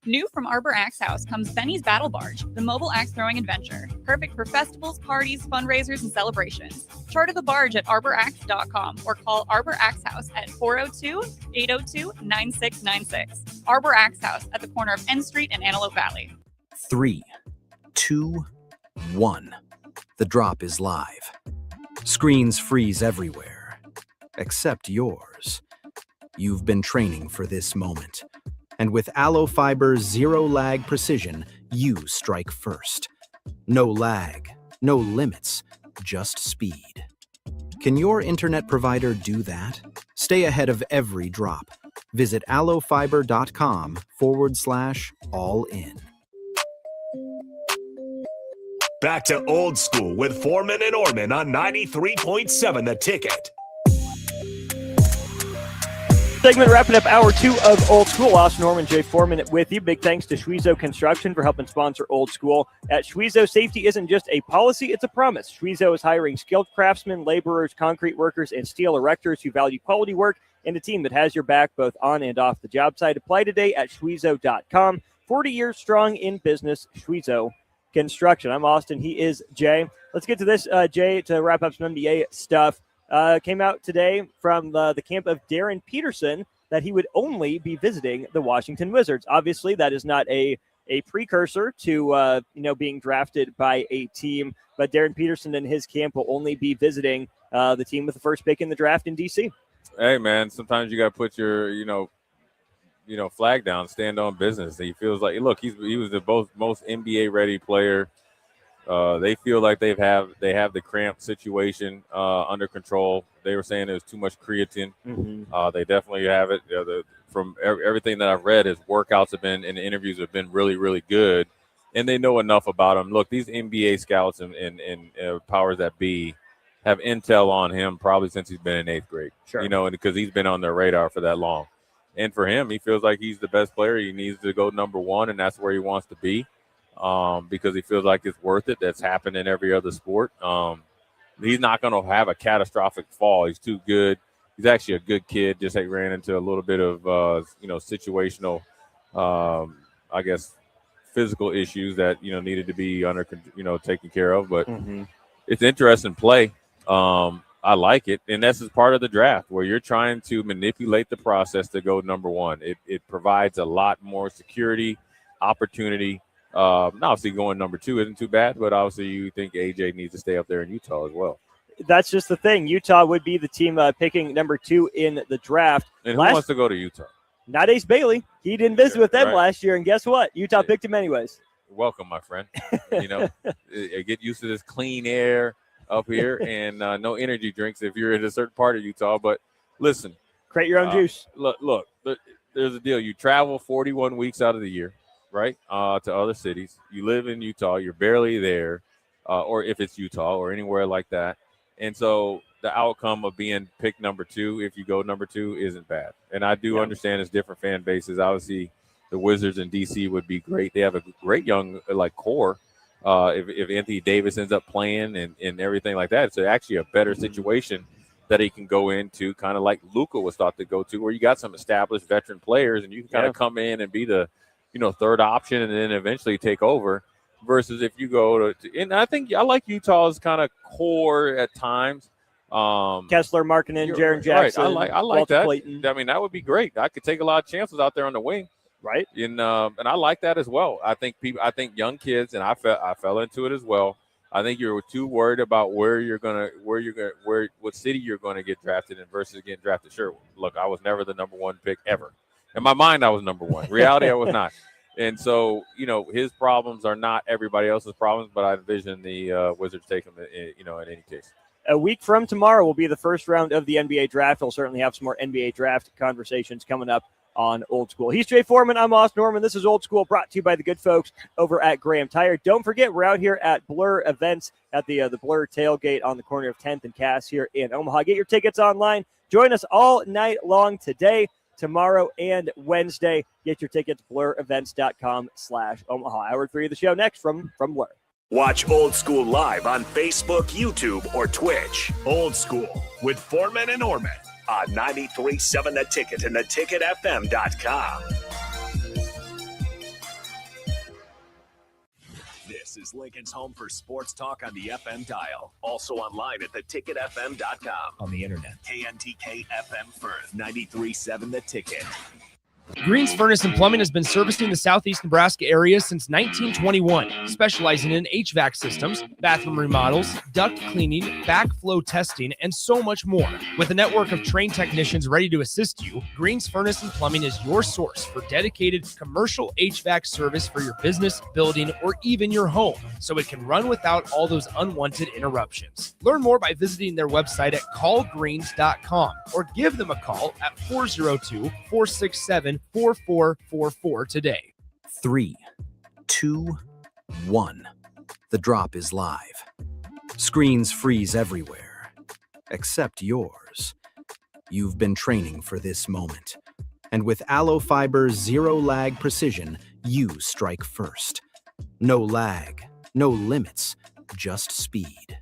New from Arbor Axe House comes Benny's Battle Barge, the mobile axe throwing adventure. Perfect for festivals, parties, fundraisers, and celebrations. Charter the barge at arbораxe.com or call Arbor Axe House at 402-802-9696. Arbor Axe House at the corner of N Street and Antelope Valley. 3. 2, 1. The drop is live. Screens freeze everywhere, except yours. You've been training for this moment. And with Allo Fiber's zero-lag precision, you strike first. No lag, no limits, just speed. Can your internet provider do that? Stay ahead of every drop. Visit allofiber.com/all-in. Back to Old School with Foreman and Orman on 93.7 The Ticket. Segment wrapping up hour 2 of Old School. Austin Norman, Jay Foreman with you. Big thanks to Schwezo Construction for helping sponsor Old School. At Schwezo, safety isn't just a policy, it's a promise. Schwezo is hiring skilled craftsmen, laborers, concrete workers, and steel erectors who value quality work and a team that has your back both on and off the job site. Apply today at Schwezo.com. 40 years strong in business, Schwezo Construction. I'm Austin. He is Jay. Let's get to this, Jay, to wrap up some NBA stuff. Came out today from the camp of Darren Peterson that he would only be visiting the Washington Wizards. Obviously, that is not a precursor to being drafted by a team, but Darren Peterson and his camp will only be visiting the team with the first pick in the draft in D.C. Hey, man, sometimes you got to put your, flag down, stand on business. He feels like, look, he was the most NBA-ready player. They feel like they have the cramp situation under control. They were saying there's too much creatine. Mm-hmm. They definitely have it. From everything that I've read, his workouts have been and the interviews have been really, really good, and they know enough about him. Look, these NBA scouts and powers that be have intel on him probably since he's been in 8th grade. Sure. And because he's been on their radar for that long. And for him, he feels like he's the best player. He needs to go number 1, and that's where he wants to be. Because he feels like it's worth it. That's happened in every other sport. He's not going to have a catastrophic fall. He's too good. He's actually a good kid. Just ran into a little bit of, situational, physical issues that, needed to be taken care of. But It's interesting play. I like it. And this is part of the draft where you're trying to manipulate the process to go number 1. It provides a lot more security, opportunity. Obviously going number 2 isn't too bad, but obviously you think AJ needs to stay up there in Utah as well. That's just the thing. Utah would be the team picking number 2 in the draft. And who wants to go to Utah? Not Ace Bailey. He didn't visit with them last year, and guess what? Utah picked him anyways. Welcome, my friend. Get used to this clean air up here and no energy drinks if you're in a certain part of Utah. But listen. Create your own juice. Look, there's a deal. You travel 41 weeks out of the year, right, to other cities. You live in Utah. You're barely there, or if it's Utah or anywhere like that. And so the outcome of being picked number 2, if you go number 2, isn't bad. And I do understand it's different fan bases. Obviously, the Wizards in D.C. would be great. They have a great young core. If Anthony Davis ends up playing and everything like that, it's actually a better situation that he can go into, kind of like Luka was thought to go to, where you got some established veteran players and you can kind of come in and be the third option and then eventually take over. Versus if you go to and I think I like Utah's kind of core at times. Kessler, Markkanen, Jaren Jackson. Right. I like Walter that. Clayton. I mean, that would be great. I could take a lot of chances out there on the wing. Right. And I like that as well. I think young kids, and I fell into it as well. I think you're too worried about what city you're gonna get drafted in versus getting drafted. Sure, look, I was never the number 1 pick ever. In my mind, I was number 1. Reality, I was not. And so, his problems are not everybody else's problems, but I envision the Wizards take him, in any case. A week from tomorrow will be the first round of the NBA draft. We'll certainly have some more NBA draft conversations coming up on Old School. He's Jay Foreman. I'm Austin Norman. This is Old School, brought to you by the good folks over at Graham Tire. Don't forget, we're out here at Blur Events at the Blur tailgate on the corner of 10th and Cass here in Omaha. Get your tickets online. Join us all night long today, tomorrow, and Wednesday. Get your tickets, blurevents.com/Omaha. Hour 3 of the show next from Blur. Watch Old School live on Facebook, YouTube, or Twitch. Old School with Foreman and Orman on 93.7 The Ticket and theticketfm.com. This is Lincoln's home for sports talk on the FM dial. Also online at theticketfm.com. On the internet. KNTK FM Firth, 93.7 The Ticket. Green's Furnace and Plumbing has been servicing the southeast Nebraska area since 1921, specializing in HVAC systems, bathroom remodels, duct cleaning, backflow testing, and so much more. With a network of trained technicians ready to assist you, Green's Furnace and Plumbing is your source for dedicated commercial HVAC service for your business, building, or even your home, so it can run without all those unwanted interruptions. Learn more by visiting their website at callgreens.com or give them a call at 402-467-4444 today. 3, 2, 1. The drop is live. Screens freeze everywhere, except yours. You've been training for this moment. And with Aloe Fiber's zero-lag precision, you strike first. No lag, no limits, just speed.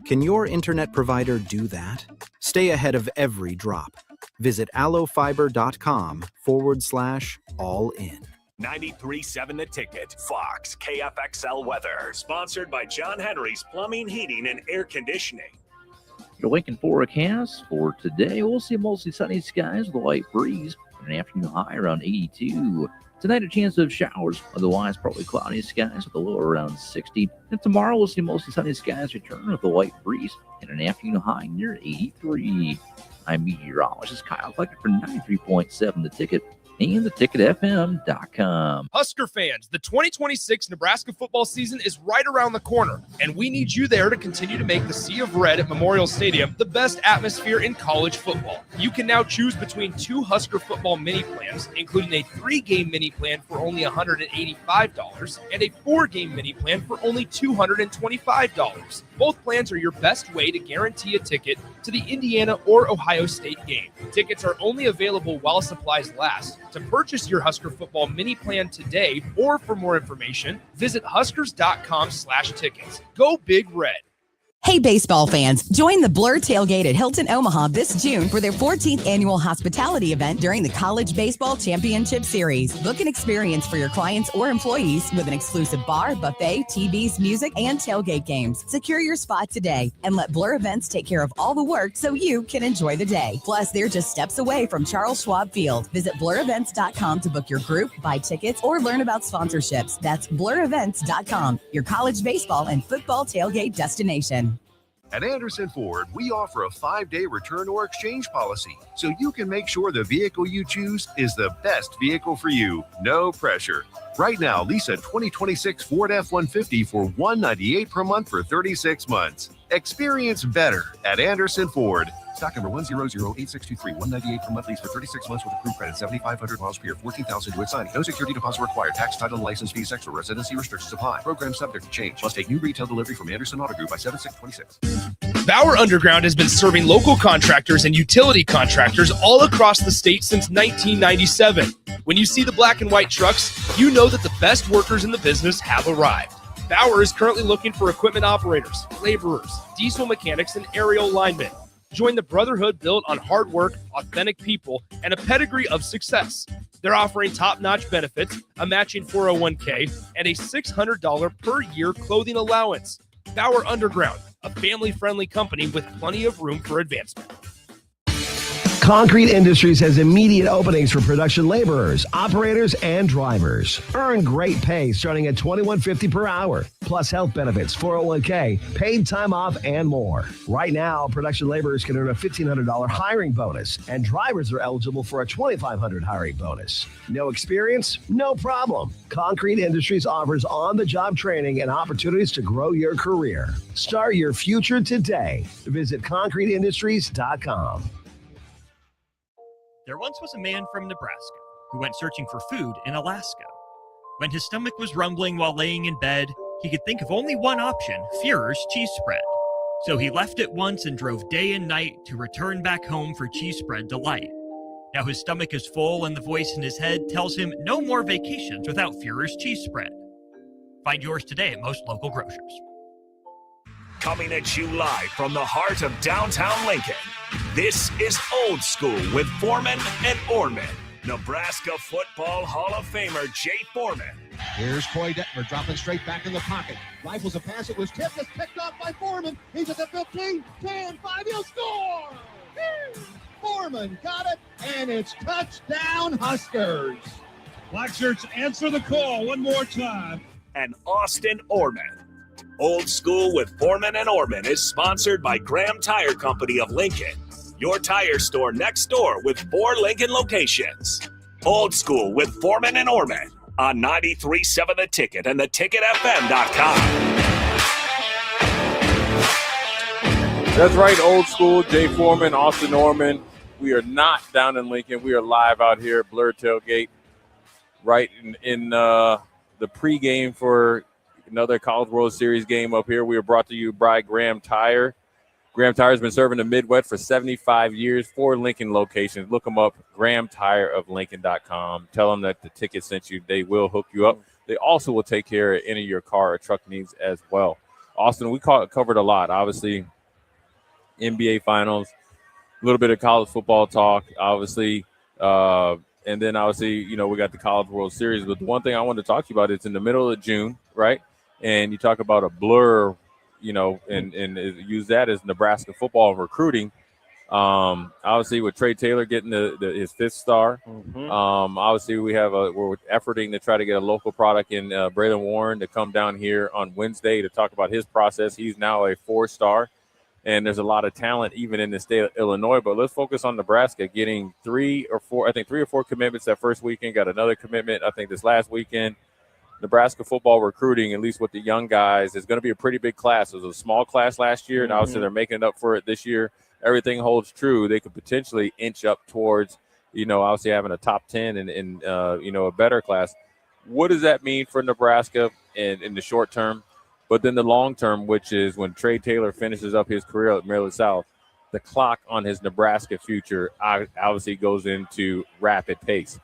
Can your internet provider do that? Stay ahead of every drop. Visit aloefiber.com/all-in. 93.7 The Ticket, Fox, KFXL weather. Sponsored by John Henry's Plumbing, Heating, and Air Conditioning. Your Lincoln forecast for today, we'll see mostly sunny skies with a light breeze and an afternoon high around 82. Tonight, a chance of showers, otherwise probably cloudy skies with a low around 60. And tomorrow, we'll see mostly sunny skies return with a light breeze and an afternoon high near 83. I'm meteorologist Kyle Flecker for 93.7 The Ticket and theticketfm.com. Husker fans, the 2026 Nebraska football season is right around the corner, and we need you there to continue to make the Sea of Red at Memorial Stadium the best atmosphere in college football. You can now choose between 2 Husker football mini plans, including a 3-game mini plan for only $185 and a 4-game mini plan for only $225. Both plans are your best way to guarantee a ticket to the Indiana or Ohio State game. Tickets are only available while supplies last. To purchase your Husker football mini plan today, or for more information, visit huskers.com/tickets. Go Big Red. Hey, baseball fans, join the Blur Tailgate at Hilton Omaha this June for their 14th annual hospitality event during the College Baseball Championship Series. Book an experience for your clients or employees with an exclusive bar, buffet, TVs, music, and tailgate games. Secure your spot today and let Blur Events take care of all the work so you can enjoy the day. Plus, they're just steps away from Charles Schwab Field. Visit blurevents.com to book your group, buy tickets, or learn about sponsorships. That's blurevents.com, your college baseball and football tailgate destination. At Anderson Ford, we offer a 5-day return or exchange policy, so you can make sure the vehicle you choose is the best vehicle for you. No pressure. Right now, lease a 2026 Ford F-150 for $198 per month for 36 months. Experience better at Anderson Ford. Stock number 1008623, $198 per month lease for 36 months with approved credit, 7,500 miles per year, 14,000 to its signing. No security deposit required. Tax, title, and license fees extra. Residency restrictions apply. Program subject to change. Must take new retail delivery from Anderson Auto Group by 7/6/26. Bauer Underground has been serving local contractors and utility contractors all across the state since 1997. When you see the black and white trucks, you know that the best workers in the business have arrived. Bauer is currently looking for equipment operators, laborers, diesel mechanics, and aerial linemen. Join the brotherhood built on hard work, authentic people, and a pedigree of success. They're offering top-notch benefits, a matching 401k, and a $600 per year clothing allowance. Bauer Underground, a family-friendly company with plenty of room for advancement. Concrete Industries has immediate openings for production laborers, operators, and drivers. Earn great pay starting at $21.50 per hour, plus health benefits, 401k, paid time off, and more. Right now, production laborers can earn a $1,500 hiring bonus, and drivers are eligible for a $2,500 hiring bonus. No experience? No problem. Concrete Industries offers on-the-job training and opportunities to grow your career. Start your future today. Visit concreteindustries.com. There once was a man from Nebraska who went searching for food in Alaska. When his stomach was rumbling while laying in bed, he could think of only one option, Führer's cheese spread. So he left it once and drove day and night to return back home for cheese spread delight. Now his stomach is full and the voice in his head tells him no more vacations without Führer's cheese spread. Find yours today at most local grocers. Coming at you live from the heart of downtown Lincoln, this is Old School with Foreman and Orman. Nebraska Football Hall of Famer Jay Foreman. Here's Coy Detmer dropping straight back in the pocket. Rifles a pass. It was tipped. It's picked off by Foreman. He's at the 15, 10, 5. He'll score! Foreman got it, and it's touchdown Huskers. Black shirts, answer the call one more time. And Austin Orman. Old School with Foreman and Orman is sponsored by Graham Tire Company of Lincoln, your tire store next door with 4 Lincoln locations. Old School with Foreman and Orman on 93.7 The Ticket and theticketfm.com. That's right, Old School, Jay Foreman, Austin Norman. We are not down in Lincoln. We are live out here at Blur Tailgate, right in the pregame for another College World Series game up here. We are brought to you by Graham Tire. Graham Tire has been serving the Midwest for 75 years, 4 Lincoln locations. Look them up, GrahamTireOfLincoln.com. Tell them that the ticket sent you. They will hook you up. They also will take care of any of your car or truck needs as well. Austin, we covered a lot. Obviously, NBA Finals, a little bit of college football talk, obviously. And then, obviously, we got the College World Series. But the one thing I wanted to talk to you about, it's in the middle of June, right? And you talk about a blur, and use that as Nebraska football recruiting. Obviously, with Trey Taylor getting his 5th star, obviously we're efforting to try to get a local product in Braylon Warren to come down here on Wednesday to talk about his process. He's now a 4-star, and there's a lot of talent even in the state of Illinois. But let's focus on Nebraska getting 3 or 4 commitments that first weekend. Got another commitment, I think, this last weekend. Nebraska football recruiting, at least with the young guys, is going to be a pretty big class. It was a small class last year, and obviously they're making it up for it this year. Everything holds true. They could potentially inch up towards, obviously having a top 10 and a better class. What does that mean for Nebraska in the short term? But then the long term, which is when Trey Taylor finishes up his career at Maryland South, the clock on his Nebraska future obviously goes into rapid pace.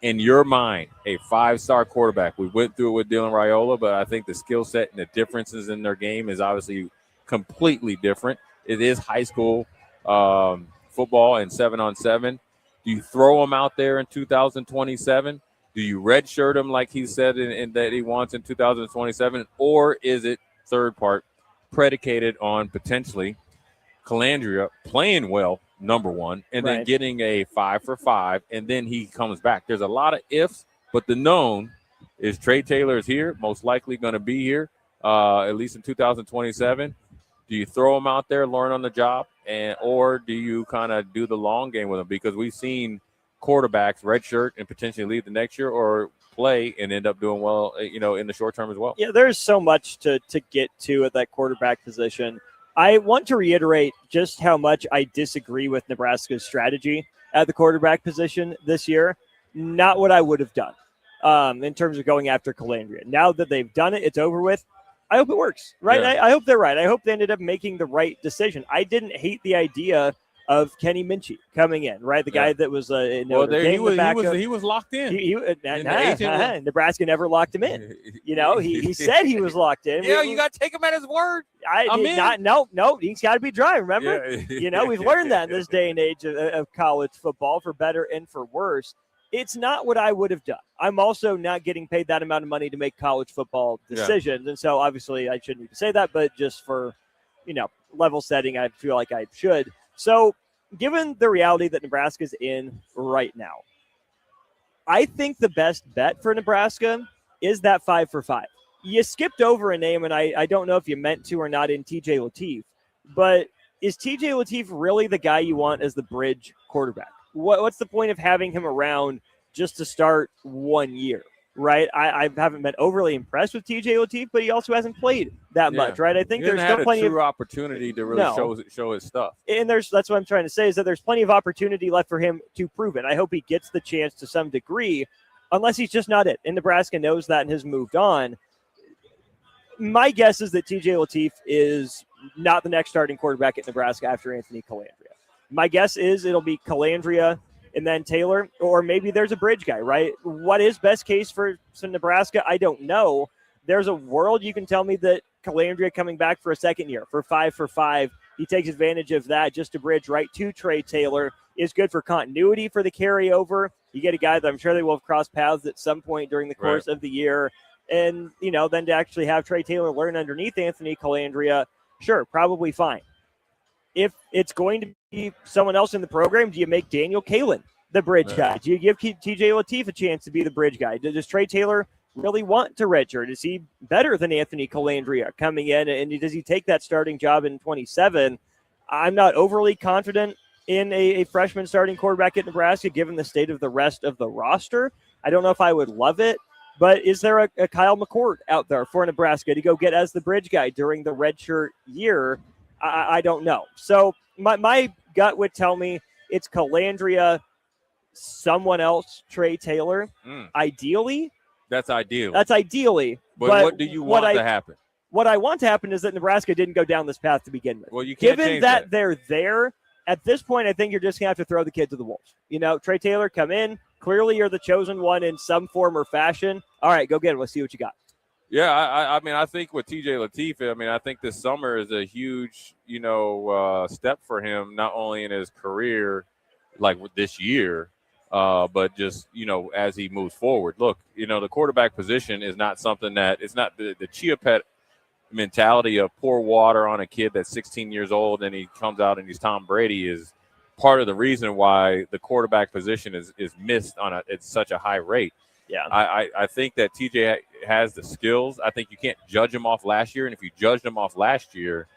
In your mind, a 5-star quarterback, we went through it with Dylan Raiola, but I think the skill set and the differences in their game is obviously completely different. It is high school football and 7-on-7. Do you throw him out there in 2027? Do you redshirt him like he said in that he wants in 2027? Or is it, third part, predicated on potentially Calandria playing well, number one, and then getting a 5 for 5, and then he comes back? There's a lot of ifs, but the known is Trey Taylor is here, most likely going to be here, at least in 2027. Do you throw him out there, learn on the job, or do you kind of do the long game with him? Because we've seen quarterbacks redshirt and potentially leave the next year, or play and end up doing well, in the short term as well. Yeah, there's so much to get to at that quarterback position. I want to reiterate just how much I disagree with Nebraska's strategy at the quarterback position this year. Not what I would have done in terms of going after Calandria. Now that they've done it, it's over with. I hope it works, right? Yeah. I hope they're right. I hope they ended up making the right decision. I didn't hate the idea of Kenny Minchie coming in, right? The guy that was he was locked in. Nebraska never locked him in. He said he was locked in. Yeah, you got to take him at his word. No, he's got to be dry. Remember, Yeah. We've learned that in this day and age of college football, for better and for worse. It's not what I would have done. I'm also not getting paid that amount of money to make college football decisions, and so obviously I shouldn't need to say that, but just for level setting, I feel like I should. So, given the reality that Nebraska's in right now, I think the best bet for Nebraska is that 5 for 5. You skipped over a name, and I don't know if you meant to or not, in TJ Lateef, but is TJ Lateef really the guy you want as the bridge quarterback? What's the point of having him around just to start 1 year? Right, I haven't been overly impressed with TJ Lateef, but he also hasn't played that much, right? I think there's still plenty of opportunity to really show his stuff. And that's what I'm trying to say, is that there's plenty of opportunity left for him to prove it. I hope he gets the chance to some degree, unless he's just not it. And Nebraska knows that and has moved on. My guess is that TJ Lateef is not the next starting quarterback at Nebraska after Anthony Calandria. My guess is it'll be Calandria and then Taylor, or maybe there's a bridge guy, right? What is best case for Nebraska? I don't know. There's a world you can tell me that Calandria coming back for a second year, for 5 for 5, he takes advantage of that just to bridge right to Trey Taylor, is good for continuity for the carryover. You get a guy that I'm sure they will have crossed paths at some point during the course of the year. And, then to actually have Trey Taylor learn underneath Anthony Calandria, sure, probably fine. if it's going to be someone else in the program, do you make Daniel Kalen the bridge guy? Do you give TJ Lateef a chance to be the bridge guy? Does Trey Taylor really want to redshirt? Is he better than Anthony Calandria coming in? And does he take that starting job in 27? I'm not overly confident in a freshman starting quarterback at Nebraska, given the state of the rest of the roster. I don't know if I would love it, but is there a Kyle McCord out there for Nebraska to go get as the bridge guy during the redshirt year? I don't know. So my gut would tell me it's Calandria, someone else, Trey Taylor. Ideally. That's ideal. That's ideally. But what do you want to happen? What I want to happen is that Nebraska didn't go down this path to begin with. Well, you can't Given change that they're there, at this point, I think you're just going to have to throw the kid to the wolves. Trey Taylor, come in. Clearly, you're the chosen one in some form or fashion. All right, go get it. Let's see what you got. Yeah, I mean, I think with TJ Lateef, I think this summer is a huge, step for him, not only in his career, like with this year, but just, as he moves forward. Look, the quarterback position is not something that it's not the Chia Pet mentality of pour water on a kid that's 16 years old and he comes out and he's Tom Brady is part of the reason why the quarterback position is missed at such a high rate. Yeah, I think that TJ has the skills. I think you can't judge him off last year, and if you judged him off last year,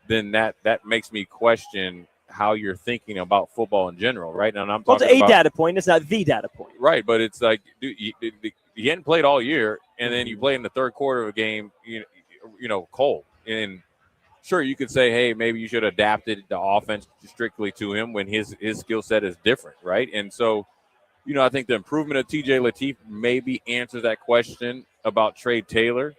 then that makes me question how you're thinking about football in general, right? And I'm talking it's a data point. It's not the data point, right? But it's like, dude, you hadn't played all year, and then you play in the third quarter of a game, cold. And sure, you could say, hey, maybe you should have adapted the offense strictly to him when his skill set is different, right? And so, I think the improvement of TJ Lateef maybe answers that question about Trey Taylor.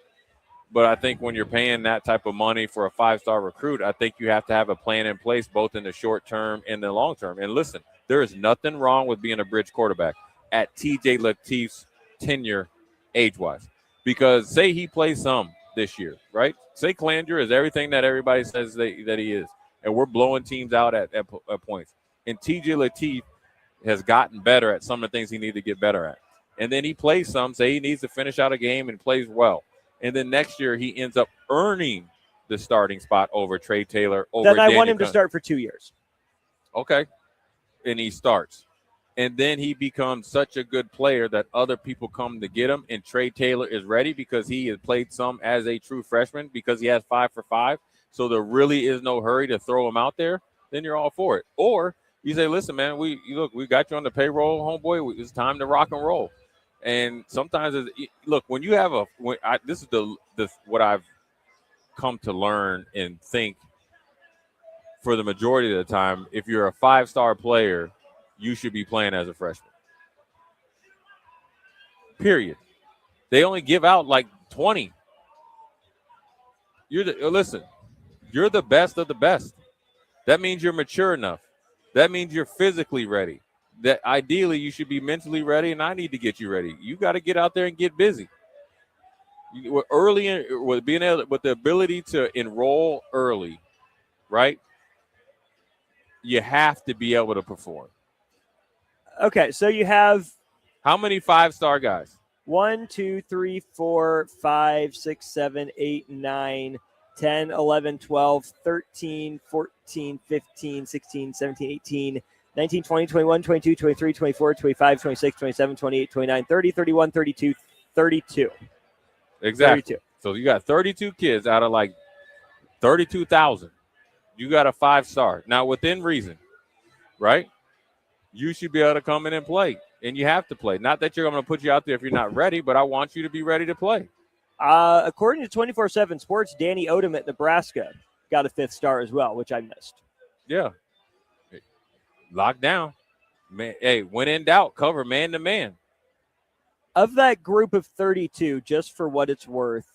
But I think when you're paying that type of money for a five-star recruit, I think you have to have a plan in place both in the short term and the long term. And listen, there is nothing wrong with being a bridge quarterback at TJ Lateef's tenure age-wise. Because say he plays some this year, right? Say Calandria is everything that everybody says that he is. And we're blowing teams out at points. And TJ Lateef has gotten better at some of the things he needs to get better at. And then he plays some, say he needs to finish out a game and plays well. And then next year he ends up earning the starting spot over Trey Taylor. Then I want him to start for 2 years. Okay. And he starts. And then he becomes such a good player that other people come to get him. And Trey Taylor is ready because he has played some as a true freshman because he has 5 for 5. So there really is no hurry to throw him out there. Then you're all for it. Or you say, listen, man, we got you on the payroll, homeboy. It's time to rock and roll. And sometimes, when you have this is what I've come to learn and think for the majority of the time, if you're a 5-star player, you should be playing as a freshman. Period. They only give out like 20. You're the best of the best. That means you're mature enough. That means you're physically ready. That ideally you should be mentally ready, and I need to get you ready. You got to get out there and get busy. With the ability to enroll early, right? You have to be able to perform. Okay, so you have how many 5-star guys? 1, 2, 3, 4, 5, 6, 7, 8, 9, 10, 11, 12, 13, 14, 15, 16, 17, 18, 19, 20, 21, 22, 23, 24, 25, 26, 27, 28, 29, 30, 31, 32, 32. Exactly. 32. So you got 32 kids out of like 32,000. You got a 5-star. Now, within reason, right? You should be able to come in and play, and you have to play. Not that you're going to put you out there if you're not ready, but I want you to be ready to play. According to 24/7 Sports, Danny Odom at Nebraska got a 5th star as well, which I missed. Yeah. Locked down. Man, hey, when in doubt, cover man to man. Of that group of 32, just for what it's worth,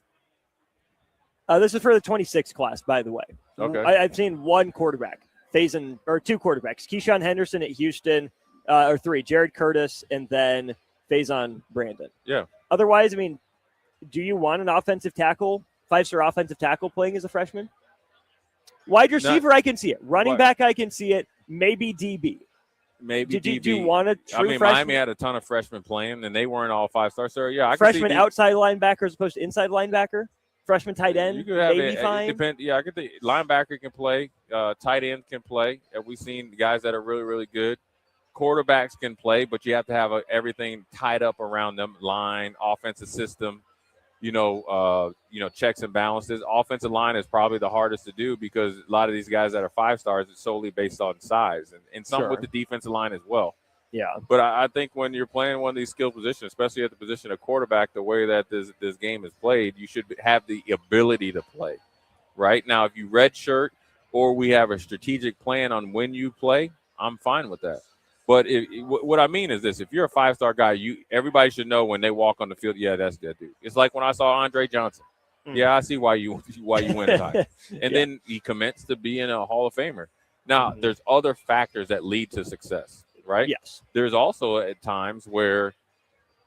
this is for the 26 class, by the way. Okay. I've seen one quarterback, or 2 quarterbacks. Keyshawn Henderson at Houston, or 3, Jared Curtis, and then Faison Brandon. Yeah. Otherwise, do you want an offensive tackle, 5-star offensive tackle playing as a freshman? Wide receiver, I can see it. Running back, I can see it. Maybe DB. Maybe DB. Do you want a true freshman? Miami had a ton of freshmen playing, and they weren't all 5-star. So, yeah, I can freshman see outside linebacker as opposed to inside linebacker freshman tight end, You could have maybe it fine. depend. Yeah, I could think linebacker can play, tight end can play. And we've seen guys that are really, really good. Quarterbacks can play, but you have to have everything tied up around them: line, offensive system. Checks and balances. Offensive line is probably the hardest to do because a lot of these guys that are 5 stars it's solely based on size, and some with the defensive line as well. Yeah. But I think when you're playing one of these skill positions, especially at the position of quarterback, the way that this game is played, you should have the ability to play. Right now, if you redshirt or we have a strategic plan on when you play, I'm fine with that. But what I mean is this: if you're a 5-star guy, everybody should know when they walk on the field. Yeah, that's that dude. It's like when I saw Andre Johnson. Yeah, I see why you win as high. And then he commenced to being a Hall of Famer. Now, there's other factors that lead to success, right? Yes. There's also at times where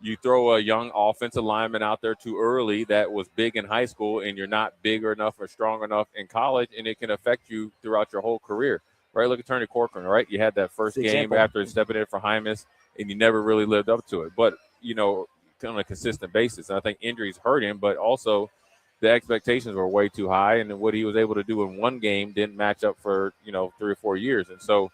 you throw a young offensive lineman out there too early that was big in high school, and you're not big enough or strong enough in college, and it can affect you throughout your whole career. Right, look at Tony Corcoran, right? You had that first game after stepping in for Hymas, and you never really lived up to it. But, on a consistent basis. And I think injuries hurt him, but also the expectations were way too high, and what he was able to do in one game didn't match up for, 3 or 4 years. And so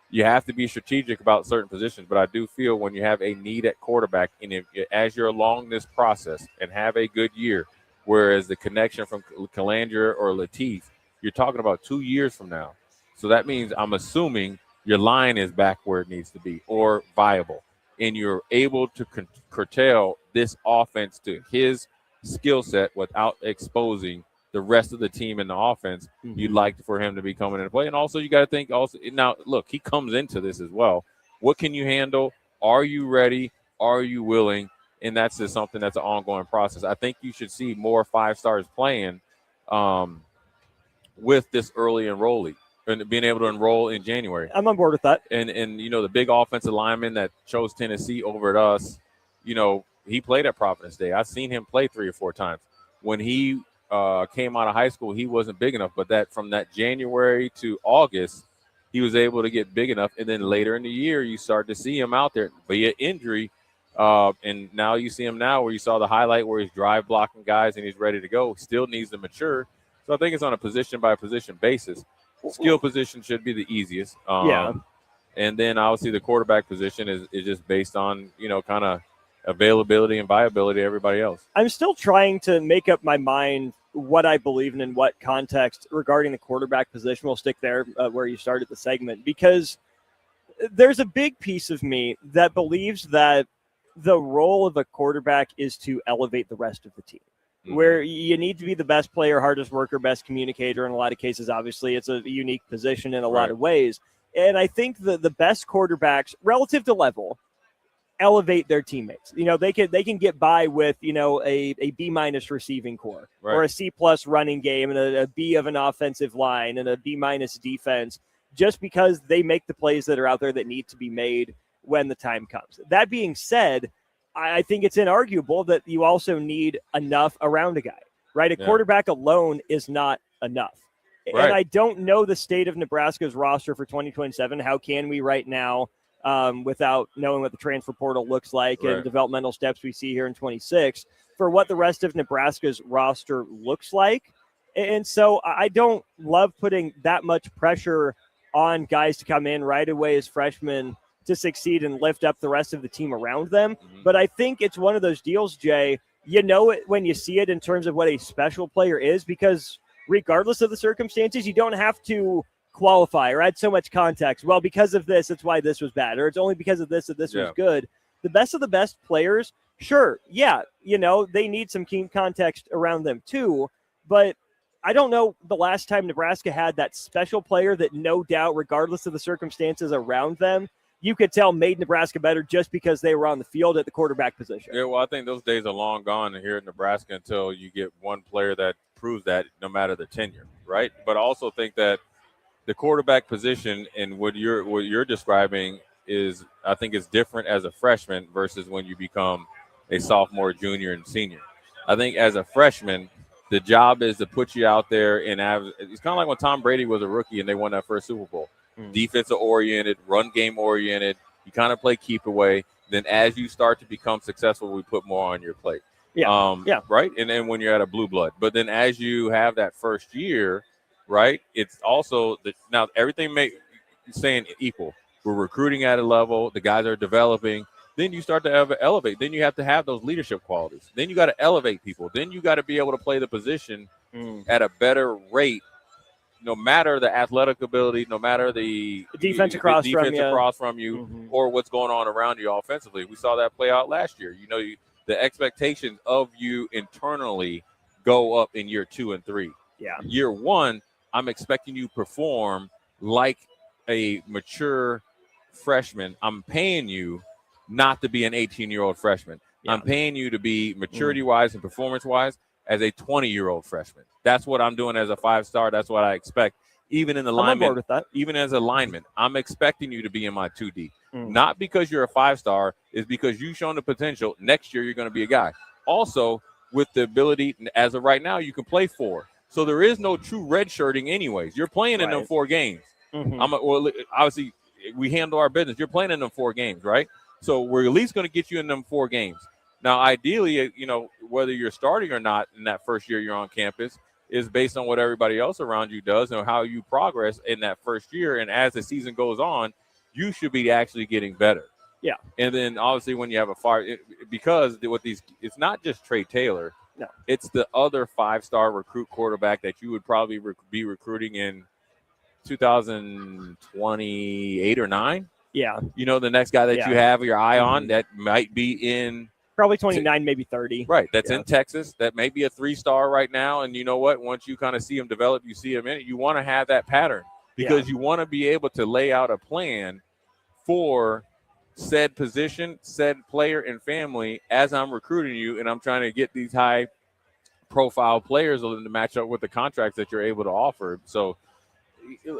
you have to be strategic about certain positions. But I do feel when you have a need at quarterback, and as you're along this process and have a good year, whereas the connection from Calandra or Latif, you're talking about 2 years from now. So that means I'm assuming your line is back where it needs to be or viable, and you're able to curtail this offense to his skill set without exposing the rest of the team in the offense. You'd like for him to be coming into play. And also you got to think also now, look, he comes into this as well. What can you handle? Are you ready? Are you willing? And that's just something that's an ongoing process. I think you should see more 5-stars playing with this early enrollee. And being able to enroll in January. I'm on board with that. And the big offensive lineman that chose Tennessee over at us, he played at Providence Day. I've seen him play 3 or 4 times. When he came out of high school, he wasn't big enough. But from that January to August, he was able to get big enough. And then later in the year, you start to see him out there via injury. And now you see him now where you saw the highlight where he's drive blocking guys and he's ready to go. Still needs to mature. So I think it's on a position-by-position basis. Skill position should be the easiest. And then obviously the quarterback position is just based on, kind of availability and viability of everybody else. I'm still trying to make up my mind what I believe in what context regarding the quarterback position. We'll stick there where you started the segment, because there's a big piece of me that believes that the role of a quarterback is to elevate the rest of the team. Where you need to be the best player, hardest worker, best communicator. In a lot of cases, obviously, it's a unique position in a lot of ways. And I think the best quarterbacks, relative to level, elevate their teammates. They can get by with, a B- receiving core or a C+ running game and a B of an offensive line and a B- defense, just because they make the plays that are out there that need to be made when the time comes. That being said, I think it's inarguable that you also need enough around a guy, right? A quarterback alone is not enough. And I don't know the state of Nebraska's roster for 2027. How can we right now, without knowing what the transfer portal looks like and developmental steps we see here in 26, for what the rest of Nebraska's roster looks like? And so I don't love putting that much pressure on guys to come in right away as freshmen to succeed and lift up the rest of the team around them. But I think it's one of those deals, Jay, you know it when you see it in terms of what a special player is, because regardless of the circumstances, you don't have to qualify or add so much context. Well, because of this, it's why this was bad, or it's only because of this that this was good. The best of the best players, sure, they need some keen context around them too, but I don't know the last time Nebraska had that special player that no doubt, regardless of the circumstances around them, you could tell made Nebraska better just because they were on the field at the quarterback position. Yeah, well, I think those days are long gone here in Nebraska until you get one player that proves that no matter the tenure, right? But I also think that the quarterback position and what you're describing is, I think, is different as a freshman versus when you become a sophomore, junior, and senior. I think as a freshman, the job is to put you out there and it's kind of like when Tom Brady was a rookie and they won that first Super Bowl. Defensive oriented, run game oriented. You kind of play keep away. Then as you start to become successful, we put more on your plate. Yeah. Right. And then when you're at a blue blood, but then as you have that first year, right, it's also now everything saying equal. We're recruiting at a level. The guys are developing. Then you start to elevate. Then you have to have those leadership qualities. Then you got to elevate people. Then you got to be able to play the position at a better rate, no matter the athletic ability, no matter the defense across from you, or what's going on around you offensively. We saw that play out last year. The expectations of you internally go up in year 2 and 3. Yeah. Year 1, I'm expecting you to perform like a mature freshman. I'm paying you not to be an 18-year-old freshman. Yeah. I'm paying you to be maturity-wise and performance-wise as a 20-year-old freshman. That's what I'm doing as a 5-star. That's what I expect. Even in the lineman, I'm on board with that. Even as a lineman, I'm expecting you to be in my 2 deep. Not because you're a 5-star, is because you've shown the potential. Next year, you're going to be a guy. Also, with the ability, as of right now, you can play 4. So there is no true redshirting anyways. You're playing in them 4 games. Obviously, we handle our business. You're playing in them 4 games, right? So we're at least going to get you in them 4 games. Now, ideally, whether you're starting or not in that first year you're on campus is based on what everybody else around you does and how you progress in that first year. And as the season goes on, you should be actually getting better. Yeah. And then obviously when you have because with these, it's not just Trey Taylor. No. It's the other 5-star recruit quarterback that you would probably be recruiting in 2028 or 9. Yeah. The next guy that you have your eye on that might be in probably 29, maybe 30. Right. That's in Texas. That may be a 3-star right now. And you know what? Once you kind of see him develop, you see him in it, you want to have that pattern because you want to be able to lay out a plan for said position, said player and family as I'm recruiting you. And I'm trying to get these high profile players to match up with the contracts that you're able to offer. So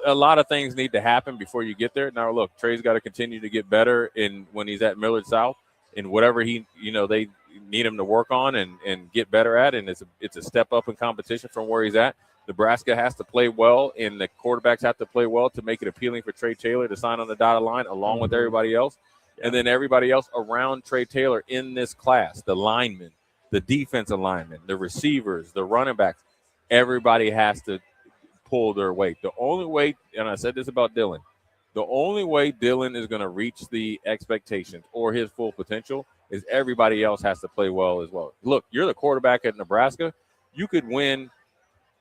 a lot of things need to happen before you get there. Now, look, Trey's got to continue to get better when he's at Millard South and whatever they need him to work on and get better at. And it's a step up in competition from where he's at. Nebraska has to play well, and the quarterbacks have to play well to make it appealing for Trey Taylor to sign on the dotted line along with everybody else. Yeah. And then everybody else around Trey Taylor in this class, the linemen, the defensive linemen, the receivers, the running backs, everybody has to pull their weight. The only way, and I said this about Dylan, the only way Dylan is going to reach the expectations or his full potential is everybody else has to play well as well. Look, you're the quarterback at Nebraska. You could win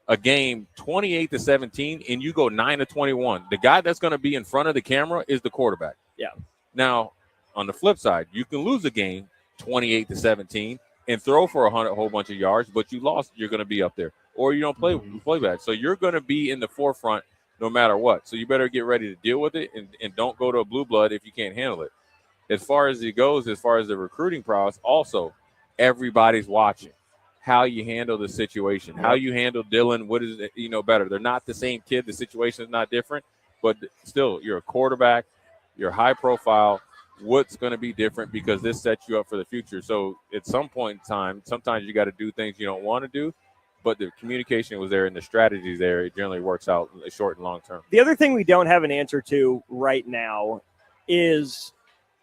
a game 28-17 and you go 9-21. The guy that's going to be in front of the camera is the quarterback. Yeah. Now, on the flip side, you can lose a game 28-17 and throw for a whole bunch of yards, but you lost, you're going to be up there. Or you don't play bad. So you're going to be in the forefront no matter what. So you better get ready to deal with it and don't go to a blue blood if you can't handle it. As far as it goes, as far as the recruiting process, also everybody's watching how you handle the situation, how you handle Dylan. What is it, better? They're not the same kid. The situation is not different, but still, you're a quarterback. You're high profile. What's going to be different because this sets you up for the future. So at some point in time, sometimes you got to do things you don't want to do, but the communication was there and the strategy there. It generally works out short and long term. The other thing we don't have an answer to right now is,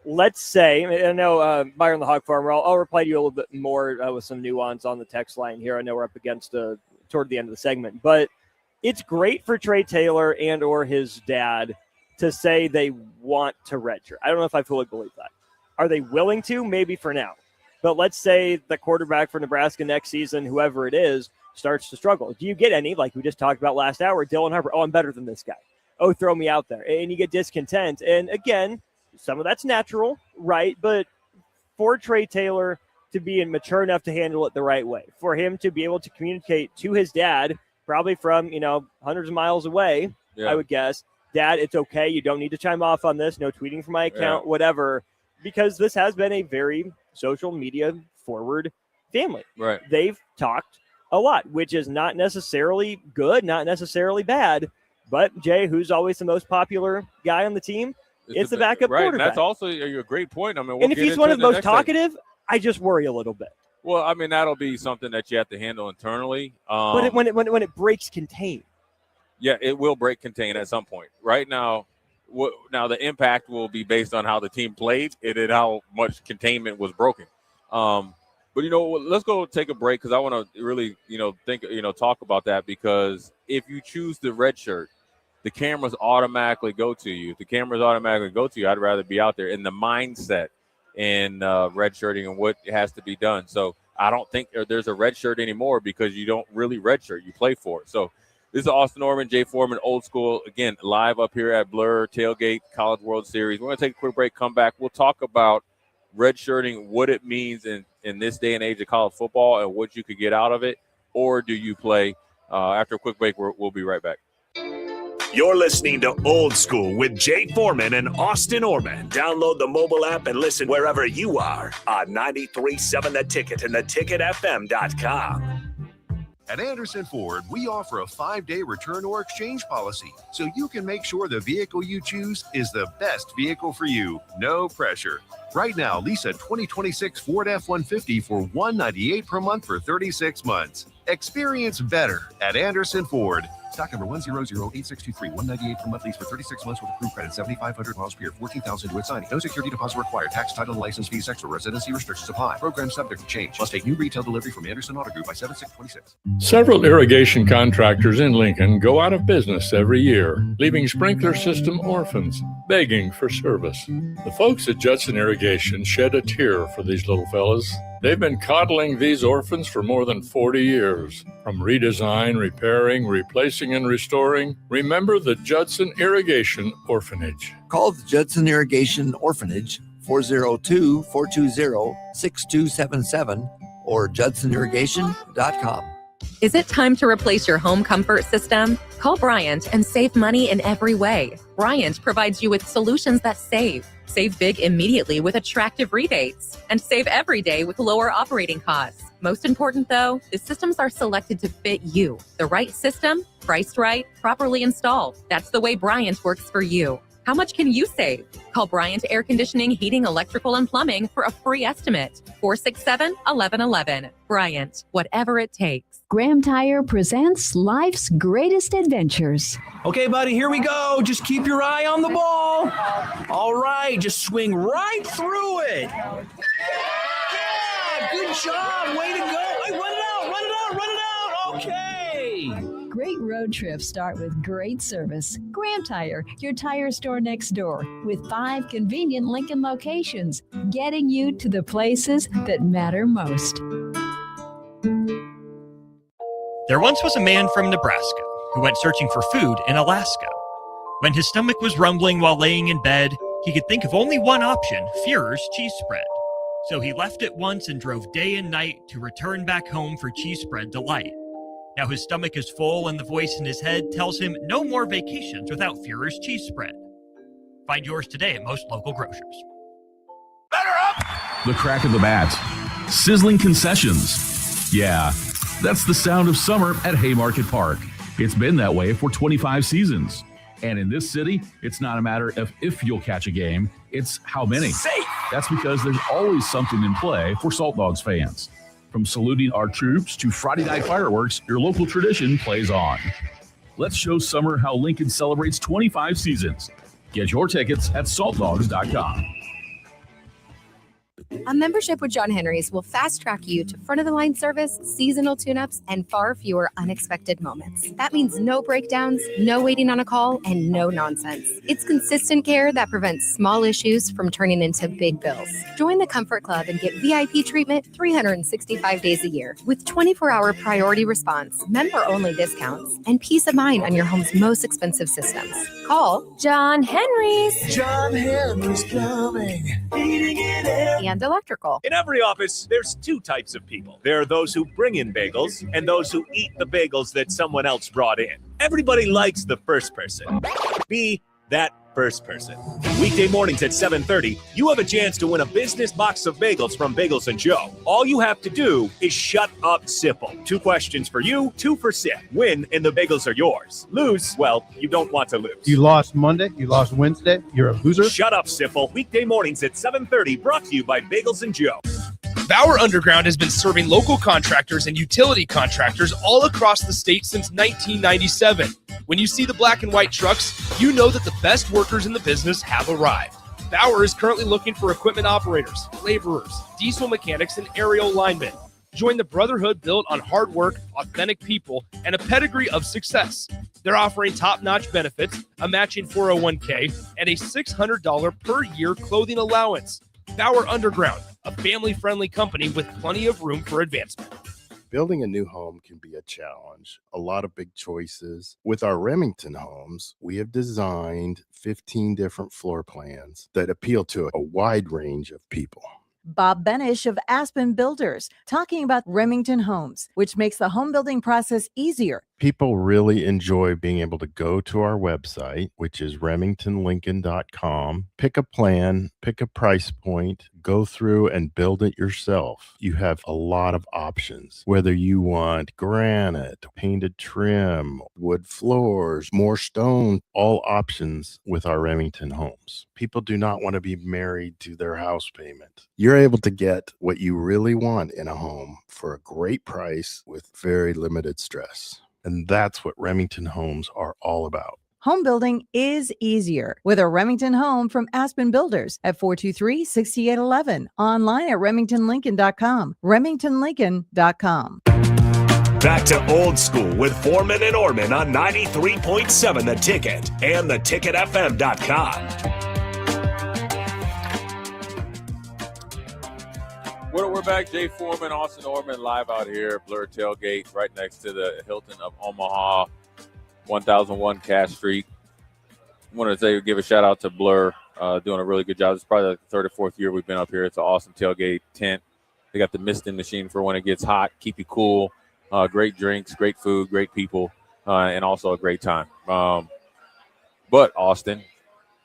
let's say, I know Byron the Hog Farmer, I'll reply to you a little bit more with some nuance on the text line here. I know we're up against toward the end of the segment, but it's great for Trey Taylor and or his dad to say they want to redshirt. I don't know if I fully believe that. Are they willing to? Maybe for now. But let's say the quarterback for Nebraska next season, whoever it is, starts to struggle. Do you get any, like we just talked about last hour, Dylan Harper, oh, I'm better than this guy. Oh, throw me out there. And you get discontent. And again, some of that's natural, right? But for Trey Taylor to be mature enough to handle it the right way, for him to be able to communicate to his dad, probably from, hundreds of miles away, I would guess, Dad, it's okay. You don't need to chime off on this. No tweeting from my account, whatever, because this has been a very social media forward family. Right. They've talked a lot, which is not necessarily good, not necessarily bad. But Jay, who's always the most popular guy on the team? It's the backup quarterback. And that's also a great point. I mean, and if he's one of the most talkative, I just worry a little bit. Well, I mean, that'll be something that you have to handle internally. But when it breaks contain. Yeah, it will break contain at some point. Right now, the impact will be based on how the team played and how much containment was broken. But, let's go take a break because I want to really, talk about that, because if you choose the red shirt, the cameras automatically go to you. If the cameras automatically go to you, I'd rather be out there in the mindset in red shirting and what has to be done. So I don't think there's a red shirt anymore because you don't really red shirt. You play for it. So this is Austin Orman, Jay Foreman, Old School, again, live up here at Blur Tailgate College World Series. We're going to take a quick break, come back. We'll talk about red shirting, what it means in this day and age of college football and what you could get out of it. Or do you play? After a quick break, we'll be right back. You're listening to Old School with Jay Foreman and Austin Orman. Download the mobile app and listen wherever you are on 93.7 The Ticket and theticketfm.com. At Anderson Ford, we offer a 5-day return or exchange policy, so you can make sure the vehicle you choose is the best vehicle for you. No pressure. Right now, lease a 2026 Ford F-150 for $198 per month for 36 months. Experience better at Anderson Ford. Stock number 1008623, $198 per month lease for 36 months with approved credit, 7,500 miles per year, 14,000 to its signing. No security deposit required. Tax, title, and license fees extra. Residency restrictions apply. Program subject to change. Must take new retail delivery from Anderson Auto Group by 7/6/26. Several irrigation contractors in Lincoln go out of business every year, leaving sprinkler system orphans begging for service. The folks at Judson Irrigation shed a tear for these little fellas. They've been coddling these orphans for more than 40 years. From redesign, repairing, replacing, and restoring, remember the Judson Irrigation Orphanage. Call the Judson Irrigation Orphanage 402-420-6277 or judsonirrigation.com. Is it time to replace your home comfort system? Call Bryant and save money in every way. Bryant provides you with solutions that save. Save big immediately with attractive rebates, and save every day with lower operating costs. Most important, though, the systems are selected to fit you. The right system, priced right, properly installed. That's the way Bryant works for you. How much can you save? Call Bryant Air Conditioning, Heating, Electrical, and Plumbing for a free estimate. 467-1111. Bryant, whatever it takes. Graham Tire presents life's greatest adventures. Okay, buddy, here we go. Just keep your eye on the ball. All right, just swing right through it. Yeah, good job. Way to go. Hey, run it out. Okay. Great road trips start with great service. Graham Tire, your tire store next door, with 5 convenient Lincoln locations, getting you to the places that matter most. There once was a man from Nebraska who went searching for food in Alaska. When his stomach was rumbling while laying in bed, he could think of only one option, Führer's cheese spread. So he left at once and drove day and night to return back home for cheese spread delight. Now his stomach is full and the voice in his head tells him no more vacations without Führer's cheese spread. Find yours today at most local grocers. The crack of the bat. Sizzling concessions. Yeah, that's the sound of summer at Haymarket Park. It's been that way for 25 seasons. And in this city, it's not a matter of if you'll catch a game, it's how many. Safe. That's because there's always something in play for Salt Dogs fans. From saluting our troops to Friday night fireworks, your local tradition plays on. Let's show summer how Lincoln celebrates 25 seasons. Get your tickets at saltdogs.com. A membership with John Henry's will fast-track you to front-of-the-line service, seasonal tune-ups, and far fewer unexpected moments. That means no breakdowns, no waiting on a call, and no nonsense. It's consistent care that prevents small issues from turning into big bills. Join the Comfort Club and get VIP treatment 365 days a year with 24-hour priority response, member-only discounts, and peace of mind on your home's most expensive systems. Call John Henry's. John Henry's Plumbing. Heating and air. And electrical. In every office, there's 2 types of people. There are those who bring in bagels and those who eat the bagels that someone else brought in. Everybody likes the first person. Be that first person. Weekday mornings at 7:30, you have a chance to win a business box of bagels from Bagels & Joe. All you have to do is shut up, Sipple. 2 questions for you, 2 for Sip. Win, and the bagels are yours. Lose, well, you don't want to lose. You lost Monday, you lost Wednesday, you're a loser. Shut up, Sipple. Weekday mornings at 7:30, brought to you by Bagels & Joe. Bauer Underground has been serving local contractors and utility contractors all across the state since 1997. When you see the black and white trucks, you know that the best workers in the business have arrived. Bauer is currently looking for equipment operators, laborers, diesel mechanics, and aerial linemen. Join the brotherhood built on hard work, authentic people, and a pedigree of success. They're offering top-notch benefits, a matching 401k, and a $600 per year clothing allowance. Bauer Underground, a family-friendly company with plenty of room for advancement. Building a new home can be a challenge, a lot of big choices. With our Remington homes, we have designed 15 different floor plans that appeal to a wide range of people. Bob Benish of Aspen Builders, talking about Remington Homes, which makes the home building process easier. People really enjoy being able to go to our website, which is remingtonlincoln.com, pick a plan, pick a price point, go through and build it yourself. You have a lot of options, whether you want granite, painted trim, wood floors, more stone, all options with our Remington homes. People do not want to be married to their house payment. You're able to get what you really want in a home for a great price with very limited stress. And that's what Remington homes are all about. Home building is easier with a Remington home from Aspen Builders at 423-6811. Online at remingtonlincoln.com. remingtonlincoln.com. Back to old school with Foreman and Orman on 93.7 The Ticket and theticketfm.com. We're back. Jay Foreman, Austin Orman, live out here, Blur Tailgate, right next to the Hilton of Omaha, 1001 Cass Street. I want to give a shout out to Blur, doing a really good job. It's probably the third or fourth year we've been up here. It's an awesome tailgate tent. They got the misting machine for when it gets hot, keep you cool. Great drinks, great food, great people, and also a great time. But Austin,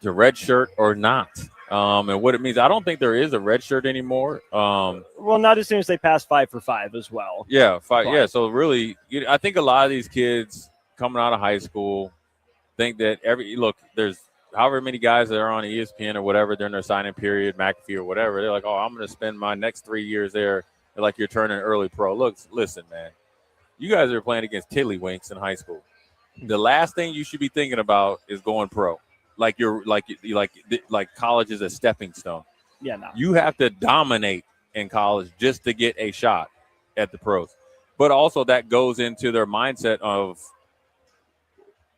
the red shirt or not? And what it means, I don't think there is a red shirt anymore. Well, not as soon as they pass 5 for 5 as well. Yeah, 5. Yeah, so really, I think a lot of these kids coming out of high school think that there's however many guys that are on ESPN or whatever during their signing period, McAfee or whatever. They're like, oh, I'm going to spend my next 3 years there. They're like, you're turning early pro. Look, listen, man, you guys are playing against tiddlywinks in high school. The last thing you should be thinking about is going pro. Like college is a stepping stone. Yeah, no. You have to dominate in college just to get a shot at the pros. But also that goes into their mindset of,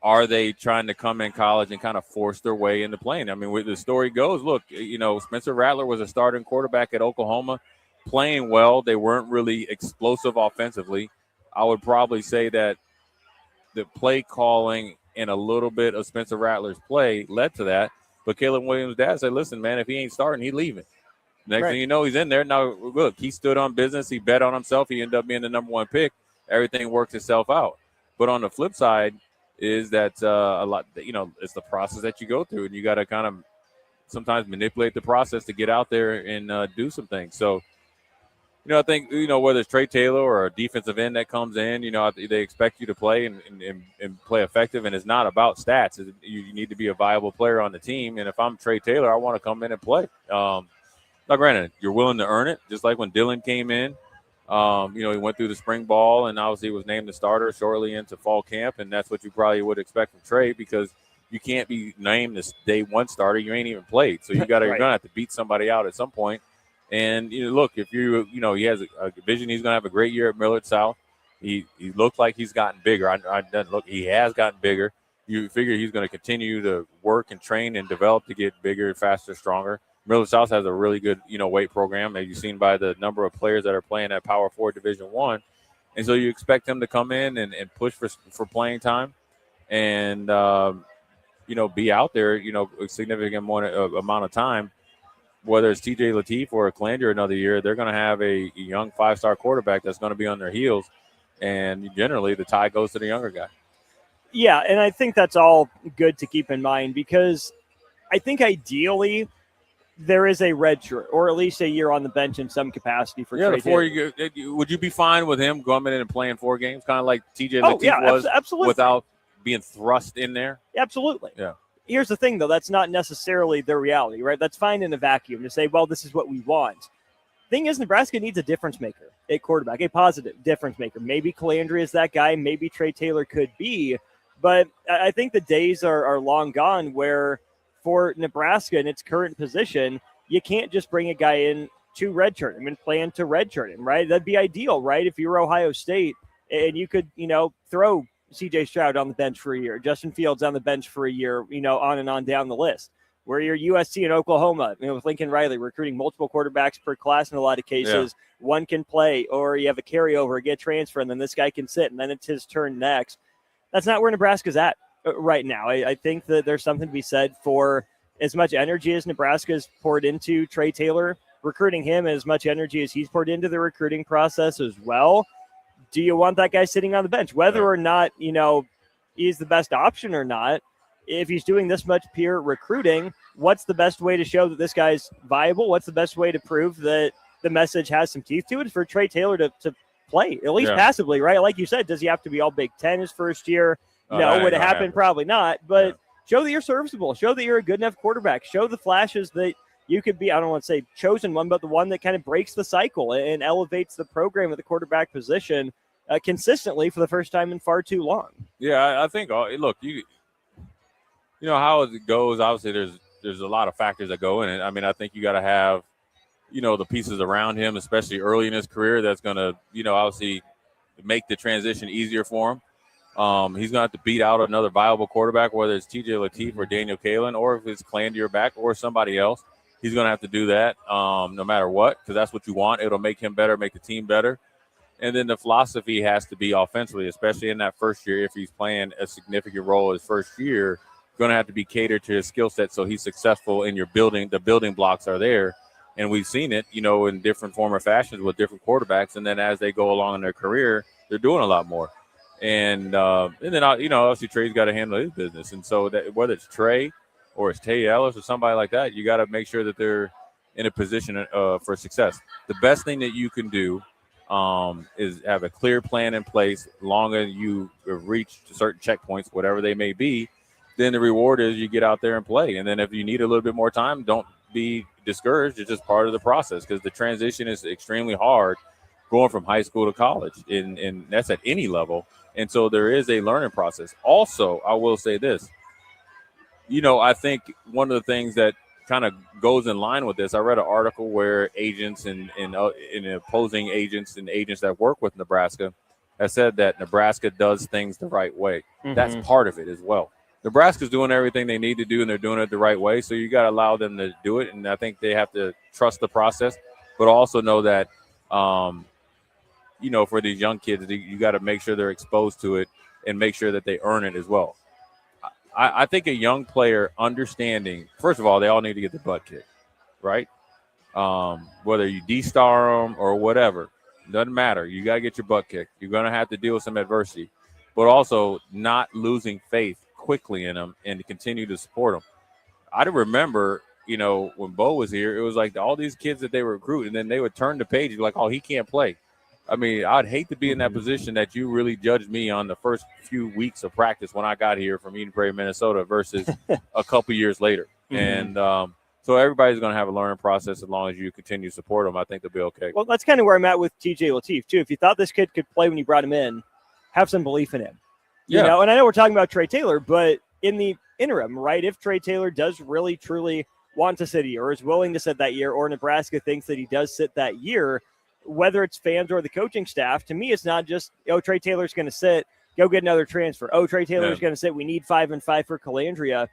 are they trying to come in college and kind of force their way into playing? I mean, where the story goes, look, Spencer Rattler was a starting quarterback at Oklahoma, playing well. They weren't really explosive offensively. I would probably say that the play calling and a little bit of Spencer Rattler's play led to that. But Caleb Williams' dad said, listen, man, if he ain't starting, he's leaving. Next thing you know, he's in there. Now, look, he stood on business. He bet on himself. He ended up being the number one pick. Everything works itself out. But on the flip side is that a lot, it's the process that you go through, and you got to kind of sometimes manipulate the process to get out there and do some things. So, I think, whether it's Trey Taylor or a defensive end that comes in, they expect you to play and play effective, and it's not about stats. You need to be a viable player on the team, and if I'm Trey Taylor, I want to come in and play. Now, granted, you're willing to earn it, just like when Dylan came in. He went through the spring ball, and obviously was named the starter shortly into fall camp, and that's what you probably would expect from Trey, because you can't be named this day one starter. You ain't even played, so you're going to have to beat somebody out at some point. And, look, if he has a vision, he's going to have a great year at Millard South. He looks like he's gotten bigger. He has gotten bigger. You figure he's going to continue to work and train and develop to get bigger, faster, stronger. Millard South has a really good, weight program, as you've seen by the number of players that are playing at Power 4 Division I. And so you expect him to come in and push for playing time and, be out there, a significant amount of time. Whether it's TJ Lateef or Calander another year, they're going to have a young 5-star quarterback that's going to be on their heels. And generally, the tie goes to the younger guy. Yeah, and I think that's all good to keep in mind, because I think ideally there is a red shirt or at least a year on the bench in some capacity for Trey Taylor. Would you be fine with him coming in and playing 4 games, kind of like TJ Lateef was, absolutely, without being thrust in there? Absolutely. Yeah. Here's the thing, though. That's not necessarily the reality, right? That's fine in a vacuum to say, well, this is what we want. Thing is, Nebraska needs a difference maker at quarterback, a positive difference maker. Maybe Calandria is that guy. Maybe Trey Taylor could be. But I think the days are long gone where for Nebraska in its current position, you can't just bring a guy in to redshirt him and plan to redshirt him, right? That'd be ideal, right? If you were Ohio State and you could, throw C.J. Stroud on the bench for a year, Justin Fields on the bench for a year, on and on down the list. Where you're USC and Oklahoma, with Lincoln Riley recruiting multiple quarterbacks per class in a lot of cases. Yeah. One can play, or you have a carryover, get transfer, and then this guy can sit, and then it's his turn next. That's not where Nebraska's at right now. I think that there's something to be said for as much energy as Nebraska's poured into Trey Taylor, recruiting him, as much energy as he's poured into the recruiting process as well. Do you want that guy sitting on the bench? Whether or not, he's the best option or not, if he's doing this much peer recruiting, what's the best way to show that this guy's viable? What's the best way to prove that the message has some teeth to it? For Trey Taylor to play, at least passively, right? Like you said, does he have to be all Big Ten his first year? No. Would it happen? Probably not. But show that you're serviceable. Show that you're a good enough quarterback. Show the flashes that you could be, I don't want to say chosen one, but the one that kind of breaks the cycle and elevates the program at the quarterback position consistently for the first time in far too long. Yeah, I think, look, you know how it goes. Obviously, there's a lot of factors that go in it. I mean, I think you got to have, the pieces around him, especially early in his career, that's going to, obviously make the transition easier for him. He's going to have to beat out another viable quarterback, whether it's TJ Lateef or Daniel Kalen, or if it's Clandier back or somebody else. He's going to have to do that no matter what, because that's what you want. It'll make him better, make the team better. And then the philosophy has to be offensively, especially in that first year. If he's playing a significant role his first year, going to have to be catered to his skill set so he's successful in your building. The building blocks are there, and we've seen it, in different form or fashions with different quarterbacks. And then as they go along in their career, they're doing a lot more. And then obviously Trey's got to handle his business. And so that, whether it's Trey or it's Tay Ellis or somebody like that, you got to make sure that they're in a position for success. The best thing that you can do is have a clear plan in place. Long as you reach certain checkpoints, whatever they may be, then the reward is you get out there and play. And then if you need a little bit more time, don't be discouraged. It's just part of the process, because the transition is extremely hard going from high school to college, and that's at any level. And so there is a learning process. Also, I will say this, I think one of the things that kind of goes in line with this, I read an article where agents and opposing agents and agents that work with Nebraska have said that Nebraska does things the right way. Mm-hmm. That's part of it as well. Nebraska's doing everything they need to do, and they're doing it the right way. So you got to allow them to do it. And I think they have to trust the process, but also know that, for these young kids, you got to make sure they're exposed to it and make sure that they earn it as well. I think a young player understanding, first of all, they all need to get the butt kicked, right? Whether you D-star them or whatever, doesn't matter. You got to get your butt kicked. You're going to have to deal with some adversity, but also not losing faith quickly in them and to continue to support them. I remember, when Bo was here, it was like all these kids that they were recruiting, and then they would turn the page and be like, oh, he can't play. I mean, I'd hate to be in that position that you really judged me on the first few weeks of practice when I got here from Eden Prairie, Minnesota, versus a couple years later. Mm-hmm. And so everybody's going to have a learning process as long as you continue to support them. I think they'll be okay. Well, that's kind of where I'm at with TJ Lateef, too. If you thought this kid could play when you brought him in, have some belief in him. And I know we're talking about Trey Taylor, but in the interim, right, if Trey Taylor does really, truly want to sit here or is willing to sit that year, or Nebraska thinks that he does sit that year, whether it's fans or the coaching staff, to me, it's not just, Trey Taylor's going to sit, go get another transfer. Trey Taylor's going to sit, we need 5 and 5 for Calandria.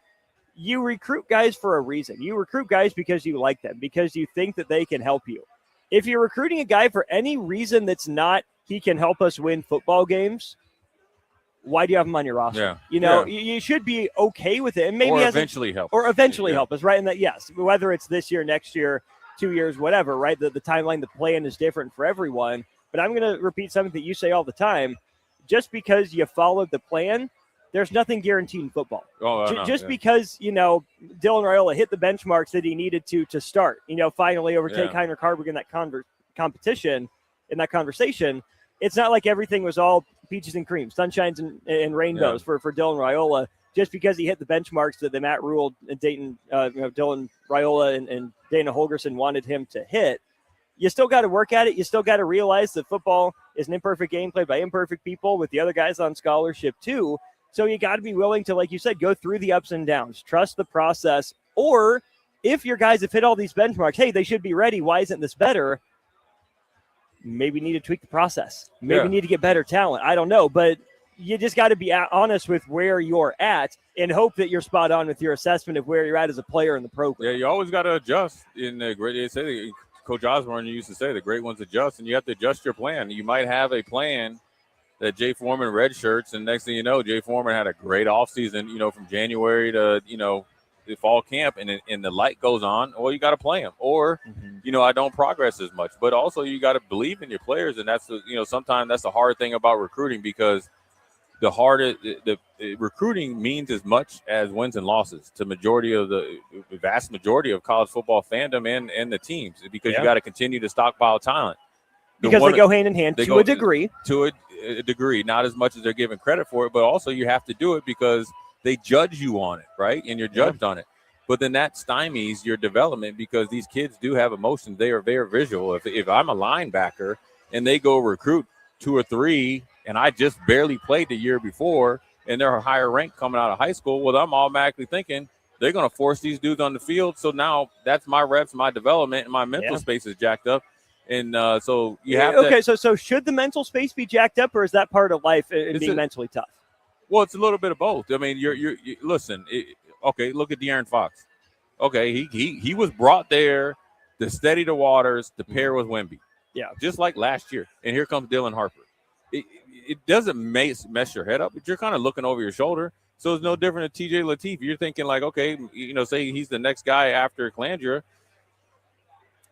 You recruit guys for a reason. You recruit guys because you like them, because you think that they can help you. If you're recruiting a guy for any reason that's not he can help us win football games, why do you have him on your roster? You should be okay with it. And maybe eventually help. Or eventually help us, right? And that, yes, whether it's this year, next year, 2 years, whatever, right? The timeline, the plan is different for everyone. But I'm going to repeat something that you say all the time. Just because you followed the plan, there's nothing guaranteed in football. Because, Dylan Raiola hit the benchmarks that he needed to start, finally overtake Heiner Carberg in that competition, in that conversation, it's not like everything was all peaches and cream, sunshines and rainbows for Dylan Raiola. Just because he hit the benchmarks that the Matt Rule and Dayton, Dylan Raiola and Dana Holgerson wanted him to hit, you still got to work at it. You still got to realize that football is an imperfect game played by imperfect people with the other guys on scholarship too. So you got to be willing to, like you said, go through the ups and downs, trust the process. Or if your guys have hit all these benchmarks, hey, they should be ready. Why isn't this better? Maybe need to tweak the process. Maybe need to get better talent. I don't know. But you just got to be honest with where you're at and hope that you're spot on with your assessment of where you're at as a player in the program. Yeah, you always got to adjust. In the great, they say, Coach Osborne used to say, the great ones adjust, and you have to adjust your plan. You might have a plan that Jay Foreman redshirts, and next thing you know, Jay Foreman had a great offseason, from January to, the fall camp, and the light goes on. Well, you got to play him. Or, I don't progress as much. But also you got to believe in your players, and that's, sometimes that's the hard thing about recruiting, because the recruiting means as much as wins and losses to the vast majority of college football fandom and the teams, because you got to continue to stockpile talent. Because they go hand in hand to a degree. To a degree, not as much as they're given credit for it, but also you have to do it because they judge you on it, right? And you're judged on it. But then that stymies your development, because these kids do have emotions. They are very visual. If I'm a linebacker and they go recruit 2 or 3, and I just barely played the year before, and they're a higher rank coming out of high school, well, I'm automatically thinking they're going to force these dudes on the field. So now that's my reps, my development, and my mental space is jacked up. And so you have to. Okay, so should the mental space be jacked up, or is that part of life being mentally tough? Well, it's a little bit of both. I mean, you listen. Okay, look at De'Aaron Fox. Okay, he was brought there to steady the waters, to pair with Wemby. Yeah, just like last year. And here comes Dylan Harper. It doesn't mess your head up, but you're kind of looking over your shoulder. So it's no different than TJ Lateef. You're thinking like, okay, say he's the next guy after Calandra.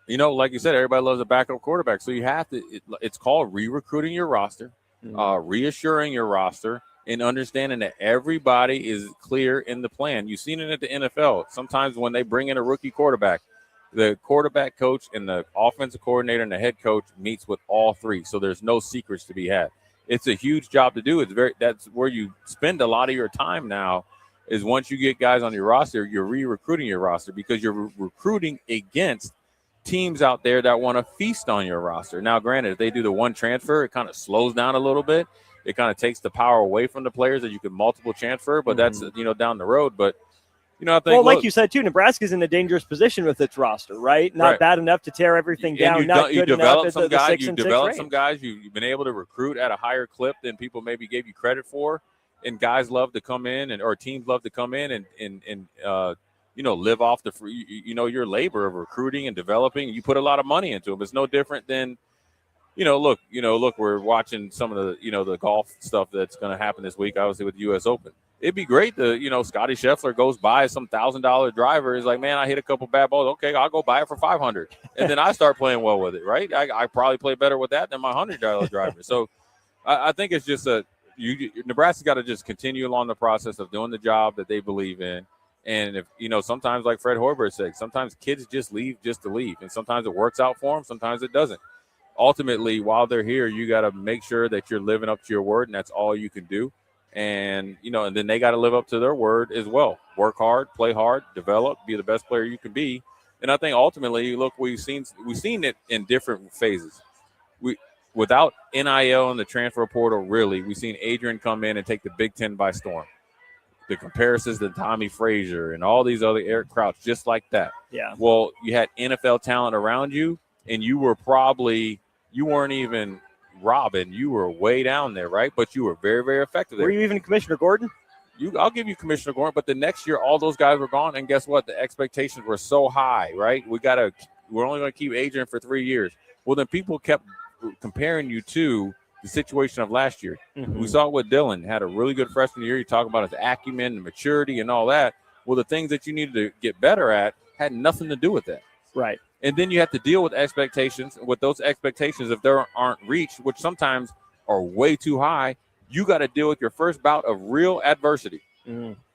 Like you said, everybody loves a backup quarterback. So you have to, it's called re-recruiting your roster, reassuring your roster, and understanding that everybody is clear in the plan. You've seen it at the NFL. Sometimes when they bring in a rookie quarterback, the quarterback coach and the offensive coordinator and the head coach meets with all 3. So there's no secrets to be had. It's a huge job to do. That's where you spend a lot of your time now, is once you get guys on your roster, you're re-recruiting your roster, because you're recruiting against teams out there that want to feast on your roster. Now, granted, if they do the one transfer, it kind of slows down a little bit. It kind of takes the power away from the players that you can multiple transfer, but that's, down the road. But, I think, like you said, too, Nebraska's in a dangerous position with its roster, right? Not bad enough to tear everything down. Not good enough at the 6 and 6 range. Some guys you've been able to recruit at a higher clip than people maybe gave you credit for. And guys love to come in, or teams love to come in and live off the free, your labor of recruiting and developing. You put a lot of money into them. It's no different than, look, we're watching some of the, the golf stuff that's going to happen this week, obviously with the U.S. Open. It'd be great to, Scotty Scheffler goes buy some $1,000 driver. He's like, man, I hit a couple bad balls. Okay, I'll go buy it for $500. And then I start playing well with it, right? I probably play better with that than my $100 driver. So I think it's just Nebraska's got to just continue along the process of doing the job that they believe in. And if, sometimes like Fred Hoiberg said, sometimes kids just leave just to leave. And sometimes it works out for them. Sometimes it doesn't. Ultimately, while they're here, you got to make sure that you're living up to your word, and that's all you can do. And, and then they got to live up to their word as well. Work hard, play hard, develop, be the best player you can be. And I think ultimately, look, we've seen it in different phases. Without NIL and the transfer portal, really, we've seen Adrian come in and take the Big Ten by storm. The comparisons to Tommy Frazier and all these other Eric Crouch, just like that. Yeah. Well, you had NFL talent around you, and you weren't even Robin. You were way down there, right? But you were very, very effective there. Were you even Commissioner Gordon? I'll give you Commissioner Gordon, but the next year, all those guys were gone, and guess what? The expectations were so high, right? We're only going to keep Adrian for 3 years. Well, then people kept comparing you to the situation of last year. We saw it with Dylan. Had a really good freshman year. You talk about his acumen and maturity and all that. Well, the things that you needed to get better at had nothing to do with that. Right. And then you have to deal with expectations. With those expectations, if they aren't reached, which sometimes are way too high, you got to deal with your first bout of real adversity.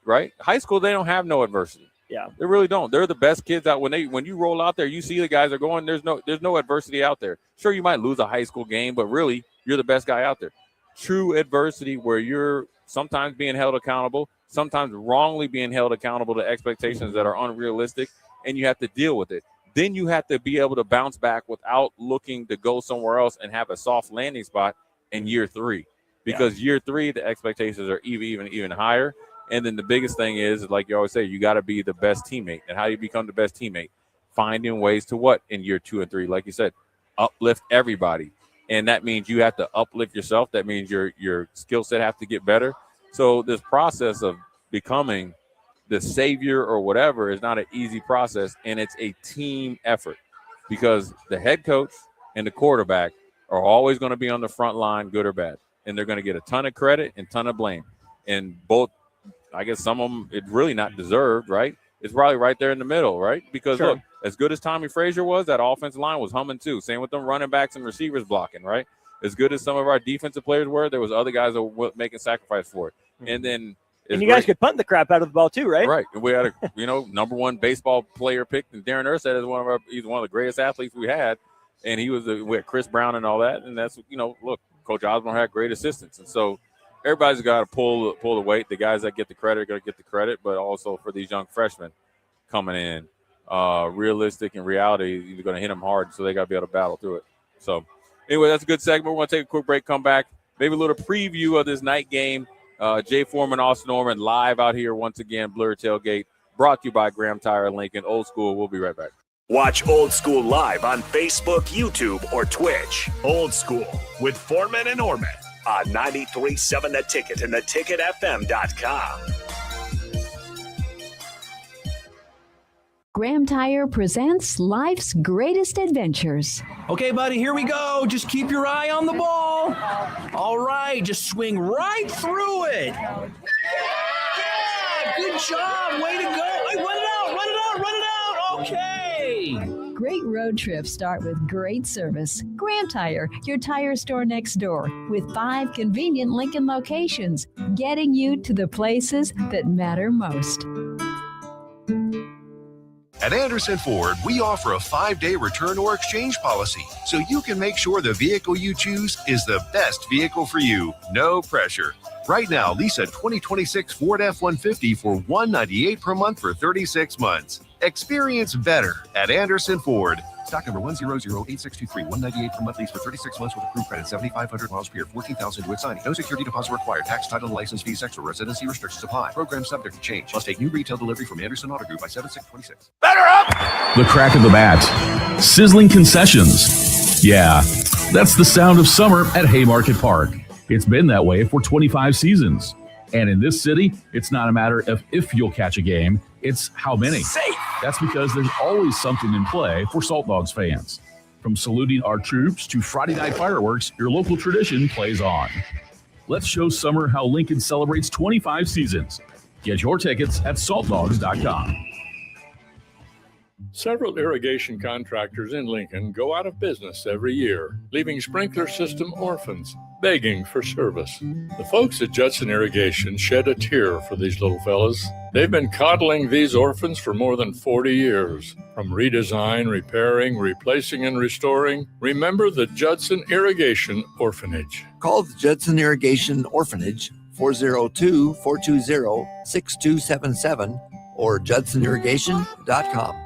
Right? High school, they don't have no adversity. Yeah. They really don't. They're the best kids out. When you roll out there, you see the guys are going, there's no adversity out there. Sure, you might lose a high school game, but really, you're the best guy out there. True adversity where you're sometimes being held accountable, sometimes wrongly being held accountable to expectations that are unrealistic, and you have to deal with it. Then you have to be able to bounce back without looking to go somewhere else and have a soft landing spot in year 3. because year 3, the expectations are even higher. And then the biggest thing is, like you always say, you got to be the best teammate. And how do you become the best teammate? Finding ways to what in year 2 and 3, like you said, uplift everybody. And that means you have to uplift yourself. That means your skill set have to get better. So this process of becoming the savior or whatever is not an easy process, and it's a team effort because the head coach and the quarterback are always going to be on the front line, good or bad, and they're going to get a ton of credit and ton of blame. And both, I guess some of them, it's really not deserved, right? It's probably right there in the middle, right? Because look, as good as Tommy Frazier was, that offensive line was humming too. Same with them running backs and receivers blocking, right? As good as some of our defensive players were, there was other guys that were making sacrifice for it. And then and you guys could punt the crap out of the ball too, right? Right. And we had a number 1 baseball player picked, and Darren Ercet is he's one of the greatest athletes we had, and he was we had Chris Brown and all that, and that's look, Coach Osborne had great assistants, and so everybody's got to pull the weight. The guys that get the credit are going to get the credit, but also for these young freshmen coming in, realistic and reality, you're going to hit them hard, so they got to be able to battle through it. So anyway, that's a good segment. We're going to take a quick break, come back, maybe a little preview of this night game. Jay Foreman, Austin Norman, live out here once again, Blur Tailgate, brought to you by Graham Tire Lincoln, Old School. We'll be right back. Watch Old School live on Facebook, YouTube, or Twitch. Old School with Foreman and Orman on 93.7 The Ticket and theticketfm.com. Graham Tire presents life's greatest adventures. Okay, buddy, here we go. Just keep your eye on the ball. All right, just swing right through it. Yeah, good job. Way to go. Hey, run it out. Okay. Great road trips start with great service. Graham Tire, your tire store next door, with 5 convenient Lincoln locations, getting you to the places that matter most. At Anderson Ford, we offer a 5-day return or exchange policy, so you can make sure the vehicle you choose is the best vehicle for you. No pressure. Right now, lease a 2026 Ford F-150 for $198 per month for 36 months. Experience better at Anderson Ford. Stock number 1008623, $198 per month lease for 36 months with approved credit, 7,500 miles per year, 14,000 due at signing. No security deposit required. Tax, title, and license fees extra. Residency restrictions apply. Program subject to change. Must take new retail delivery from Anderson Auto Group by 7/6/26. The crack of the bat. Sizzling concessions. Yeah, that's the sound of summer at Haymarket Park. It's been that way for 25 seasons. And in this city, it's not a matter of if you'll catch a game, it's how many. Safe. That's because there's always something in play for Salt Dogs fans. From saluting our troops to Friday night fireworks, your local tradition plays on. Let's show summer how Lincoln celebrates 25 seasons. Get your tickets at saltdogs.com. Several irrigation contractors in Lincoln go out of business every year, leaving sprinkler system orphans begging for service. The folks at Judson Irrigation shed a tear for these little fellas. They've been coddling these orphans for more than 40 years. From redesign, repairing, replacing, and restoring, remember the Judson Irrigation Orphanage. Call the Judson Irrigation Orphanage 402-420-6277 or judsonirrigation.com.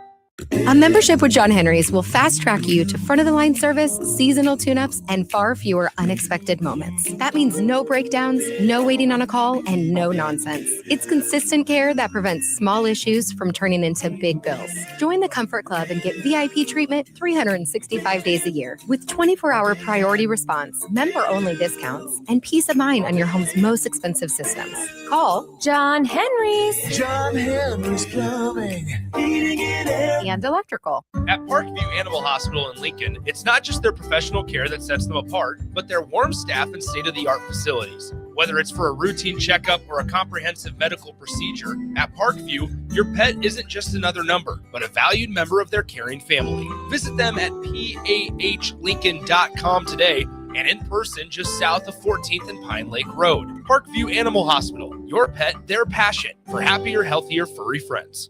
A membership with John Henry's will fast track you to front of the line service, seasonal tune-ups, and far fewer unexpected moments. That means no breakdowns, no waiting on a call, and no nonsense. It's consistent care that prevents small issues from turning into big bills. Join the Comfort Club and get VIP treatment 365 days a year with 24-hour priority response, member-only discounts, and peace of mind on your home's most expensive systems. Call John Henry's. John Henry's Plumbing, heating and air. And electrical. At Parkview Animal Hospital in Lincoln, it's not just their professional care that sets them apart, but their warm staff and state-of-the-art facilities. Whether it's for a routine checkup or a comprehensive medical procedure, at Parkview, your pet isn't just another number, but a valued member of their caring family. Visit them at pahlincoln.com today and in person just south of 14th and Pine Lake Road. Parkview Animal Hospital, your pet, their passion for happier, healthier, furry friends.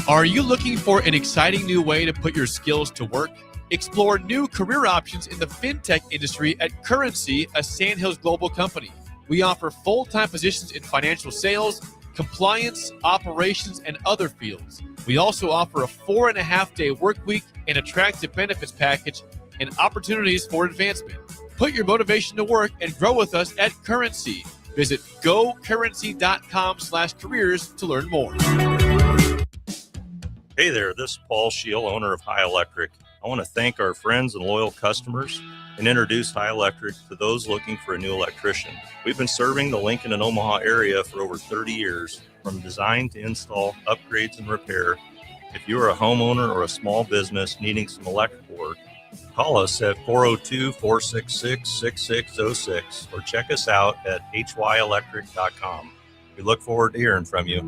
Are you looking for an exciting new way to put your skills to work? Explore new career options in the fintech industry at Currency, a Sandhills global company. We offer full-time positions in financial sales, compliance, operations, and other fields. We also offer a 4.5-day work week, an attractive benefits package, and opportunities for advancement. Put your motivation to work and grow with us at Currency. Visit gocurrency.com/careers to learn more. Hey there, this is Paul Scheel, owner of High Electric. I want to thank our friends and loyal customers and introduce High Electric to those looking for a new electrician. We've been serving the Lincoln and Omaha area for over 30 years, from design to install, upgrades, and repair. If you are a homeowner or a small business needing some electrical work, call us at 402-466-6606 or check us out at hyelectric.com. We look forward to hearing from you.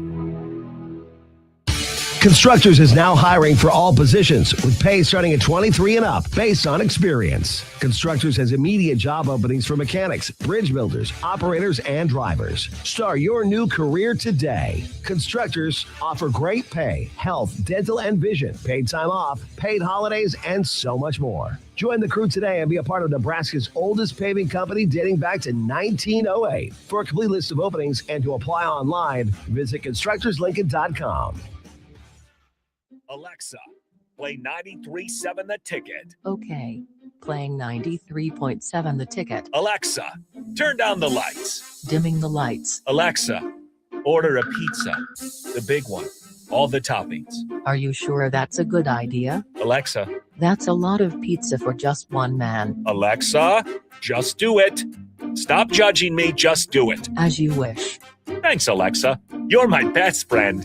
Constructors is now hiring for all positions with pay starting at 23 and up based on experience. Constructors has immediate job openings for mechanics, bridge builders, operators, and drivers. Start your new career today. Constructors offer great pay, health, dental, and vision, paid time off, paid holidays, and so much more. Join the crew today and be a part of Nebraska's oldest paving company dating back to 1908. For a complete list of openings and to apply online, visit constructorslincoln.com. Alexa, play 93.7 The Ticket. Okay, playing 93.7 The Ticket. Alexa, turn down the lights. Dimming the lights. Alexa, order a pizza. The big one. All the toppings. Are you sure that's a good idea? Alexa. That's a lot of pizza for just one man. Alexa, just do it. Stop judging me, just do it. As you wish. Thanks, Alexa. You're my best friend.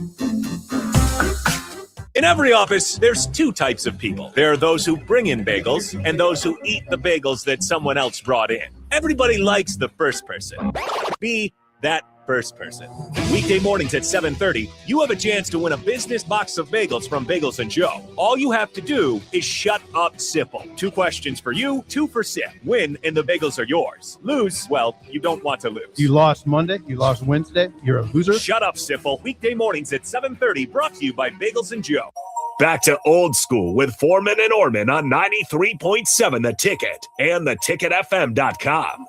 In every office, there's two types of people. There are those who bring in bagels and those who eat the bagels that someone else brought in. Everybody likes the first person. Be that first person. Weekday mornings at 7:30, you have a chance to win a business box of bagels from Bagels & Joe. All you have to do is shut up, Sipple. 2 questions for you, 2 for Sip. Win, and the bagels are yours. Lose, well, you don't want to lose. You lost Monday, you lost Wednesday, you're a loser. Shut up, Sipple. Weekday mornings at 7:30, brought to you by Bagels & Joe. Back to old school with Foreman and Orman on 93.7 The Ticket and theticketfm.com.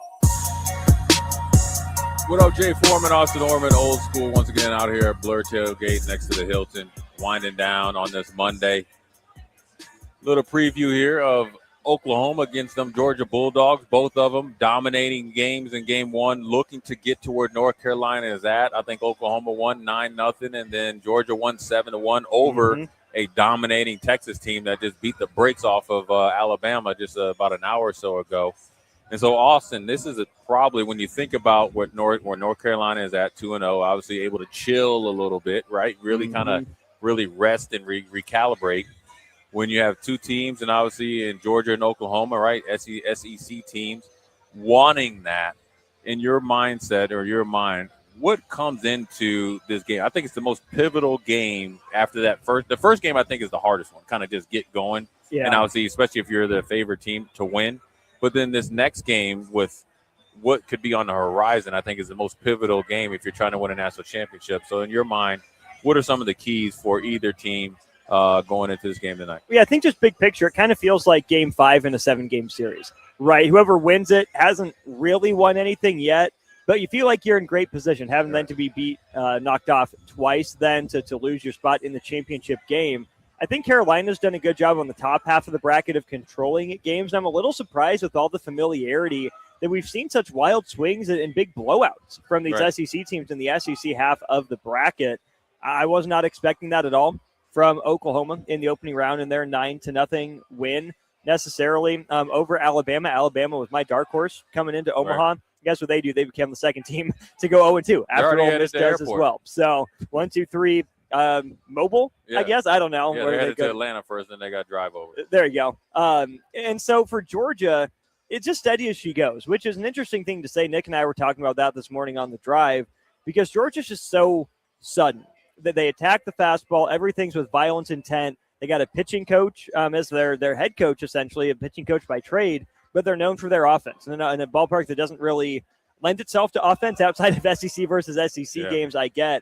What up, Jay Foreman, Austin Orman, old school once again out here at Blur Tailgate next to the Hilton, winding down on this Monday. Little preview here of Oklahoma against them Georgia Bulldogs, both of them dominating games in game one, looking to get to where North Carolina is at. I think Oklahoma won 9-0, and then Georgia won 7-1 over a dominating Texas team that just beat the brakes off of Alabama just about an hour or so ago. And so, Austin, this is probably when you think about where North Carolina is at 2-0, obviously able to chill a little bit, right? Really kind of really rest and recalibrate. When you have two teams, and obviously in Georgia and Oklahoma, right, SEC teams, wanting that in your mindset or your mind, what comes into this game? I think it's the most pivotal game after that first. The first game, I think, is the hardest one, kind of just get going. Yeah. And obviously, especially if you're the favorite team to win. But then this next game with what could be on the horizon, I think is the most pivotal game if you're trying to win a national championship. So in your mind, what are some of the keys for either team going into this game tonight? Yeah, I think just big picture, it kind of feels like game 5 in a 7-game series, right? Whoever wins it hasn't really won anything yet, but you feel like you're in great position, having then to be knocked off twice, then to lose your spot in the championship game. I think Carolina's done a good job on the top half of the bracket of controlling games. I'm a little surprised with all the familiarity that we've seen such wild swings and big blowouts from these SEC teams in the SEC half of the bracket. I was not expecting that at all from Oklahoma in the opening round in their 9-0 win necessarily over Alabama. Alabama was my dark horse coming into Omaha. Guess what they do? They became the second team to go 0-2 after Ole Miss does as well. So 1, 2, 3. Mobile, I guess. I don't know. Yeah, they headed to Atlanta first, then they got to drive over. There you go. And so for Georgia, it's just steady as she goes, which is an interesting thing to say. Nick and I were talking about that this morning on the drive because Georgia's just so sudden that they attack the fastball. Everything's with violent intent. They got a pitching coach as their head coach, essentially, a pitching coach by trade, but they're known for their offense. And in a ballpark that doesn't really lend itself to offense outside of SEC versus SEC games, I guess.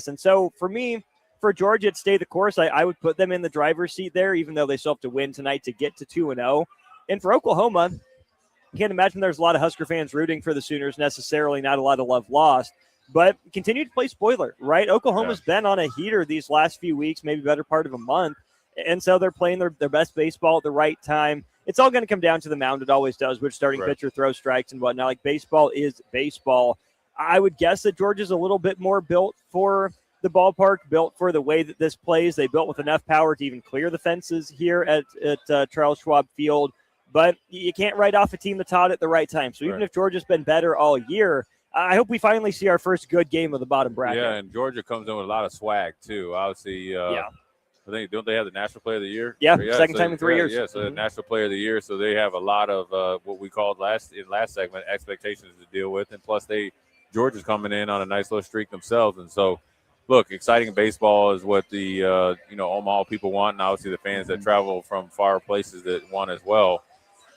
And so for me, for Georgia to stay the course, I would put them in the driver's seat there, even though they still have to win tonight to get to 2-0. And for Oklahoma, I can't imagine there's a lot of Husker fans rooting for the Sooners necessarily, not a lot of love lost, but continue to play spoiler, right? Oklahoma's been on a heater these last few weeks, maybe better part of a month. And so they're playing their best baseball at the right time. it's all going to come down to the mound. It always does, which starting pitcher throws strikes and whatnot. Like, baseball is baseball. I would guess that Georgia's a little bit more built for the ballpark, built for the way that this plays. They built with enough power to even clear the fences here at Charles Schwab Field. But you can't write off a team that's hot at the right time. So even if Georgia's been better all year, I hope we finally see our first good game of the bottom bracket. Yeah, and Georgia comes in with a lot of swag, too. Obviously, I think, don't they have the National Player of the Year? Yeah, second time in 3 years. Yeah, so the National Player of the Year. So they have a lot of what we called last segment expectations to deal with. And plus, Georgia's coming in on a nice little streak themselves. And so, look, exciting baseball is what the Omaha people want, and obviously the fans that travel from far places that want as well.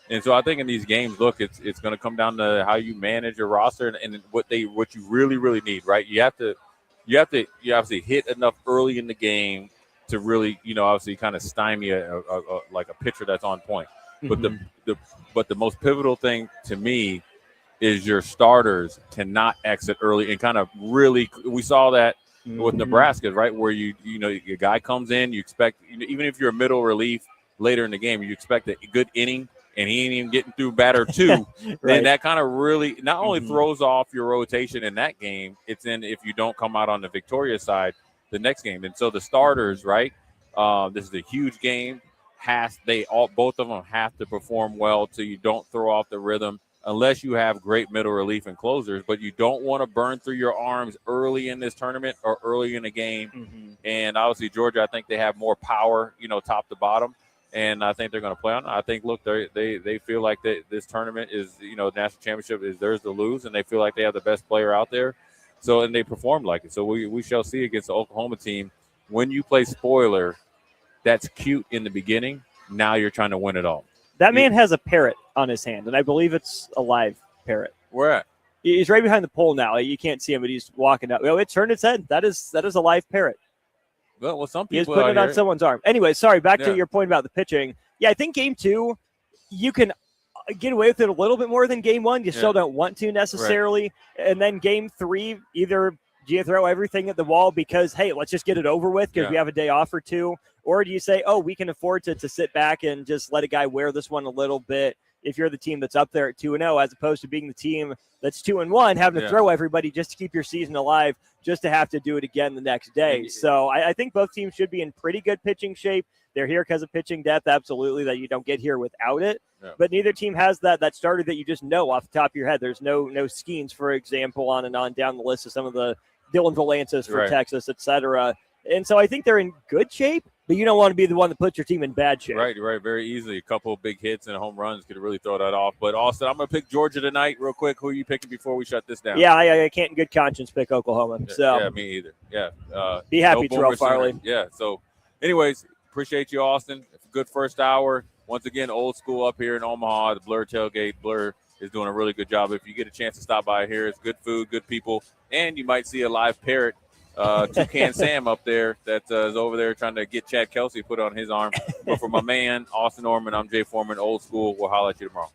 And so I think in these games, look, it's going to come down to how you manage your roster and what you really, really need, right? You have to obviously hit enough early in the game to really, obviously kind of stymie like a pitcher that's on point. Mm-hmm. But the most pivotal thing to me is your starters cannot exit early and kind of really. We saw that with Nebraska, right, where your guy comes in, you expect, even if you're a middle relief later in the game, you expect a good inning. And he ain't even getting through batter 2, then that kind of really not only throws off your rotation in that game, it's in if you don't come out on the victorious side the next game. And so the starters, right, this is a huge game. Both of them have to perform well so you don't throw off the rhythm unless you have great middle relief and closers. But you don't want to burn through your arms early in this tournament or early in the game. And obviously Georgia, I think they have more power, top to bottom. And I think they're going to play on it. I think, look, they feel like this tournament is, national championship is theirs to lose, and they feel like they have the best player out there. So, and they performed like it. So we shall see against the Oklahoma team. When you play spoiler, that's cute in the beginning. Now you're trying to win it all. That man has a parrot on his hand, and I believe it's a live parrot. Where at? He's right behind the pole now. You can't see him, but he's walking up. Oh, it turned its head. That is a live parrot. Well, some He is people putting it on someone's arm. Anyway, sorry, back to Yeah. your point about the pitching. Yeah, I think game 2, you can get away with it a little bit more than game 1. You still don't want to necessarily. And then game 3, either do you throw everything at the wall because, hey, let's just get it over with because we have a day off or two? Or do you say, oh, we can afford to sit back and just let a guy wear this one a little bit if you're the team that's up there at 2-0, as opposed to being the team that's 2-1, having to throw everybody just to keep your season alive, just to have to do it again the next day. So I think both teams should be in pretty good pitching shape. They're here because of pitching depth, absolutely, that you don't get here without it. Yeah. But neither team has that starter that you just know off the top of your head. There's no Skeens, for example, on and on down the list of some of the Dylan Valances for Texas, et cetera. And so I think they're in good shape, but you don't want to be the one that puts your team in bad shape. Right. Very easily. A couple of big hits and home runs could really throw that off. But Austin, I'm going to pick Georgia tonight real quick. Who are you picking before we shut this down? Yeah, I can't in good conscience pick Oklahoma. So Yeah, me either. Yeah. Be happy, no Terrell Boomer Farley. Sooner. Yeah. So, anyways, appreciate you, Austin. It's a good first hour. Once again, old school up here in Omaha. The Blur Tailgate. Blur is doing a really good job. If you get a chance to stop by here, it's good food, good people, and you might see a live parrot. Toucan Sam up there that is over there trying to get Chad Kelsey put on his arm. But for my man, Austin Orman, I'm Jay Foreman, old school. We'll holler at you tomorrow.